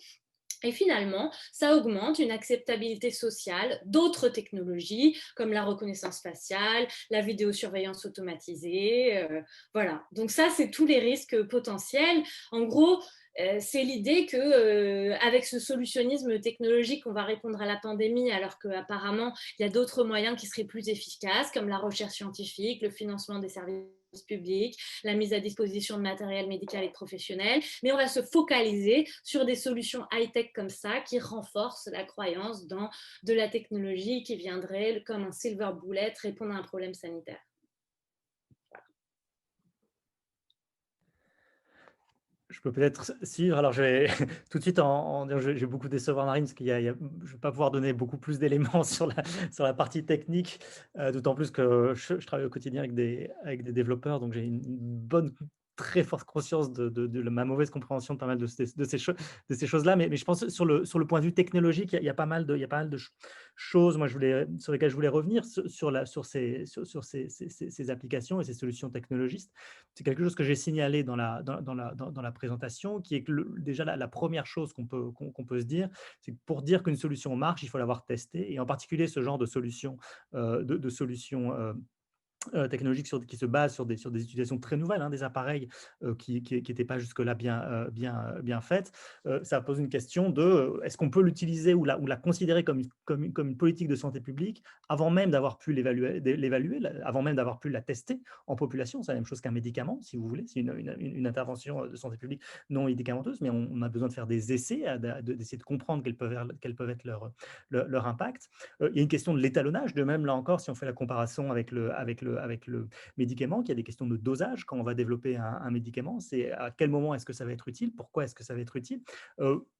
Et finalement, ça augmente une acceptabilité sociale d'autres technologies comme la reconnaissance faciale, la vidéosurveillance automatisée. Voilà. Donc ça, c'est tous les risques potentiels. En gros, c'est l'idée qu'avec ce solutionnisme technologique, on va répondre à la pandémie, alors qu'apparemment, il y a d'autres moyens qui seraient plus efficaces, comme la recherche scientifique, le financement des services publics, la mise à disposition de matériel médical et professionnel, mais on va se focaliser sur des solutions high-tech comme ça qui renforcent la croyance dans de la technologie qui viendrait comme un silver bullet répondre à un problème sanitaire. Je peux peut-être suivre. Alors, je vais tout de suite je vais beaucoup décevoir Marine, parce je ne vais pas pouvoir donner beaucoup plus d'éléments sur la partie technique, d'autant plus que je travaille au quotidien avec des développeurs, donc j'ai une bonne, très forte conscience de ma mauvaise compréhension de pas mal de ces choses-là. Mais je pense sur le point de vue technologique, il y a pas mal de choses sur lesquelles je voulais revenir sur ces applications et ces solutions technologistes. C'est quelque chose que j'ai signalé dans la présentation, qui est que déjà la première chose qu'on peut se dire, c'est que pour dire qu'une solution marche, il faut l'avoir testée, et en particulier ce genre de solution technologique qui se base sur des utilisations très nouvelles, des appareils qui n'étaient pas jusque-là bien faites. Ça pose une question de est-ce qu'on peut l'utiliser ou la considérer comme une politique de santé publique avant même d'avoir pu l'évaluer, avant même d'avoir pu la tester en population. C'est la même chose qu'un médicament, si vous voulez. C'est une intervention de santé publique non médicamenteuse, mais on a besoin de faire des essais, d'essayer de comprendre quels peuvent être leur impact. Il y a une question de l'étalonnage, de même, là encore, si on fait la comparaison avec le médicament, qu'il y a des questions de dosage quand on va développer un médicament. C'est à quel moment est-ce que ça va être utile, pourquoi est-ce que ça va être utile,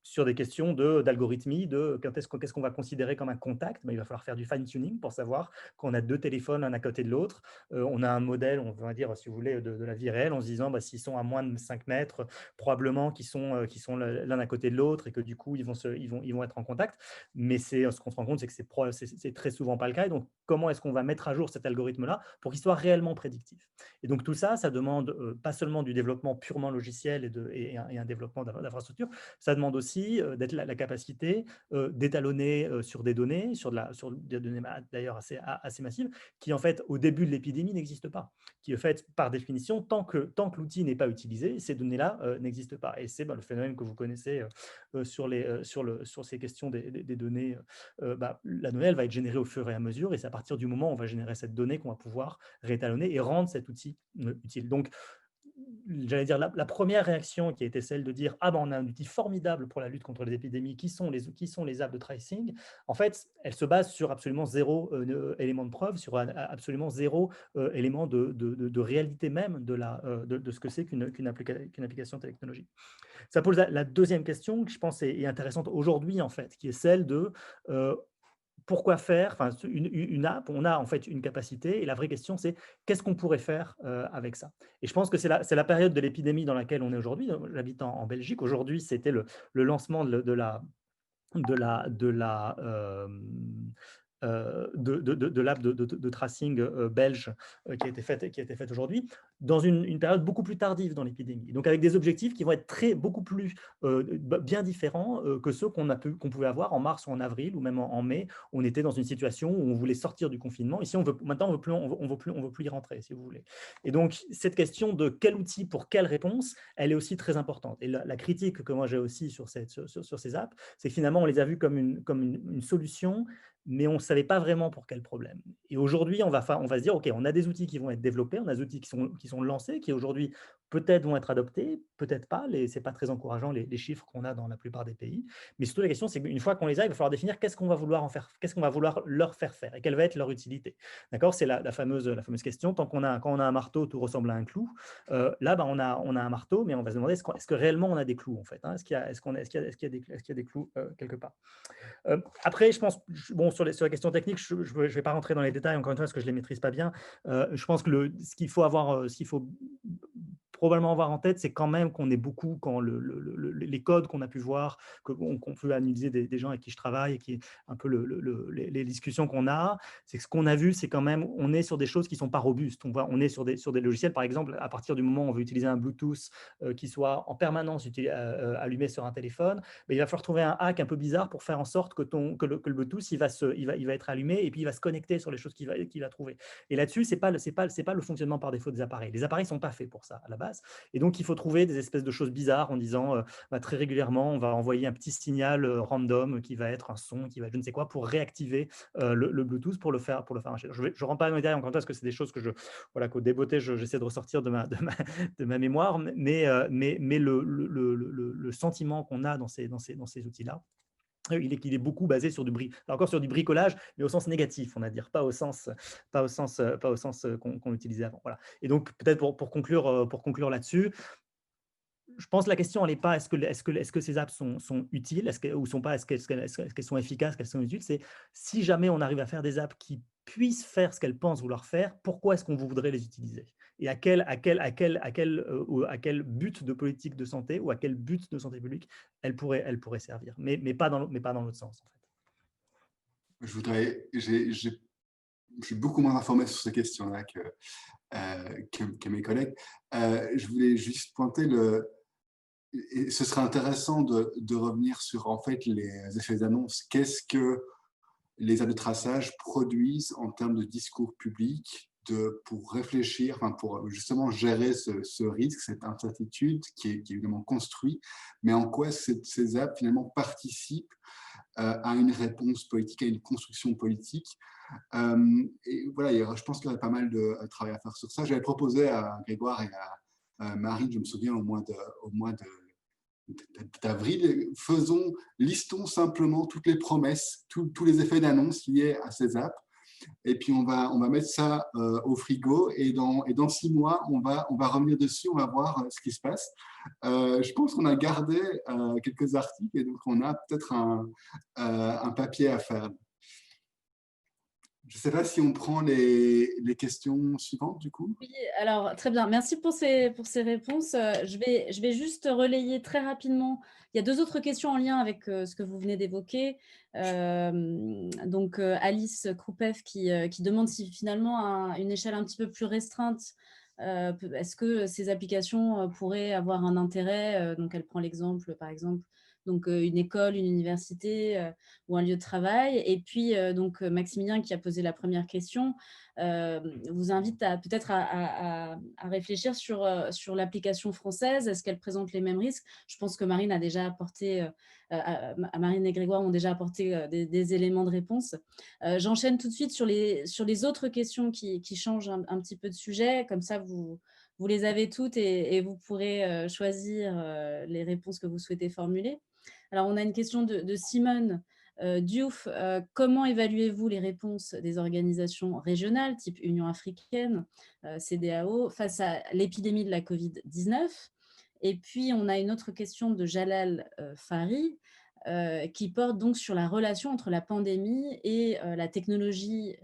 sur des questions d'algorithmie, qu'est-ce qu'on va considérer comme un contact. Il va falloir faire du fine-tuning pour savoir qu'on a 2 téléphones l'un à côté de l'autre. On a un modèle, on va dire, si vous voulez, de la vie réelle, en se disant s'ils sont à moins de 5 mètres, probablement qu'ils sont l'un à côté de l'autre et que du coup, ils vont être en contact. Mais ce qu'on se rend compte, c'est que c'est très souvent pas le cas. Et donc, comment est-ce qu'on va mettre à jour cet algorithme-là pour qu'il soit réellement prédictif? Et donc, tout ça, ça demande pas seulement du développement purement logiciel et un développement d'infrastructure, ça demande aussi d'être la capacité d'étalonner sur des données, sur des données d'ailleurs assez massives, qui en fait, au début de l'épidémie, n'existent pas. Qui en fait, par définition, tant que l'outil n'est pas utilisé, ces données-là n'existent pas. Et c'est le phénomène que vous connaissez sur ces questions des données. La donnée, elle va être générée au fur et à mesure, et c'est à partir du moment où on va générer cette donnée qu'on va pouvoir réétalonner et rendre cet outil utile. Donc, j'allais dire, la première réaction qui a été celle de dire on a un outil formidable pour la lutte contre les épidémies, qui sont les apps de tracing, en fait, elle se base sur absolument zéro élément de preuve, sur absolument zéro élément de réalité même de ce que c'est qu'une application technologique. Ça pose la deuxième question, qui je pense est intéressante aujourd'hui, en fait, qui est celle de pourquoi faire une app. On a en fait une capacité, et la vraie question, c'est qu'est-ce qu'on pourrait faire avec ça? Et je pense que c'est la période de l'épidémie dans laquelle on est aujourd'hui. J'habite en Belgique. Aujourd'hui, c'était le lancement de l'app de tracing belge qui a été faite aujourd'hui, dans une période beaucoup plus tardive dans l'épidémie. Donc avec des objectifs qui vont être beaucoup plus bien différents que ceux qu'on pouvait avoir en mars ou en avril ou même en mai. On était dans une situation où on voulait sortir du confinement. Ici, maintenant, on veut plus y rentrer, si vous voulez. Et donc, cette question de quel outil pour quelle réponse, elle est aussi très importante. Et la critique que moi j'ai aussi sur ces apps, c'est que finalement, on les a vues comme une solution, mais on ne savait pas vraiment pour quel problème. Et aujourd'hui, on va se dire, OK, on a des outils qui vont être développés, on a des outils qui sont lancés, qui aujourd'hui peut-être vont être adoptés, peut-être pas. Ce n'est pas très encourageant les chiffres qu'on a dans la plupart des pays. Mais surtout, la question, c'est qu'une fois qu'on les a, il va falloir définir qu'est-ce qu'on va vouloir en faire, qu'est-ce qu'on va vouloir leur faire faire et quelle va être leur utilité. D'accord? C'est la fameuse question. Quand on a un marteau, tout ressemble à un clou. Là, on a un marteau, mais on va se demander est-ce que réellement on a des clous en fait, Est-ce qu'il y a des clous quelque part? Après, je pense, sur la question technique, je ne vais pas rentrer dans les détails, encore une fois, parce que je ne les maîtrise pas bien. Je pense que ce qu'il faut probablement avoir en tête, c'est quand même qu'on est beaucoup, quand les codes qu'on a pu voir, qu'on peut analyser des gens avec qui je travaille, et qui est un peu les discussions qu'on a, c'est que ce qu'on a vu, c'est quand même, on est sur des choses qui ne sont pas robustes. On est sur des logiciels, par exemple, à partir du moment où on veut utiliser un Bluetooth qui soit en permanence allumé sur un téléphone, il va falloir trouver un hack un peu bizarre pour faire en sorte que le Bluetooth il va être allumé et puis il va se connecter sur les choses qu'il va trouver. Et là-dessus, c'est pas le fonctionnement par défaut des appareils. Les appareils sont pas faits pour ça à la base. Et donc, il faut trouver des espèces de choses bizarres en disant très régulièrement, on va envoyer un petit signal random qui va être un son, qui va je ne sais quoi, pour réactiver le Bluetooth pour le faire marcher. Je ne rentre pas dans les détails encore une fois parce que c'est des choses que qu'au débeauté, j'essaie de ressortir de ma mémoire, mais le sentiment qu'on a dans ces outils-là, il est beaucoup basé sur du bricolage, mais au sens négatif, on va dire, pas au sens qu'on utilisait avant. Voilà. Et donc, peut-être pour conclure là-dessus, je pense que la question, elle n'est pas est-ce que ces apps sont utiles, ou sont pas, est-ce qu'elles sont efficaces, qu'elles sont utiles. C'est si jamais on arrive à faire des apps qui puissent faire ce qu'elles pensent vouloir faire, pourquoi est-ce qu'on voudrait les utiliser? Et à quel but de politique de santé ou à quel but de santé publique elles pourraient servir, mais pas dans l'autre sens, en fait. Je suis beaucoup moins informé sur ces questions-là que mes collègues. Je voulais juste pointer et ce serait intéressant de revenir sur en fait les effets d'annonce. Qu'est-ce que les apps de traçage produisent en termes de discours public pour réfléchir, enfin pour justement gérer ce risque, cette incertitude qui est évidemment construit, mais en quoi ces apps finalement participent à une réponse politique, à une construction politique. Et voilà, je pense qu'il y aurait pas mal de travail à faire sur ça. J'avais proposé à Grégoire et à Marine, je me souviens, au mois d'avril, listons simplement toutes les promesses, tous les effets d'annonce liés à ces apps. Et puis, on va mettre ça au frigo et dans 6 mois, on va revenir dessus, on va voir ce qui se passe. Je pense qu'on a gardé quelques articles et donc on a peut-être un papier à faire. Je ne sais pas si on prend les questions suivantes, du coup. Oui, alors très bien. Merci pour ces réponses. Je vais juste relayer très rapidement. Il y a 2 autres questions en lien avec ce que vous venez d'évoquer. Donc, Alice Kroupeff qui demande si finalement, à une échelle un petit peu plus restreinte, est-ce que ces applications pourraient avoir un intérêt. Donc, elle prend l'exemple, par exemple, donc une école, une université ou un lieu de travail. Et puis, donc, Maximilien qui a posé la première question, vous invite peut-être à réfléchir sur l'application française. Est-ce qu'elle présente les mêmes risques? Je pense que Marine a déjà apporté, Marine et Grégoire ont déjà apporté des éléments de réponse. J'enchaîne tout de suite sur les autres questions qui changent un petit peu de sujet. Comme ça, vous les avez toutes et vous pourrez choisir les réponses que vous souhaitez formuler. Alors, on a une question de Simone Diouf. Comment évaluez-vous les réponses des organisations régionales, type Union africaine, CEDEAO, face à l'épidémie de la Covid-19? Et puis, on a une autre question de Jalal Fari, qui porte donc sur la relation entre la pandémie et la technologie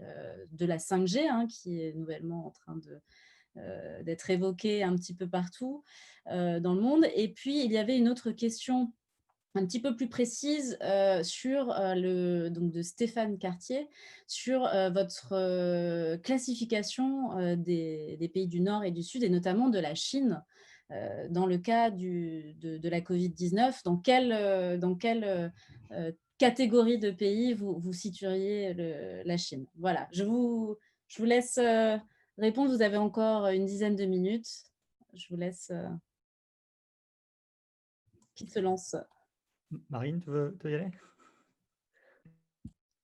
de la 5G, qui est nouvellement en train d'être évoquée un petit peu partout dans le monde. Et puis, il y avait une autre question un petit peu plus précise donc de Stéphane Cartier, sur votre classification des pays du Nord et du Sud, et notamment de la Chine, dans le cas de la Covid-19. Dans quelle catégorie de pays vous situeriez la Chine? Voilà, je vous laisse répondre. Vous avez encore une dizaine de minutes. Je vous laisse qui se lance. Marine, tu veux y aller?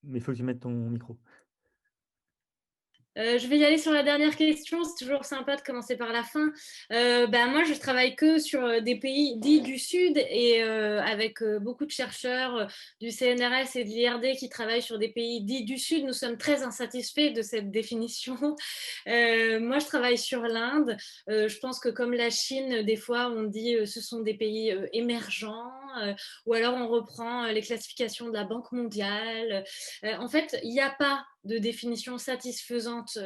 Mais il faut que tu mettes ton micro. Je vais y aller sur la dernière question. C'est toujours sympa de commencer par la fin. Moi, je travaille que sur des pays dits du Sud et avec beaucoup de chercheurs du CNRS et de l'IRD qui travaillent sur des pays dits du Sud. Nous sommes très insatisfaits de cette définition. Moi, je travaille sur l'Inde. Je pense que comme la Chine, des fois, on dit ce sont des pays émergents ou alors on reprend les classifications de la Banque mondiale. En fait, il n'y a pas de définition satisfaisante.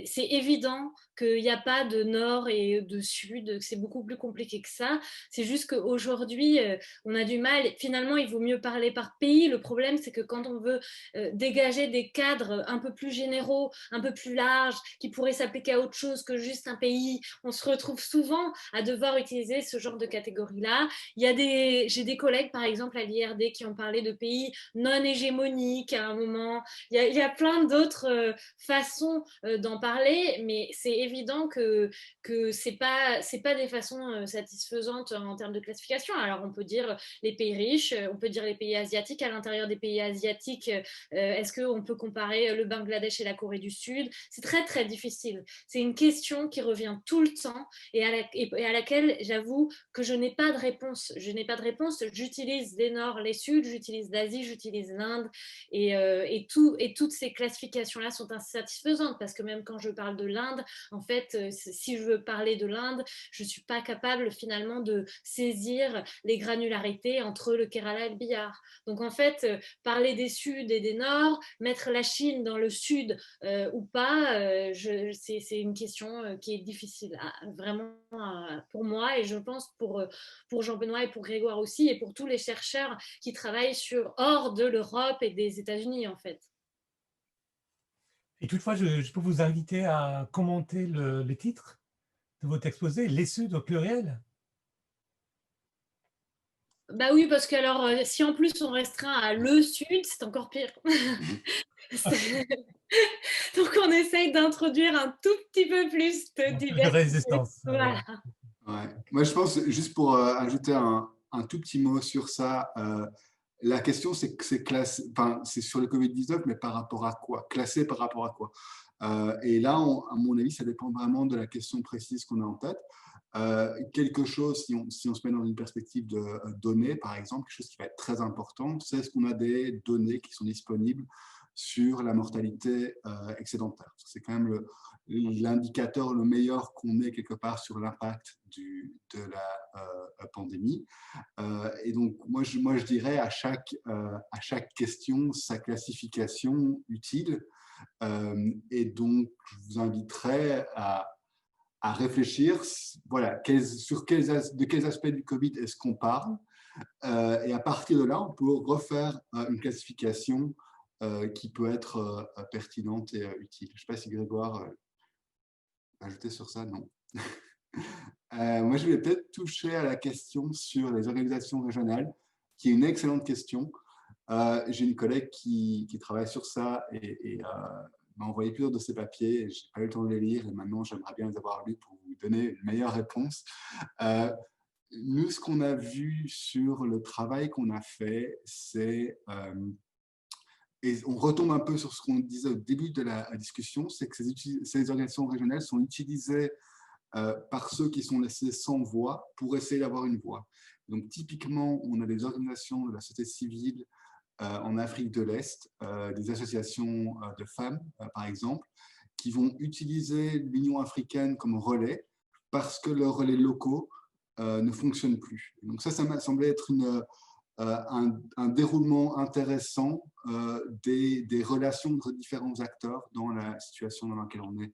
C'est évident qu'il n'y a pas de nord et de sud, que c'est beaucoup plus compliqué que ça. C'est juste qu'aujourd'hui, on a du mal. Finalement, il vaut mieux parler par pays. Le problème, c'est que quand on veut dégager des cadres un peu plus généraux, un peu plus larges, qui pourraient s'appliquer à autre chose que juste un pays, on se retrouve souvent à devoir utiliser ce genre de catégorie-là. J'ai des collègues, par exemple, à l'IRD, qui ont parlé de pays non hégémoniques à un moment. Il y a plein d'autres façons d'en parler, mais c'est évident que c'est pas des façons satisfaisantes en termes de classification. Alors on peut dire les pays riches, on peut dire les pays asiatiques. À l'intérieur des pays asiatiques, est-ce qu'on peut comparer le Bangladesh et la Corée du Sud? C'est très très difficile. C'est une question qui revient tout le temps et à laquelle j'avoue que je n'ai pas de réponse. J'utilise les Nord, les Sud, j'utilise l'Asie, j'utilise l'Inde et toutes ces classifications-là sont insatisfaisantes parce que même quand je parle de l'Inde, en fait, si je veux parler de l'Inde, je ne suis pas capable finalement de saisir les granularités entre le Kerala et le Bihar. Donc en fait, parler des Sud et des Nord, mettre la Chine dans le Sud ou pas, c'est une question qui est difficile vraiment pour moi et je pense pour Jean-Benoît et pour Grégoire aussi et pour tous les chercheurs qui travaillent hors de l'Europe et des États-Unis en fait. Et toutefois, je peux vous inviter à commenter les titres de votre exposé, les Sud au pluriel. Bah oui, parce que alors, si en plus on restreint à le sud, c'est encore pire. Donc on essaye d'introduire un tout petit peu plus de De diversité. résistance. Voilà. Ouais. Moi, je pense, juste pour ajouter un tout petit mot sur ça, la question, c'est que c'est classé, enfin, c'est sur le Covid-19, mais par rapport à quoi? Classé par rapport à quoi? Et là, à mon avis, ça dépend vraiment de la question précise qu'on a en tête. Quelque chose, si on se met dans une perspective de données, par exemple, quelque chose qui va être très important, c'est ce qu'on a des données qui sont disponibles sur la mortalité excédentaire. C'est quand même l'indicateur le meilleur qu'on ait quelque part sur l'impact de la pandémie. Et donc, moi, je dirais à chaque question sa classification utile. Et donc, je vous inviterai à réfléchir, voilà, de quels aspects du Covid est-ce qu'on parle. Et à partir de là, on peut refaire une classification qui peut être pertinente et utile. Je ne sais pas si Grégoire ajouter sur ça, non. Moi, je voulais peut-être toucher à la question sur les organisations régionales, qui est une excellente question. J'ai une collègue qui travaille sur ça et m'a envoyé plusieurs de ses papiers. Je n'ai pas eu le temps de les lire et maintenant, j'aimerais bien les avoir lus pour vous donner une meilleure réponse. Nous, ce qu'on a vu sur le travail qu'on a fait, c'est... et on retombe un peu sur ce qu'on disait au début de la discussion, c'est que ces organisations régionales sont utilisées par ceux qui sont laissés sans voix pour essayer d'avoir une voix. Donc, typiquement, on a des organisations de la société civile en Afrique de l'Est, des associations de femmes, par exemple, qui vont utiliser l'Union africaine comme relais parce que leurs relais locaux ne fonctionnent plus. Donc ça m'a semblé être un déroulement intéressant des relations entre différents acteurs dans la situation dans laquelle on est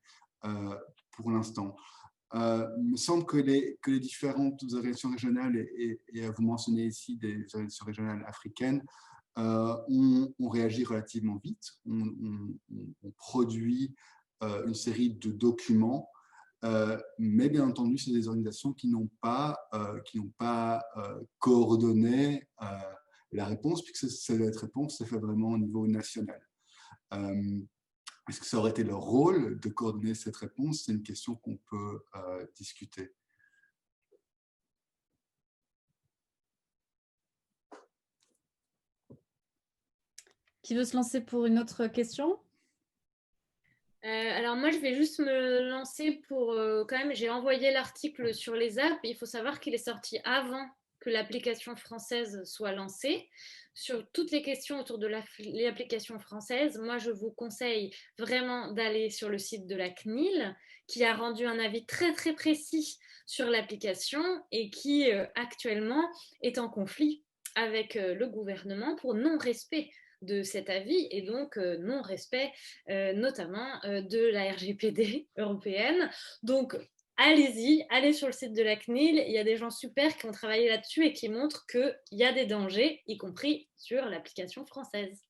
pour l'instant. Il me semble que les différentes organisations régionales, et vous mentionnez ici des organisations régionales africaines, on réagit relativement vite, on produit une série de documents, mais bien entendu, c'est des organisations qui n'ont pas coordonné la réponse, puisque cette réponse s'est faite vraiment au niveau national. Est-ce que ça aurait été leur rôle de coordonner cette réponse? C'est une question qu'on peut discuter. Qui veut se lancer pour une autre question? Alors moi, je vais juste me lancer pour quand même, j'ai envoyé l'article sur les apps. Il faut savoir qu'il est sorti avant que l'application française soit lancée. Sur toutes les questions autour de l'application française, moi, je vous conseille vraiment d'aller sur le site de la CNIL, qui a rendu un avis très, très précis sur l'application et qui actuellement est en conflit avec le gouvernement pour non-respect de cet avis et donc non-respect notamment de la RGPD européenne. Donc, allez-y, allez sur le site de la CNIL. Il y a des gens super qui ont travaillé là-dessus et qui montrent qu'il y a des dangers, y compris sur l'application française.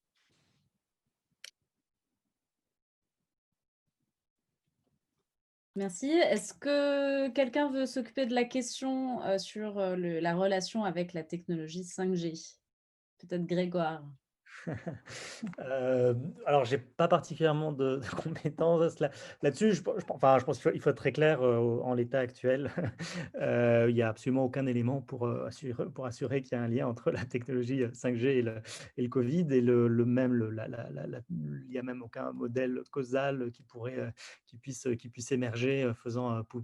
Merci. Est-ce que quelqu'un veut s'occuper de la question sur la relation avec la technologie 5G? Peut-être Grégoire. Alors, je n'ai pas particulièrement de compétences là-dessus. Je pense qu'il faut être très clair en l'état actuel. Il n'y a absolument aucun élément pour assurer qu'il y a un lien entre la technologie 5G et le Covid. Et il n'y a même aucun modèle causal qui puisse émerger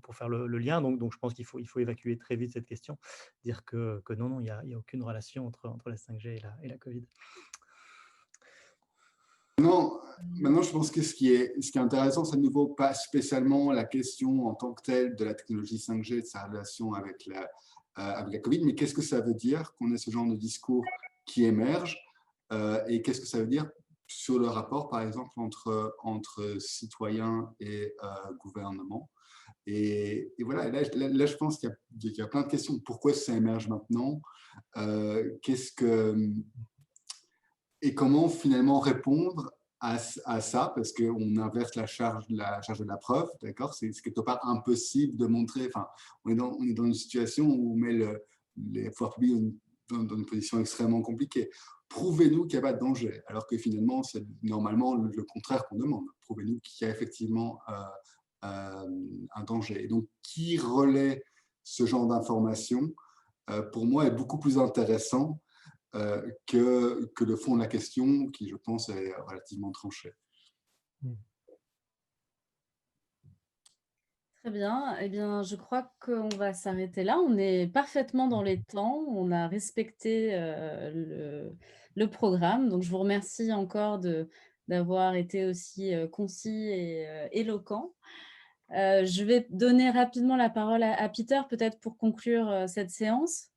pour faire le lien. Donc, je pense qu'il faut évacuer très vite cette question, dire que non, il n'y a aucune relation entre la 5G et la Covid. Maintenant, je pense que ce qui est intéressant, c'est à nouveau pas spécialement la question en tant que telle de la technologie 5G, de sa relation avec la Covid, mais qu'est-ce que ça veut dire qu'on ait ce genre de discours qui émerge et qu'est-ce que ça veut dire sur le rapport, par exemple, entre citoyens et gouvernement. Et voilà, là, je pense qu'il y a plein de questions. Pourquoi ça émerge maintenant? Et comment finalement répondre à ça, parce qu'on inverse la charge de la preuve, d'accord? C'est quelque part impossible de montrer, enfin, on est dans une situation où on met les pouvoirs publics dans une dans une position extrêmement compliquée. Prouvez-nous qu'il n'y a pas de danger, alors que finalement, c'est normalement le contraire qu'on demande. Prouvez-nous qu'il y a effectivement un danger. Et donc, qui relaie ce genre d'informations, pour moi, est beaucoup plus intéressant que le fond de la question, qui, je pense, est relativement tranché. Très bien. Eh bien, je crois qu'on va s'arrêter là. On est parfaitement dans les temps. On a respecté le programme. Donc, je vous remercie encore d'avoir été aussi concis et éloquent. Je vais donner rapidement la parole à Peter, peut-être pour conclure cette séance.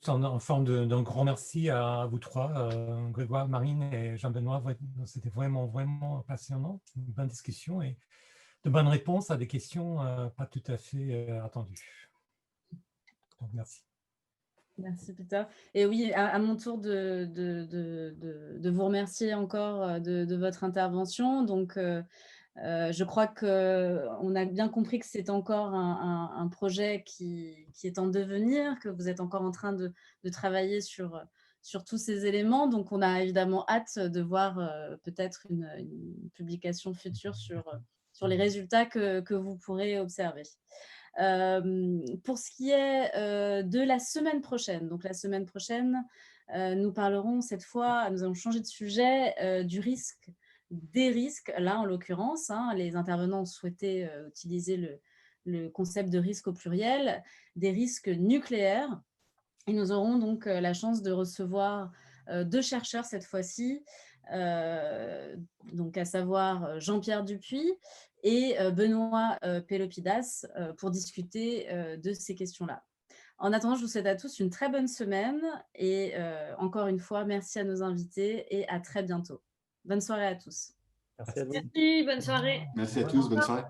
En forme d'un grand merci à vous trois, Grégoire, Marine et Jean-Benoît. C'était vraiment, vraiment passionnant. Une bonne discussion et de bonnes réponses à des questions pas tout à fait attendues. Donc, merci. Merci, Peter. Et oui, à mon tour de vous remercier encore de votre intervention. Donc, je crois qu'on a bien compris que c'est encore un projet qui est en devenir, que vous êtes encore en train de travailler sur tous ces éléments. Donc, on a évidemment hâte de voir peut-être une publication future sur les résultats que vous pourrez observer. Pour ce qui est de la semaine prochaine, donc la semaine prochaine, nous parlerons cette fois, nous allons changer de sujet, du risque, des risques, là en l'occurrence, les intervenants ont souhaité utiliser le concept de risque au pluriel, des risques nucléaires. Et nous aurons donc la chance de recevoir 2 chercheurs cette fois-ci, donc à savoir Jean-Pierre Dupuis et Benoît Pelopidas pour discuter de ces questions-là. En attendant, je vous souhaite à tous une très bonne semaine et encore une fois, merci à nos invités et à très bientôt. Bonne soirée à tous. Merci à vous. Merci, bonne soirée. Merci à tous, bonne soirée.